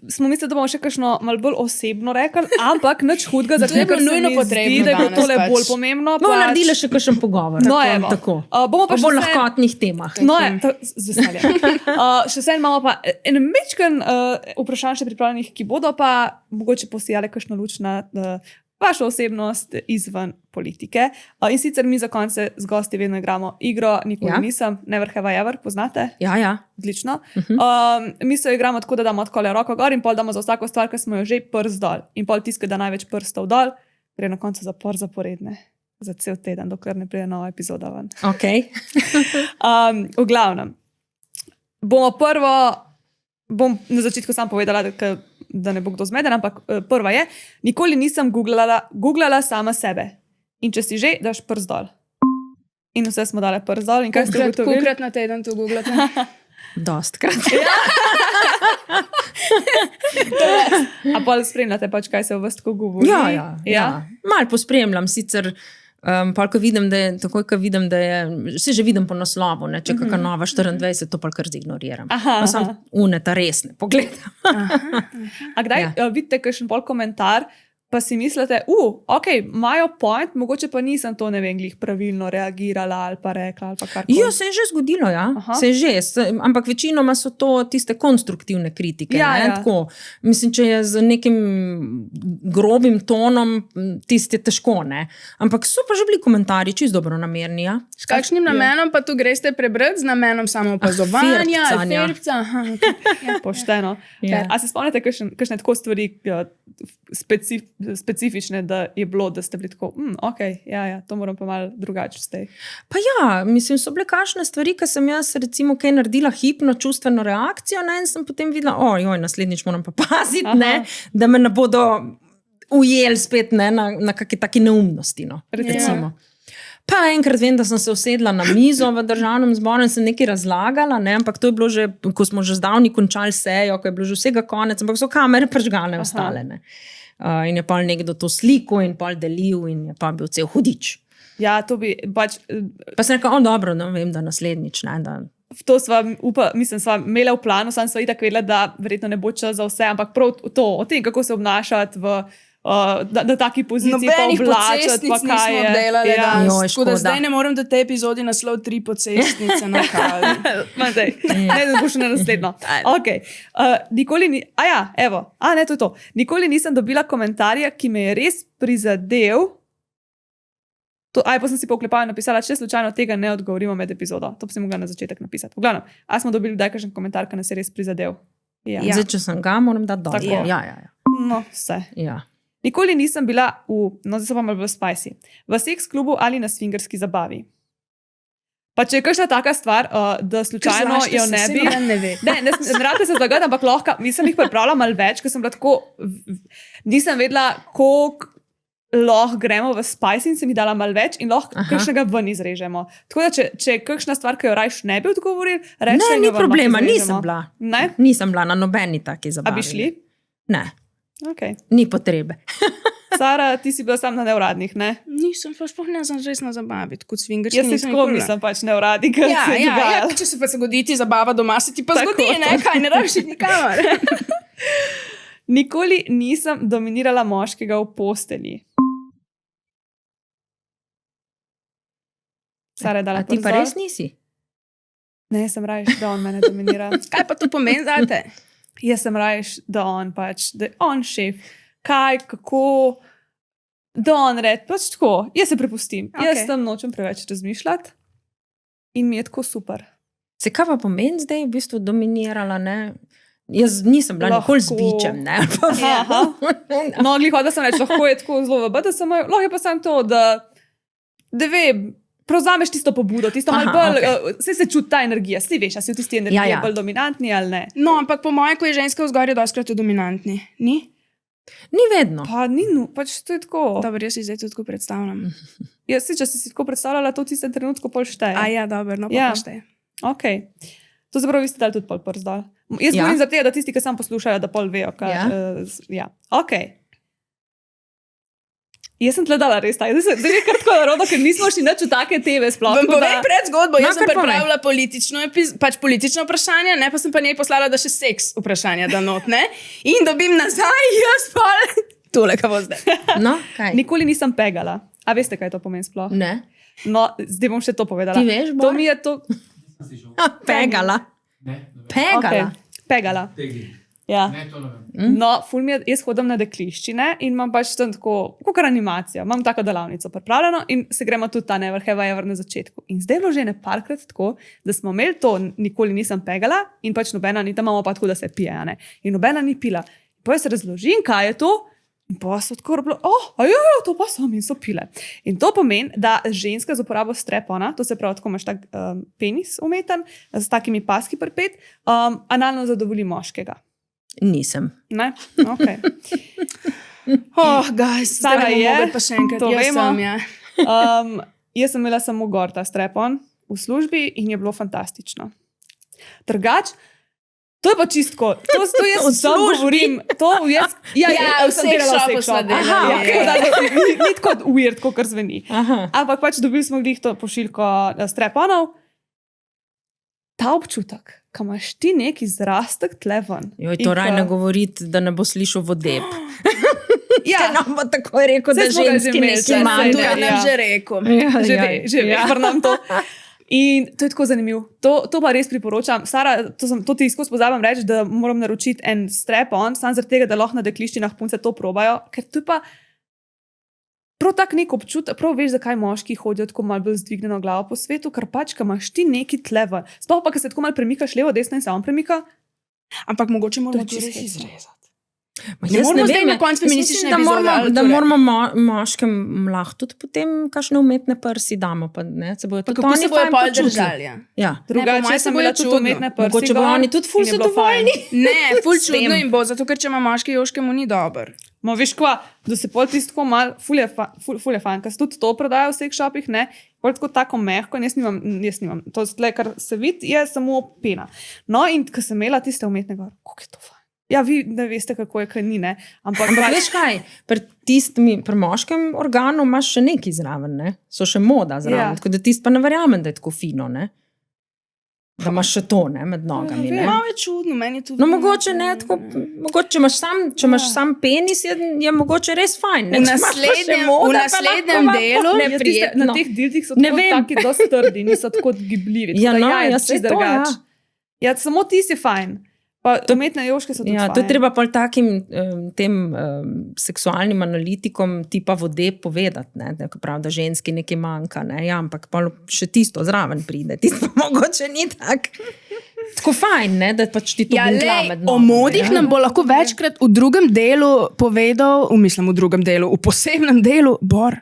smo mislili, da bomo še kakšno malo bolj osebno rekli, ampak nič hudega, To je bilo nujno potrebno da je bilo danes tole pač. bolj pomembno. Bomo naredili še kakšen pogovor. No, tako, evo. tako. Bomo pa O še bolj vse- lahkotnih temah. No, z veseljem. Še vse imamo pa en mečken vprašanj še pripravljenih, ki bodo pa mogoče posijale kakšno luč na vašo osebnost izven politike. In sicer mi za konce z gosti vedno igramo igro, nikoli nisem, Never Have I Ever, poznate? Ja. Odlično. Mi se igramo tako, da damo takole roko gor in pol damo za vsako stvar, ki smo jo že prst dol. In pol tiskaj, da največ prstov dol, gre na koncu zapor zaporedne. Za cel teden, dokler ne pride nova epizoda ven. Okay. V glavnem, bom na začetku sam povedala, da ne bo kdo zmeden, ampak prva je, nikoli nisem googlala sama sebe. In če si že, daš prst dol. In vse smo dale prst dol. In kaj ste ugotovili? Kolikrat na teden to googlate? Dostkrat. A pa spremljate pač, kaj se v vas tako govori? Ja. Mal pospremljam, sicer ko vidim, da je, se že vidim po naslovu, ne, če kakšna nova 24, to pa kar zignoriram. Pa sam uneta resne pogledam. A kdaj vidite kakšen pol komentar, pa si mislite, ok, imajo point, mogoče pa nisem to, ne vem, glih pravilno reagirala ali pa rekla ali pa karkoli. Ja, se je že zgodilo, ja. Se je že, ampak večinoma so to tiste konstruktivne kritike. Tako, mislim, če je z nekim grobim tonom, tiste je težko, ne. Ampak so pa že bili komentarji, čisto dobronamerni, ja. S kakšnim namenom pa tu greste prebrati? Z namenom samo opazovanja? Firpcanja. Pošteno. A se spomnite kakšne tako stvari specifične, da je bilo, da ste bili tako, ok, to moram pa malo drugače zdaj. Pa ja, mislim, so bile kakšne stvari, ki sem jaz recimo kaj naredila hipno čustveno reakcijo, ne, in sem potem videla, naslednjič moram pa paziti, ne, da me ne bodo ujeli spet, ne, na kakšne take neumnosti, no, recimo. Pa enkrat vem, da sem se usedla na mizo v državnem zboru in sem nekaj razlagala, ne, ampak to je bilo že, ko smo že zdavni končali sejo, ko je bilo že vsega konec, ampak so kamere pržgane ostale, ne. In je pa nekdo to sliko in pa delil in je pa bil cel hudič. Ja, to bi pač... Pa sem rekla, dobro, no, vem, da naslednjič, ne, da... To sva imela v planu, sam sva itak vedela, da verjetno ne bo čas za vse, ampak prav to, o tem, kako se obnašati na taki poziciji, nobenih pa oblačati, pa kaj je. Obdelali, Joj, da zdaj ne morem, da te epizodi naslov 3 pocestnice na kavi. Ne, da boš na naslednjo. Okay. To je to. Nikoli nisem dobila komentarja, ki me je res prizadel. Pa sem si po oklepaju napisala, če slučajno tega ne odgovorimo med epizodo. To bi si mogla na začetek napisati. V glavnem, a smo dobili kdaj kakšen komentar, ki nas je res prizadel? Ja. Zdaj, če sem ga, moram dati dol. Ja. No, vse. Ja. Nikoli nisem bila zdaj se pa malo spicy, v seks klubu ali na swingerski zabavi. Pa če je kakšna taka stvar, da slučajno jo ne bi... Ne rade se zlagati, ampak lahko, mislim, jih pripravila malo več, ker sem bila tako... Nisem vedela, koliko lahko gremo v spicy in sem jih dala malo več in lahko kakšnega ven izrežemo. Tako da, če je kakšna stvar, ki jo rajš ne bi odgovorili, rečete... Ne, ni problema, nisem bila. Ne? Nisem bila na nobeni taki zabavi. A bi šli? Ne. Okay. Ni potrebe. Sara, ti si bila sam na neuradnih, ne? Nisem, pa sploh ne znam res na zabavi, kot swingerski. Jaz si tako mislim, pač neuradnik, ker se je dogajalo. Če se pa zgodi ti zabava doma, se ti pa zgodi, ne? Kaj, ne rabiš iti nikamor. Nikoli nisem dominirala moškega v postelji. Sara je dala ti pa res nisi? Ne, sem rajš, da on mene dominira. Kaj pa to pomeni zate? Jaz sem rajš, da on pač, da je on šef. Kaj, kako, da on red, pač tako. Jaz se prepustim. Okay. Jaz tam nočem preveč razmišljati in mi je tako super. Se kaj pa pomeni zdaj v bistvu dominirala, ne? Jaz nisem bila nikoli z bičem, ne? No, gliho, da sem reč, lahko je tako zelo v BDSM, lahko je pa sem to, da vem, prevzameš tisto pobudo, tisto malo bolj, vse se čuti ta energija, si veš, a si v tisti energiji bolj dominantni ali ne. No, ampak po mojem, ko je ženska vzgor, je doskrat dominantni, ni? Ni vedno. Pa ni, pač to je tako. Dobro, jaz si zdaj to tako predstavljam. Jaz si, če si tako predstavljala, to v tistem trenutku pol šteje. Dobro, no pa šteje. Ok. To zapravo vi ste dali tudi pol prst dol. Jaz govorim za te, da tisti, ki sam poslušajo, da pol vejo, kaj. Ok. Jaz sem tle dala res tako. Zdaj je kar tako narodno, ker nismo šli nič v take teme sploh. Vam povem pred zgodbo, jaz sem kar povej. pripravila politično vprašanje, ne, pa sem pa njej poslala, da še seks vprašanja da not, ne? In dobim nazaj, jaz pa tole, kaj bo zdaj. No, kaj? Nikoli nisem pegala. A veste, kaj to pomeni sploh? Ne. No, zdaj bom še to povedala. Ti veš, to Bor? mi je to... Pegala. Pegala. Okay. Pegala. Ja. No, ful mi je, jaz hodim na dekliščine in imam pač tam tako, kakor animacijo, imam tako delavnico pripravljeno in se gremo tudi ta Never Have I Ever na začetku. In zdaj je bilo že neparkrat tako, da smo imeli to, nikoli nisem pegala in pač nobena ni, tam imamo pa tako, da se pije, ne? In nobena ni pila. Pa jaz razložim, kaj je to in pa so tako bilo, to pa sem in so pile. In to pomeni, da ženska z uporabo strepona, to se pravi, tako imaš tak penis umeten, s takimi paski pripet, analno zadovolji moškega. Nisem. Ne? Okay. Guys, Sara je, pa še enkrat, to jaz vemo. sem, ja. Jaz sem imela samo gor ta strepon v službi in je bilo fantastično. Drugač, to je pa čistko, to jaz sam govorim, to jaz, Ja, sem v delala v sex shopu sex sva shopu. delali, Ja, ja. tako da ni tako weird, kot zveni. Aha. Ampak pač dobili smo glih to pošiljko streponov. Ta občutek, ko imaš ti neki zrastek tle ven. Joj, to raj ne govoriti, da ne bo slišal vodeb. Ja, Ker nam bo tako rekel, da Saj smo ga že ženski imeli, nekaj saj, manjka. To je Ja. nam že rekel. Ja, že ve, vrnem to. In to je tako zanimivo. To pa res priporočam. Sara, to ti skozi pozabim reči, da moram naročiti en strep-on, samo zaradi tega, da lahko na dekliščinah punce to probajo, ker to je pa prav tak nek občutek, prav veš, zakaj moški hodijo tako malo bolj zdvignjeno glavo po svetu, ker pač, ko imaš ti neki tle. Sploh pa, ko se tako malo premikaš levo, desno in se on premika. Ampak mogoče moramo To to je res čisto izrezati. Ma Ne jaz moramo ne zdaj vem, na koncu jaz feministične mislim, epizode, ali da torej? moramo moškem lahko tudi potem kakšne umetne prsi damo, pa ne, se bojo Pa tudi kako oni se bojo fajn pol počutili. držali, ja. Ja. po Drugače mojem sem se bojo imela tudi čudno. umetne prsi. Mogoče bojo gor oni tudi ful in je bilo zadovoljni. fajn. Ne, ful S tem. čudno jim bo, zato ker če ima moški joške, mu ni dober. Ma veš kva, da se pol tisto tako mal, ful je fajn, ker se tudi to prodaja v sex shopih, ne, pol tako mehko, in jaz nimam, to tle, kar se vidi, je samo pena. No, in ko sem imela tiste umetne gor, kako je to fajn. Ja, vi ne veste, kako je, kaj ni, ne, ampak Veš kaj, pri moškem organu imaš še nekaj zraven, ne? So še moda zraven, Ja. tako da tist pa ne verjamem, da je tako fino, ne? Da imaš še to, ne, med nogami, ne? Malo je čudno, meni je tudi. No, mogoče ne, tako, mogoče, če imaš sam penis, je mogoče res fajn. Ne? V Če imaš pa še naslednjem- moda, v pa naslednjem lahko delu- ne Ja, tiste, prijetno. na teh dildih so Ne tako vem. taki dosti trdi, niso tako gibljivi. Ja, tako da no, je jaz čisto se to, drugače. ja. Ja, samo ti si fajn. Pa umetne joške so tudi Ja, fajn. to je treba pol takim tem seksualnim analitikom tipa vode povedati, ne? Da, ko pravi, da ženski nekaj manjka, ne? Ja, ampak pol še tisto zraven pride, tisto mogoče ni tako fajn, ne? Da pač ti to Ja, bundla lej, med o nogami, modih ja. nam bo lahko večkrat v drugem delu povedal, v drugem delu, v posebnem delu, Bor.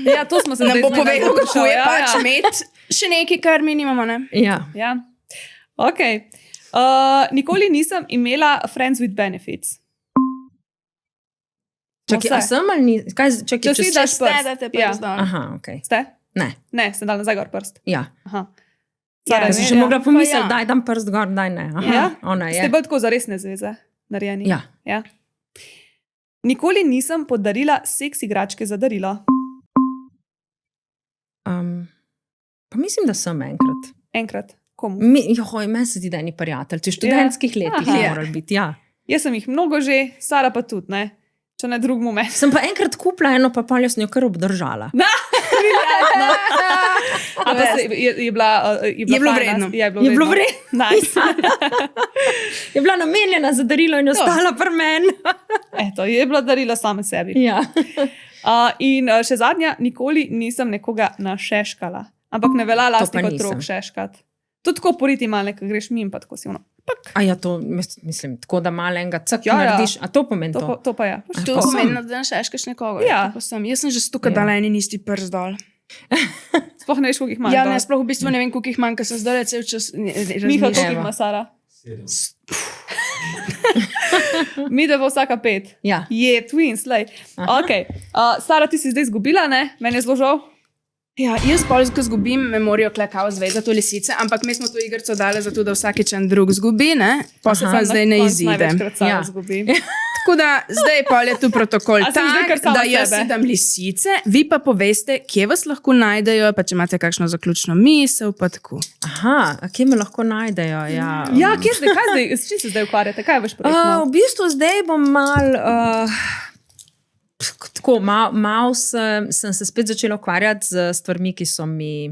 Ja, to smo se Nam zdaj bo zmenili, povedal, da bo kako prišel, je ja, pač ja. imeti še nekaj, kar mi nimamo, ne? Ja. Ja, ok. Nikoli nisem imela friends with benefits. Čakaj, Vse. a sem ali ni? Kaj, čakaj, Če če si si... daš Ste, prst. da te Ja. prst dol. Aha, ok. Ste? Ne, Ne, sem dala nazaj gor prst. ja. Aha. Ja, Sara, Jaz sem ne, še ja. mogla pomisliti, ja. daj dam prst gor, daj ne. Aha, Ja? ona je. Ste bolj tako za resne zveze narejeni? Ja. Ja. Nikoli nisem podarila seks igračke za darilo. Pa mislim, da sem enkrat. Enkrat. Komu? Meni se zdi, da je ni prijatelj. Če v študentskih letih Aha. je moral biti, ja. Jaz sem jih mnogo že, Sara pa tudi, ne? Če ne drug moment. Sem pa enkrat kupila eno, pa pol jaz sem jo kar obdržala. A pa se, je bila, Je bilo fajn, vredno. Ja, Je bilo vredno. Nice. Je bila namenjena za darilo in ostala pri meni. Eto, je bila darila same sebi. Ja. In še zadnja, nikoli nisem nekoga našeškala. Ampak ne velja lastnih pa otrok nisem. šeškati. Tudi tako poriti malo, ko greš mimo, pa tako si ono. A ja, to mislim, tako da malenga cak Ja, ja. narediš. A to pomeni to? To pa je. To pa pomeni, sem. da ne šeškaš nekoga. Ja. Tako sem. Jaz sem že stukaj Ja. dala en in isti prst dol. Sploh ne veš, koliko jih imaš. Ja, ne, sploh v bistvu ne vem, koliko jih manjka, sem zdaj cel čas Miha, razmišljala. koliko jih ima Sara? 7. Mi da bo vsaka 5. Ja. Je, twins, lej. Okay. Sara, ti si zdaj izgubila, ne? Meni je zelo žal. Ja, jaz pol, ko zgubim, me morajo klekao zvezati v lisice, ampak mi smo to igrico dali zato, da vsakeč en drug zgubi, ne? Pa se Aha. pa zdaj ne Konc izide. največkrat Sara Ja. izgubi. Tako da zdaj pa je tu protokol A sem zdaj kar tak, sama da jaz sebe? si dam lisice, vi pa poveste, kje vas lahko najdejo, pa če imate kakšno zaključno misel, pa tako. Aha, a kje me lahko najdejo? Ja, Ja, kje zdaj, kaj zdaj, s čim se zdaj ukvarjate, kaj je vaš projekt? v bistvu zdaj bom tako, mal sem se spet začela ukvarjati z stvarmi, ki so mi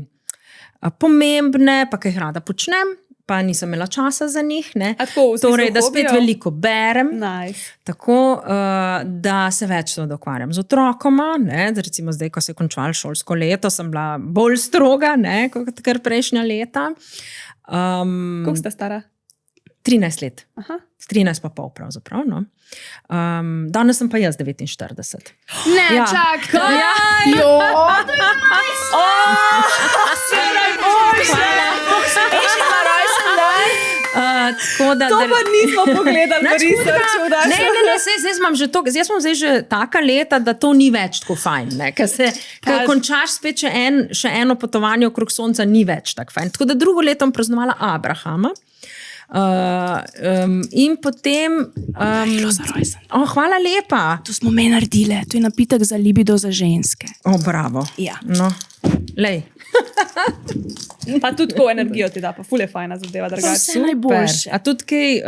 pomembne, pa ki jih rada počnem, pa nisem imela časa za njih. Ne. A tako, v smislu Torej, da spet hobijev? veliko berem. Nice. Tako, da se več ukvarjam z otrokoma. Ne? Recimo zdaj, ko se je končalo šolsko leto, sem bila bolj stroga, ne, kot kar prejšnja leta. Koliko ste stara? 13 let. Aha. 13 pa pol pravzaprav. No. Danes sem pa jaz 49. Ne, Ja. čakaj. Ja. Jo, Tako da, To pa nismo pogledali v Nič researchu. hudega. Ne, zdaj imam že to, jaz imam zdaj že taka leta, da to ni več tako fajn. Ker končaš spet še eno potovanje okrog sonca, ni več tako fajn. Tako da drugo leto sem praznovala Abrahama. In potem. za rojsten. Hvala lepa. To smo me naredile, to je napitek za libido za ženske. Bravo. Ja. No, lej. Pa tudi tako energijo ti da, pa ful je fajna zadeva, drugače. Vse najboljše. A tudi kaj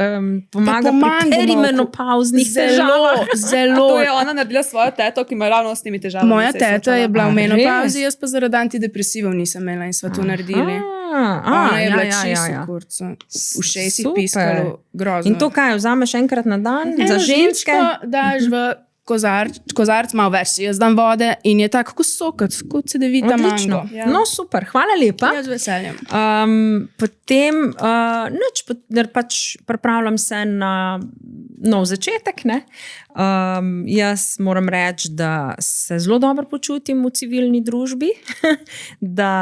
pomaga pomagamo. pri perimenopavznih težavah? A Zelo. to je ona naredila svojo teto, ki ima ravno s temi težavami. Moja se teta je soočala. bila v A, menopavzi, res? jaz pa zaradi antidepresivov nisem imela in sva to naredili. Ona je bila čisto v kurcu. V šestih Super. piskalo grozno. In to kaj, vzameš enkrat na dan Eno za ženske? žličko daš v kozarc, malo več si jaz dam vode in je tako kot sokac, kot cedevita Odlično. mango. Ja. No, super, hvala lepa. Ja, z veseljem. Potem pač pripravljam se na nov začetek. Jaz moram reči, da se zelo dobro počutim v civilni družbi, da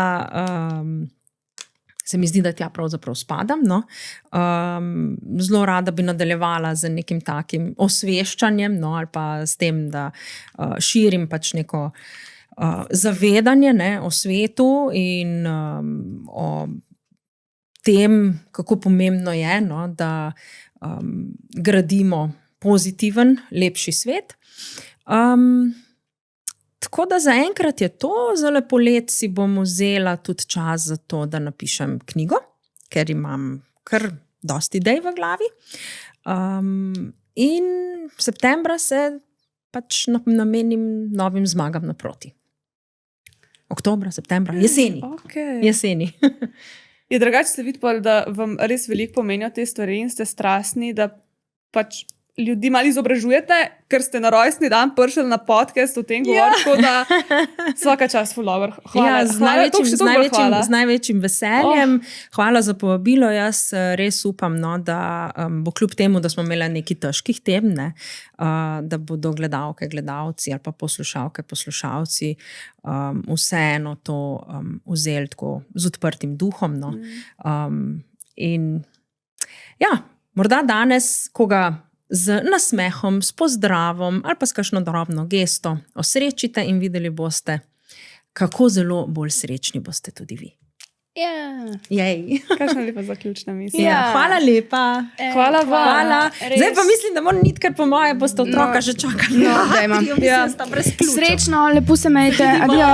se mi zdi, da tja pravzaprav spadam. No. Zelo rada bi nadaljevala z nekim takim osveščanjem, no, ali pa s tem, da širim pač neko zavedanje, ne, o svetu in o tem, kako pomembno je, no, da gradimo pozitiven, lepši svet. Tako da zaenkrat je to, za lepo let si bom vzela tudi čas za to, da napišem knjigo, ker imam kar dosti idej v glavi. In septembra se pač namenim novim zmagam naproti. Oktobra, septembra, jeseni. Okay. Jeseni. Je drugače se vidi, da vam res veliko pomenijo te stvari in ste strastni, da pač ljudi malo izobražujete, ker ste na rojstni dan prišli na podcast o tem govoriti, tako da vsaka čast full over. Hvala. Ja, z največjim veseljem. Hvala za povabilo. Jaz res upam, no, da bo kljub temu, da smo imeli nekaj težkih tem, ne, da bodo gledalke, gledalci ali pa poslušalke, poslušalci vseeno to vzeli tako z odprtim duhom. No. In ja, morda danes, koga z nasmehom, s pozdravom ali pa s kakšno drobno gesto osrečite in videli boste, kako zelo bolj srečni boste tudi vi. Ja. Jej. Kakšna lepa zaključna misel. Ja. Hvala lepa. Hvala vam. Hvala. res. Zdaj pa mislim, da moram iti, ker po moje boste otroka že čakali. No, dajmo. Ja. Brez ključev. Srečno, lepo se imejte. Adijo.